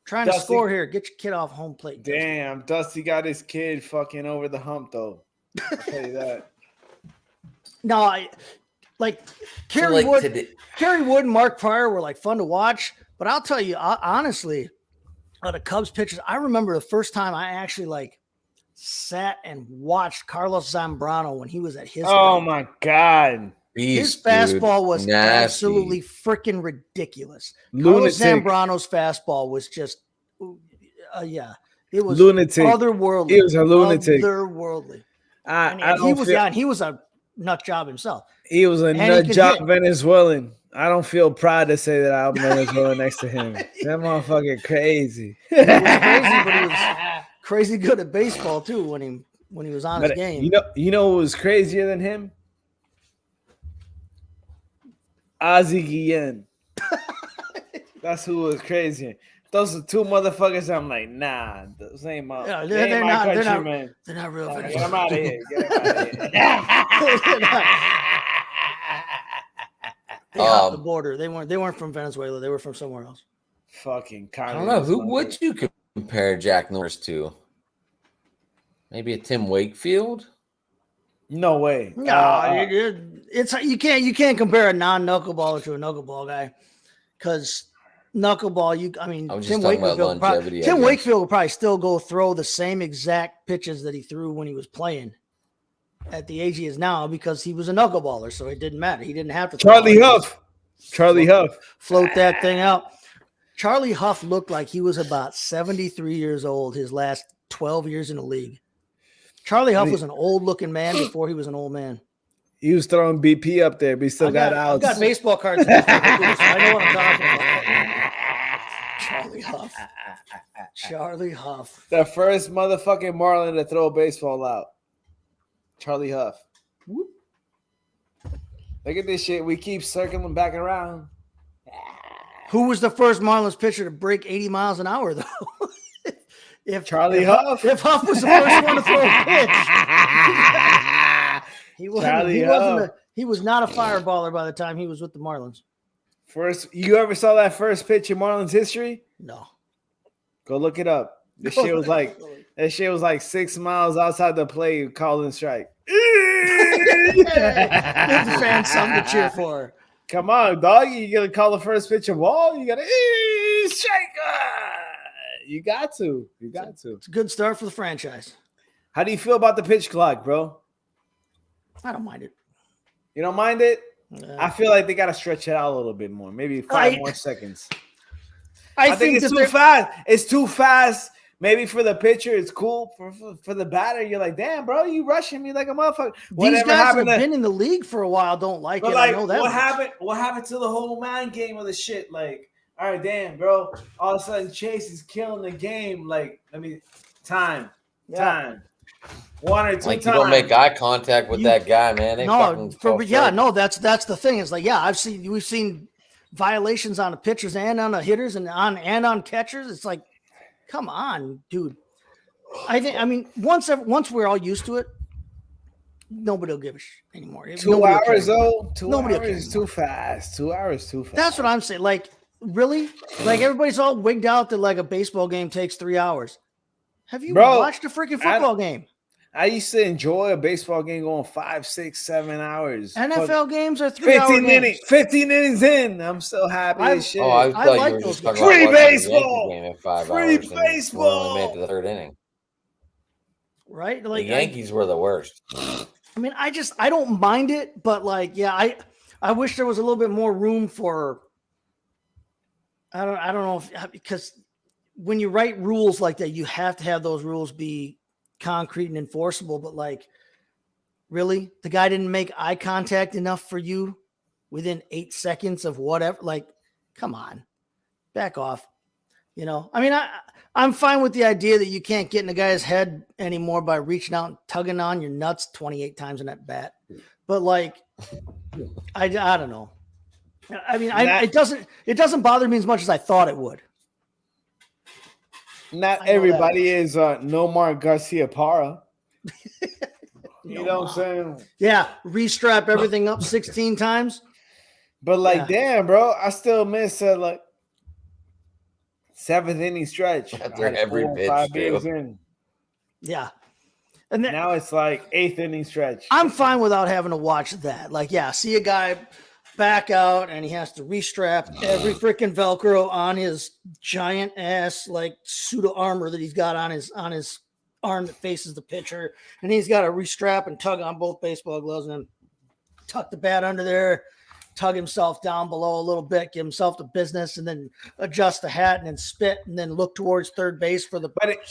Trying to score here. Get your kid off home plate. Damn, Dusty got his kid fucking over the hump, though. I'll tell you that. No, Kerry Wood and Mark Pryor were like fun to watch. But I'll tell you, honestly, the Cubs pitchers, I remember the first time I actually like sat and watched Carlos Zambrano when he was at his. Oh my God. His fastball was absolutely freaking ridiculous. Carlos Zambrano's fastball was just, it was lunatic. Otherworldly. He was a lunatic. Otherworldly. He was a nut job himself. He was a nut job Venezuelan. I don't feel proud to say that I'm Venezuelan next to him. That motherfucker crazy. He was crazy, but he was crazy good at baseball too when he was on his game. You know who was crazier than him? Ozzie Guillen. That's who was crazy. Those are two motherfuckers. I'm like, nah, those ain't my. Yeah, they're not countrymen. They're not real. Get them out of here. They off the border. They weren't from Venezuela. They were from somewhere else. Fucking. I don't know. Who would you compare Jack Norris to? Maybe a Tim Wakefield? No way. No, it's you can't compare a non-knuckleballer to a knuckleball guy because knuckleball. I was just talking about longevity. Tim Wakefield would probably still go throw the same exact pitches that he threw when he was playing at the age he is now because he was a knuckleballer, so it didn't matter. He didn't have to. Charlie Huff float that thing out. Charlie Huff looked like he was about 73 years old his last 12 years in the league. Charlie Huff was an old-looking man before he was an old man. He was throwing BP up there, but he still got outs. I've got baseball cards, so I know what I'm talking about. Charlie Huff. Charlie Huff. The first motherfucking Marlin to throw a baseball out. Charlie Huff. Whoop. Look at this shit. We keep circling back around. Who was the first Marlins pitcher to break 80 miles an hour, though? If Huff was the first one to throw a pitch, he was not a fireballer by the time he was with the Marlins. First, you ever saw that first pitch in Marlins history? No. Go look it up. That shit was like 6 miles outside the plate, calling strike. Give the fans something to cheer for. Come on, dog. You gotta call the first pitch a ball. You gotta strike. You got to. It's a good start for the franchise. How do you feel about the pitch clock, bro? I don't mind it. You don't mind it? I feel like they got to stretch it out a little bit more. Maybe 5 more seconds. I think it's too fast. It's too fast. Maybe for the pitcher, it's cool. For the batter, you're like, damn, bro, you rushing me like a motherfucker. These guys have been in the league for a while. Don't like it. Like, I know that. What happened to the whole mind game of the shit? Like, all right, damn, bro. All of a sudden, Chase is killing the game. Like, time. 1 or 2 like times. You don't make eye contact with that guy, man. That's the thing. It's like, we've seen violations on the pitchers and on the hitters and on catchers. It's like, come on, dude. Once we're all used to it, nobody will give a shit anymore. 2 hours though. 2 nobody hours is too fast. 2 hours too fast. That's what I'm saying. Like, really? Like, everybody's all wigged out that like a baseball game takes 3 hours. Have you watched a freaking football game? I used to enjoy a baseball game going 5, 6, 7 hours. NFL games are 3 hours. 15 innings in. I'm so happy as shit. Oh, I like you were just talking about free baseball. Game in 5 free hours baseball. We only made it to the 3rd inning. Right? Like, the Yankees were the worst. I don't mind it, but like, I wish there was a little bit more room for. I don't know because when you write rules like that, you have to have those rules be concrete and enforceable. But like, really, the guy didn't make eye contact enough for you within 8 seconds of whatever. Like, come on, back off. I'm fine with the idea that you can't get in a guy's head anymore by reaching out and tugging on your nuts 28 times in that bat. But like, I don't know. It doesn't bother me as much as I thought it would. Not everybody is Nomar Garcia Parra. You know what I'm saying? Yeah, restrap everything up 16 times. But like, damn, bro, I still miss like 7th inning stretch. After every pitch, 5 innings in. Yeah. And then, now it's like 8th inning stretch. I'm fine without having to watch that. Like, see a guy back out and he has to restrap every freaking Velcro on his giant ass like suit of armor that he's got on his arm that faces the pitcher, and he's got to restrap and tug on both baseball gloves and then tuck the bat under there, tug himself down below a little bit, give himself the business, and then adjust the hat and then spit and then look towards third base for the.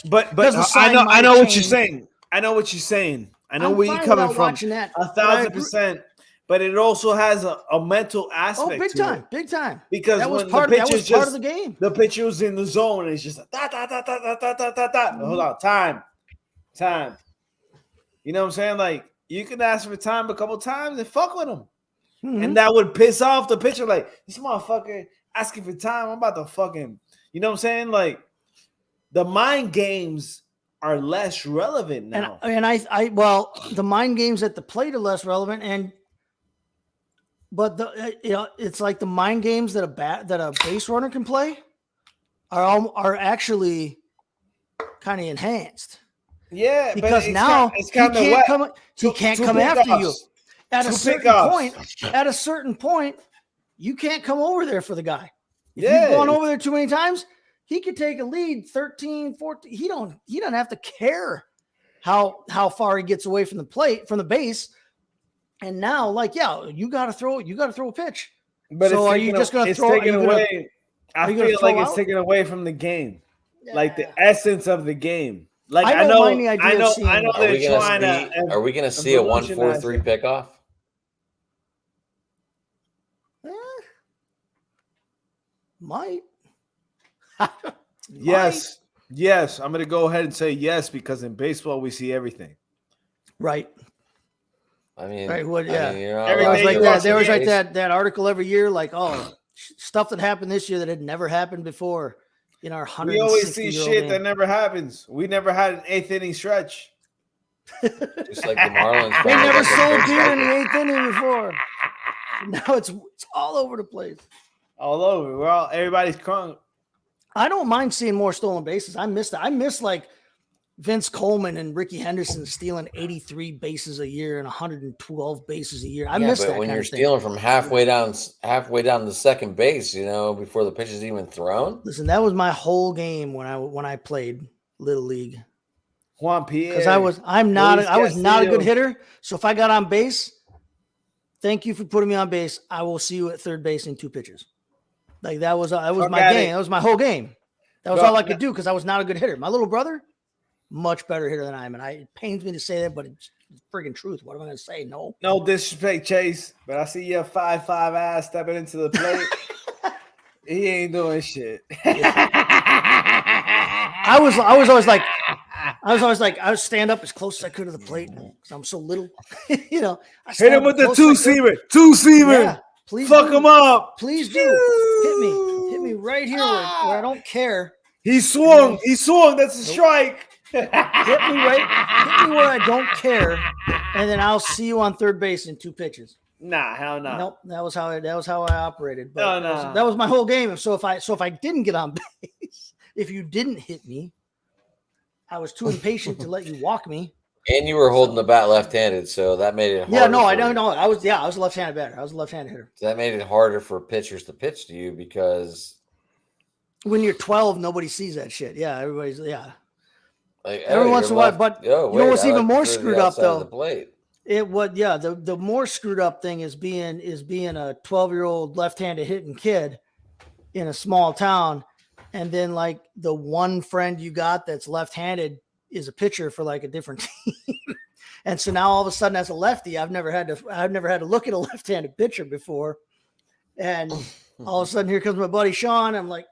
But I know what you're saying. I know what you're saying. I know where you're coming from. 1,000%. But it also has a mental aspect. Oh, big time. Because that was part of the game. The pitcher was in the zone, and it's just like, da. Hold on, time. You know what I'm saying? Like, you can ask for time a couple times and fuck with him. Mm-hmm. And that would piss off the pitcher. Like, this motherfucker asking for time. I'm about to fuck him. You know what I'm saying? Like, the mind games are less relevant now. And the mind games at the plate are less relevant, but it's like the mind games that a base runner can play are actually kind of enhanced. Yeah, Because but now it's kind of he wet. can't Two come after you. pickoffs. At a Two certain pickoffs. point, you can't come over there for the guy. If Yeah. you've gone over there too many times, he could take a lead 13, 14. He doesn't have to care how far he gets away from the base. And now, like, yeah, you got to throw a pitch. But so are you just going to throw? Taken away. I feel like it's taken away from the game, like the essence of the game. Like I know they're trying to. Are we going to see a 1-4-3 pickoff? Might. Yes. I'm going to go ahead and say yes because in baseball we see everything. Right. I mean, right. What? Yeah. I mean, you know, there was like that. There was like that article every year, like stuff that happened this year that had never happened before in our 160-year-old We always see shit game. that never happens. We never had an 8th inning stretch. Just like the Marlins. They never sold beer in the 8th inning before. Now it's all over the place. All over. Everybody's crunk. I don't mind seeing more stolen bases. I miss that. I miss like Vince Coleman and Ricky Henderson stealing 83 bases a year and 112 bases a year. I miss that. But when you're stealing from halfway down the second base, before the pitch is even thrown. Listen, that was my whole game when I played Little League. Juan Pierre. Because I was not a good hitter. So if I got on base, thank you for putting me on base. I will see you at third base in 2 pitches. Like that was my game. That was my whole game. That was all I could do because I was not a good hitter. My little brother, much better hitter than I am. And it pains me to say that, but it's friggin' truth. What am I going to say? No disrespect, Chase, but I see your 5'5" ass stepping into the plate. He ain't doing shit. I was always like, I would stand up as close as I could to the plate because I'm so little. Hit him with the 2-seamer. 2-seamer. Yeah, please fuck him up. Please do. Hit me right here where I don't care. He swung. That's a strike. Hit me where I don't care, and then I'll see you on third base in 2 pitches. Nah, hell no. Nope, that was how I operated. But no. That was my whole game. So if I didn't get on base, if you didn't hit me, I was too impatient to let you walk me. And you were holding the bat left-handed, so that made it harder. Yeah, no, I don't know. I was a left-handed batter. I was a left-handed hitter. So that made it harder for pitchers to pitch to you because when you're 12, nobody sees that shit. Yeah, everybody's like, every once in a while. But you know what's even more screwed up though? The more screwed up thing is being a 12-year-old left-handed hitting kid in a small town, and then like the one friend you got that's left-handed is a pitcher for like a different team. And so now all of a sudden as a lefty, I've never had to look at a left-handed pitcher before. And all of a sudden here comes my buddy Sean. I'm like,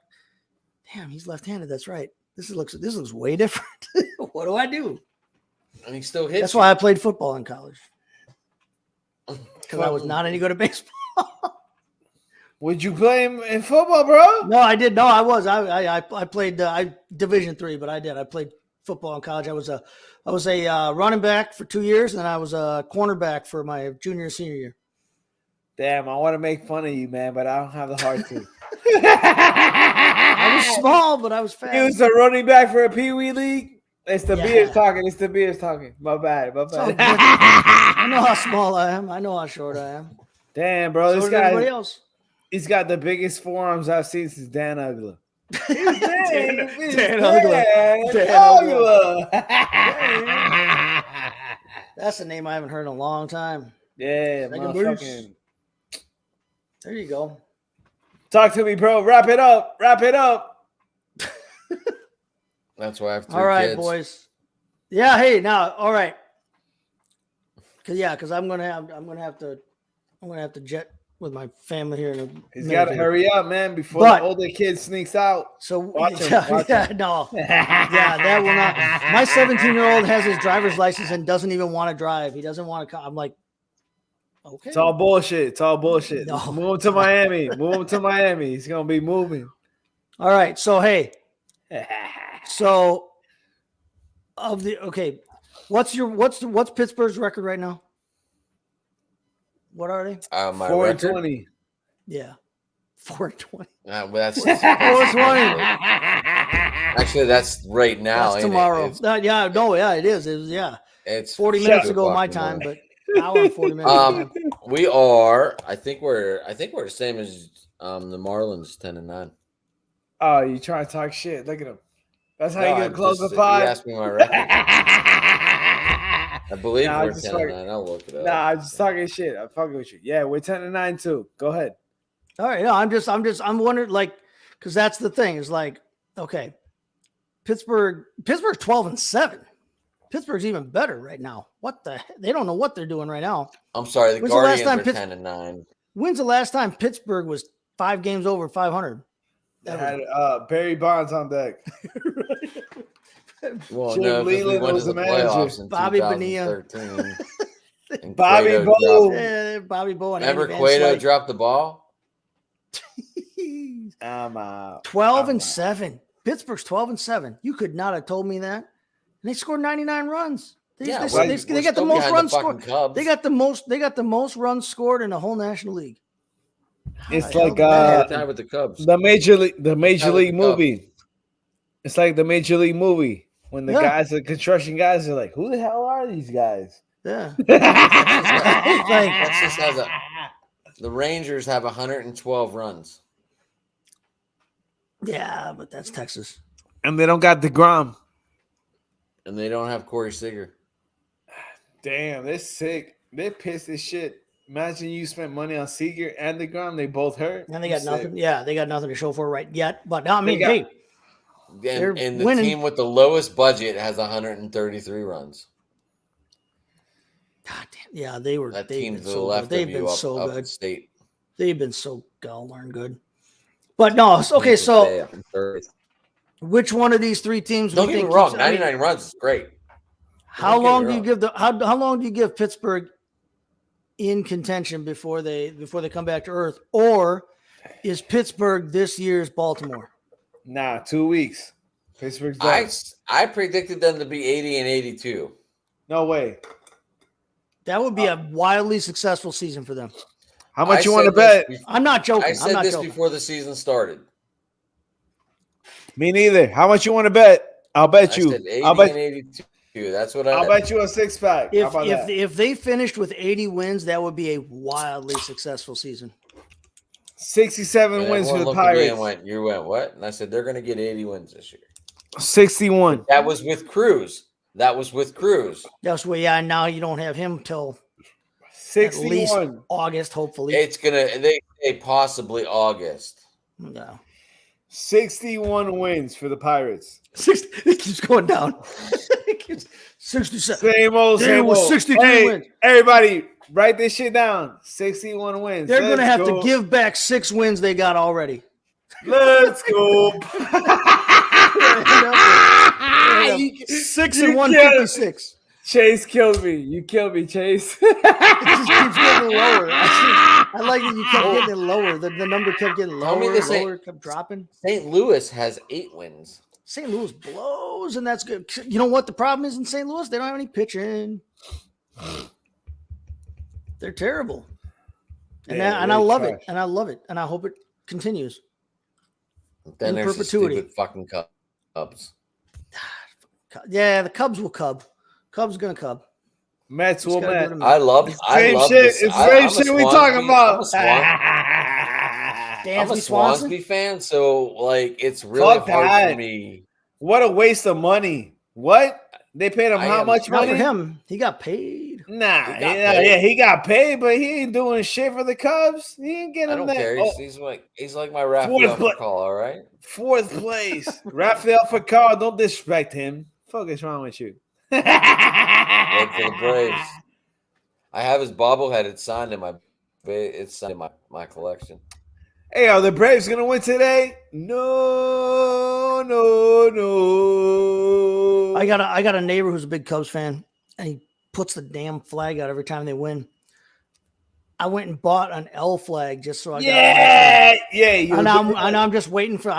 damn, he's left-handed. That's right. This looks way different. What do I do? And he still hits. That's why I played football in college. Because I was not any good at baseball. Would you play in football, bro? No, I did. No, I was. I played Division III, but I played football in college. I was a running back for 2 years, and then I was a cornerback for my junior and senior year. Damn, I want to make fun of you, man, but I don't have the heart to. I was small, but I was fast. He was a running back for a Pee-wee league. It's the beers talking. My bad. I know how small I am. I know how short I am. Damn, bro, so this guy. Everybody else. He's got the biggest forearms I've seen since Dan Ugla. Dan Ugla. That's a name I haven't heard in a long time. Yeah, motherfucking. There you go. Talk to me, bro. Wrap it up. That's why I have 3 All right, kids. boys. Yeah. Hey, now, all right. Because I'm gonna have to jet with my family here in a minute. He's got to hurry up, man, before the older kid sneaks out. So watch him. No, that will not. My 17-year-old has his driver's license and doesn't even want to drive. He doesn't want to. I'm like, okay. It's all bullshit. No. Move him to Miami. He's gonna be moving. All right. So hey. What's Pittsburgh's record right now? What are they? My 4-20. Yeah. 4-20. Well, that's 4-20. Actually, that's right now. That's ain't it? tomorrow. It's, It is. it's 40 minutes 2 ago o'clock my in the time, morning. but now we're on 40 minutes time. We are. I think we're the same as the Marlins, 10-9. Oh, you trying to talk shit? Look at him. That's how No, you I gonna close the just you pod. asked me my record. I believe Nah, we're just 10-9. I'll look it up. Nah, I'm just talking shit. I'm fucking with you. Yeah, we're 10-9 too. Go ahead. All right. No, I'm wondering, like, because that's the thing is like, okay, Pittsburgh's 12-7. Pittsburgh's even better right now. What the heck? They don't know what they're doing right now. I'm sorry. The When's the last Guardians time are 10-9. When's the last time Pittsburgh was 5 games over 500? They had Barry Bonds on deck. Well, Jim no, because we Leland went to was the the manager. playoffs in Bobby Bonilla. 2013. And Bobby Cueto Bo. dropped- Bobby Bo and Remember Andy Van Cueto Slyke. dropped the ball? I'm out. 12-7. Pittsburgh's 12-7. You could not have told me that. And they scored 99 runs. They got the most runs scored. Cubs. They got the most runs scored in the whole National League. It's How like the hell did that tied with the Cubs. the Major League Cubs. movie. It's like the Major League movie when the Yeah. guys, the construction guys, are like, "Who the hell are these guys?" Yeah. Texas has the Rangers have 112 runs. Yeah, but that's Texas. And they don't got DeGrom. And they don't have Corey Seager. Damn, they're sick. They're pissed as shit. Imagine you spent money on Seager and DeGrom. They both hurt. And they You got sick. nothing. Yeah, they got nothing to show for it right yet. But I mean, got- hey, They're And the winning. team with the lowest budget has 133 runs. God damn, yeah, they've That been team's to the so left good. They've of been you so up good. state. They've been so darn good. But no, okay. So which one of these 3 teams? Don't we get me think wrong, keeps- I mean, 99 runs is great. how Don't get long me do you wrong. give how long do you give Pittsburgh in contention before they come back to earth, or is Pittsburgh this year's Baltimore? Nah, 2 weeks. Pittsburgh's done. I predicted them to be 80 and 82. No way. That would be a wildly successful season for them. How much you I want to said bet? this I'm not joking. I I'm said not this joking. before the season started. Me neither. How much you want to bet? I'll bet I you. said 80 I'll bet. and 82. That's what I I'll bet you a 6-pack. How about that? If they finished with 80 wins, that would be a wildly successful season. 67 And wins for everyone the looked at me Pirates. and you went, what? And I said, they're going to get 80 wins this year. 61. That was with Cruz. That's why, yeah. Now you don't have him till at least 61. August, hopefully. They say possibly August. No. 61 wins for the Pirates. It keeps going down. 67. Same old, There same was old. 63 Hey, wins. everybody, write this shit down. 61 wins. They're going to Let's have go. to give back 6 wins they got already. Let's go. 6 and 156. Chase killed me. You killed me, Chase. It just keeps getting lower. I like that you kept getting it lower. The number kept getting Tell me lower, this ain't- lower, kept dropping. St. Louis has 8 wins. St. Louis blows, and that's good. You know what the problem is in St. Louis? They don't have any pitching. They're terrible. And, Yeah, and I they're love it. trash. And I love it. And I hope it continues. Then In there's perpetuity. the stupid fucking Cubs. Yeah, the Cubs will cub. Cubs going to cub. Mets will Just gotta Met. go to I love Same shit. this. It's the I'm same a shit we Swansby- talking about. I'm a Dansby Swanson. Swansby fan, so like it's really Fuck hard that. for me. What a waste of money. What? They paid him I how am- much Not money? for him. He got paid. Nah, He got yeah, paid. he got paid, but he ain't doing shit for the Cubs. He ain't I getting don't that. care. Oh, He's like my Rafael pla- call, all right? 4th place. Rafael Furcal, don't disrespect him. Fuck is wrong with you? Wait for the Braves. I have his bobblehead. It's signed in my collection. Hey, are the Braves gonna win today? No, no, no. I got a neighbor who's a big Cubs fan, and he puts the damn flag out every time they win. I went and bought an L flag just so I got. Yeah. You And I'm just waiting for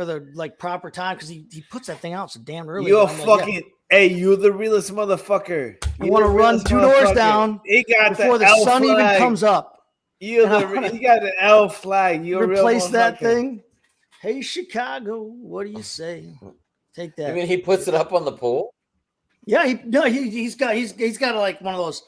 the like proper time because he puts that thing out so damn early. You're I'm like, yeah. fucking. Hey, you're the realest motherfucker. I want to run 2 doors down He got before the L sun even flag. comes up. You're And I the. wanna You got an L flag. You're a real Replace that motherfucker. thing. Hey Chicago, what do you say? Take that. You mean he puts it up on the pole? Yeah, he's got like one of those,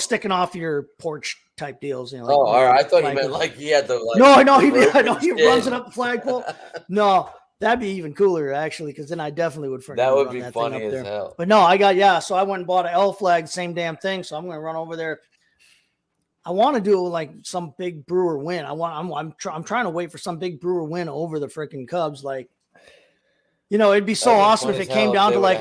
sticking off your porch type deals. Like all right. I thought you meant like he had the like. No, he shit. runs it up the flagpole. No, that'd be even cooler actually, because then I definitely would freaking That would run be that funny thing up as there. hell. But no, so I went and bought an L flag, same damn thing. So I'm gonna run over there. I want to do like some big Brewer win. I'm trying to wait for some big Brewer win over the freaking Cubs. Like, it'd be so awesome if it came down to like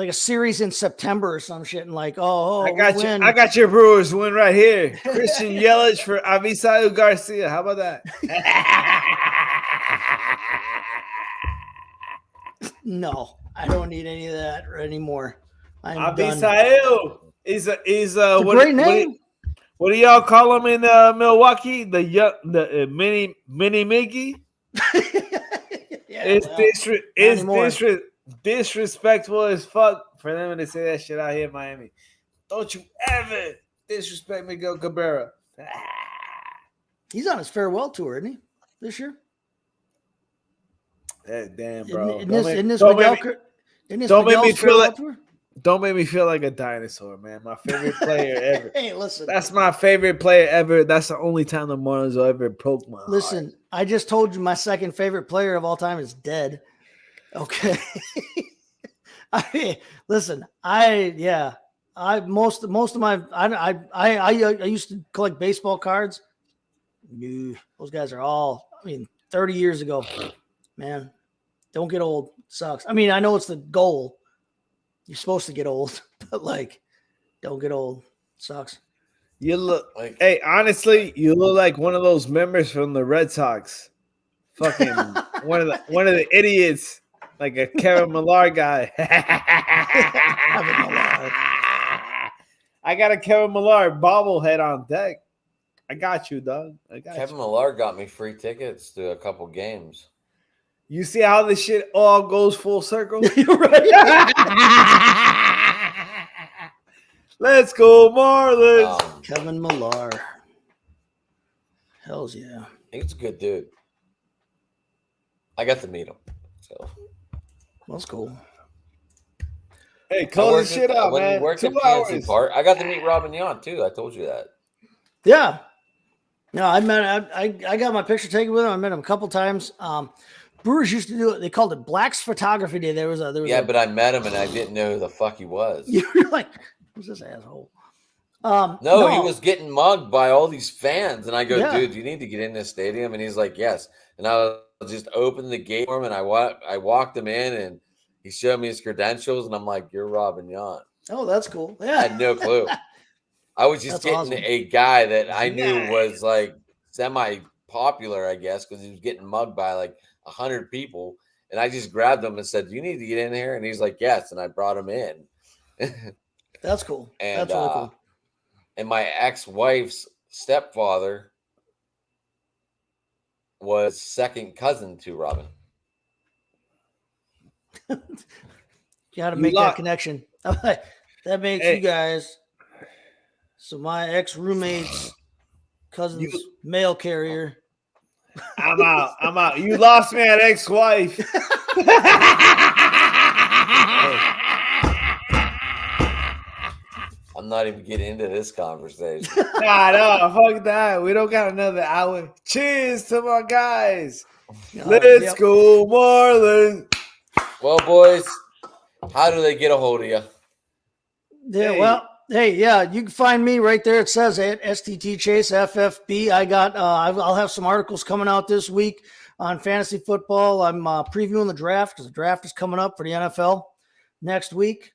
a series in September or some shit, and like, I got your Brewers win right here. Christian Yelich for Avisail Garcia. How about that? No, I don't need any of that anymore. I'm done. Avisail is a great name. What do y'all call him in Milwaukee? The mini Mickey. It's disrespectful as fuck for them to say that shit out here in Miami. Don't you ever disrespect Miguel Cabrera. He's on his farewell tour, isn't he? This year. Damn, bro. Don't make me feel like a dinosaur, man. My favorite player ever. Hey, listen. That's my favorite player ever. That's the only time the Marlins will ever poke my heart. I just told you my second favorite player of all time is dead. Okay. Listen, most of my I used to collect baseball cards. Those guys are all 30 years ago. Man, don't get old. It sucks. I know it's the goal. You're supposed to get old, but don't get old. It sucks. You look honestly, you look like one of those members from the Red Sox. Fucking one of the idiots, like a Kevin Millar guy. I got a Kevin Millar bobblehead on deck. I got you, dog. Kevin Millar got me free tickets to a couple games. You see how this shit all goes full circle? You're right. Let's go, Marlins. Kevin Millar. Hells yeah. He's a good dude. I got to meet him. So that's cool. Hey, close this shit out, man. 2 hours. Park, I got to meet Robin Yount too. I told you that. Yeah. No, I got my picture taken with him. I met him a couple times. Brewers used to do it. They called it Black's Photography Day. But I met him and I didn't know who the fuck he was. You were like, who's this asshole? No, he was getting mugged by all these fans. And I go, dude, you need to get in this stadium. And he's like, yes. And I just opened the gate for him and I walked him in and he showed me his credentials. And I'm like, you're Robin Yount. Oh, that's cool. Yeah. I had no clue. I was just getting a guy that I knew was like semi-popular, I guess, because he was getting mugged by like 100 people. And I just grabbed him and said, you need to get in here. And he's like, yes. And I brought him in. That's cool. And, that's really cool. And my ex-wife's stepfather was second cousin to Robin. You got to make that connection. That makes you guys. So my ex-roommate's cousin's mail carrier. I'm out. You lost me at ex-wife. I'm not even getting into this conversation. No, fuck that. We don't got another hour. Cheers to my guys. Let's go, Marlins. Well, boys, how do they get a hold of you? Yeah, you can find me right there. It says at STT Chase FFB. I'll have some articles coming out this week on fantasy football. I'm previewing the draft because the draft is coming up for the NFL next week.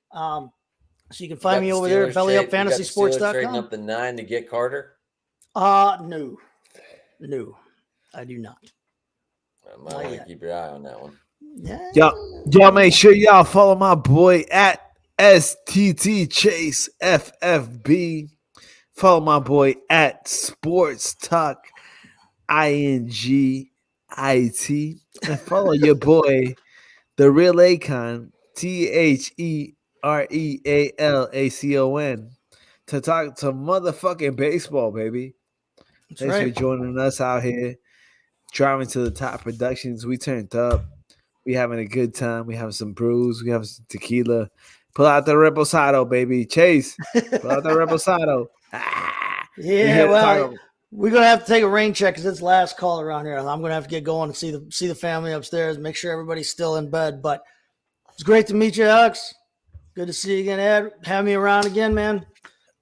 So you can find me over there at bellyupfantasysports.com. Trading up the 9 to get Carter? No, I do not. I might want to keep your eye on that one. Yeah. Y'all make sure y'all follow my boy at STT Chase FFB. Follow my boy at Sports Talk INGIT. And follow your boy, the real Akon, TheRealAcon, to talk to motherfucking baseball, baby. Thanks for joining us out here. Driving to the top productions. We turned up. We having a good time. We have some brews. We have some tequila. Pull out the reposado, baby. Chase, pull out the reposado. We Yeah, here to talk well, about- we're gonna have to take a rain check because it's last call around here. I'm gonna have to get going and see the family upstairs, make sure everybody's still in bed. But it's great to meet you, Alex. Good to see you again, Ed. Have me around again, man.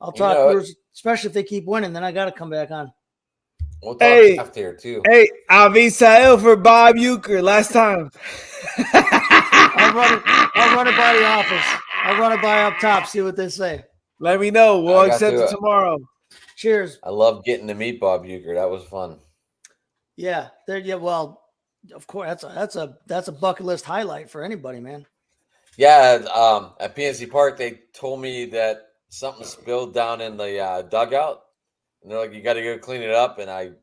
I'll talk Brewers, especially if they keep winning. Then I got to come back on. We'll talk after here too. Hey, Avisael for Bob Euchre last time. I'll run it by the office. I'll run it by up top, see what they say. Let me know. We'll accept it tomorrow. Cheers. I love getting to meet Bob Euchre. That was fun. Yeah, well, of course, that's a bucket list highlight for anybody, man. Yeah, at PNC Park, they told me that something spilled down in the dugout, and they're like, "You got to go clean it up." And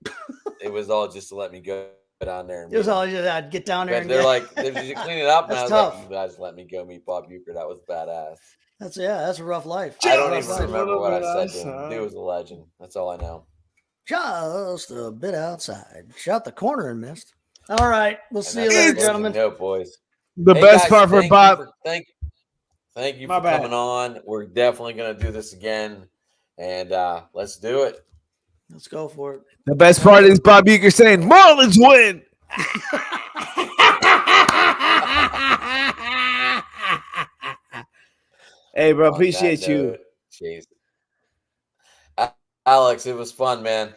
it was all just to let me go down there. And it was all just I'd get down there. But they're like, "Did you clean it up?" And I was tough. like, "You guys let me go meet Bob Euchre. That was badass." That's a rough life. I don't even remember what I said to him. He was a legend. That's all I know. Just a bit outside. Shot the corner and missed. All right, we'll see you later, gentlemen. No, boys. The best part for Bob. Thank you for coming on. We're definitely going to do this again, and let's do it. Let's go for it. The best part is Bob Euchre saying, "Marlins win." Hey, bro, appreciate you. Jeez. Alex, it was fun, man.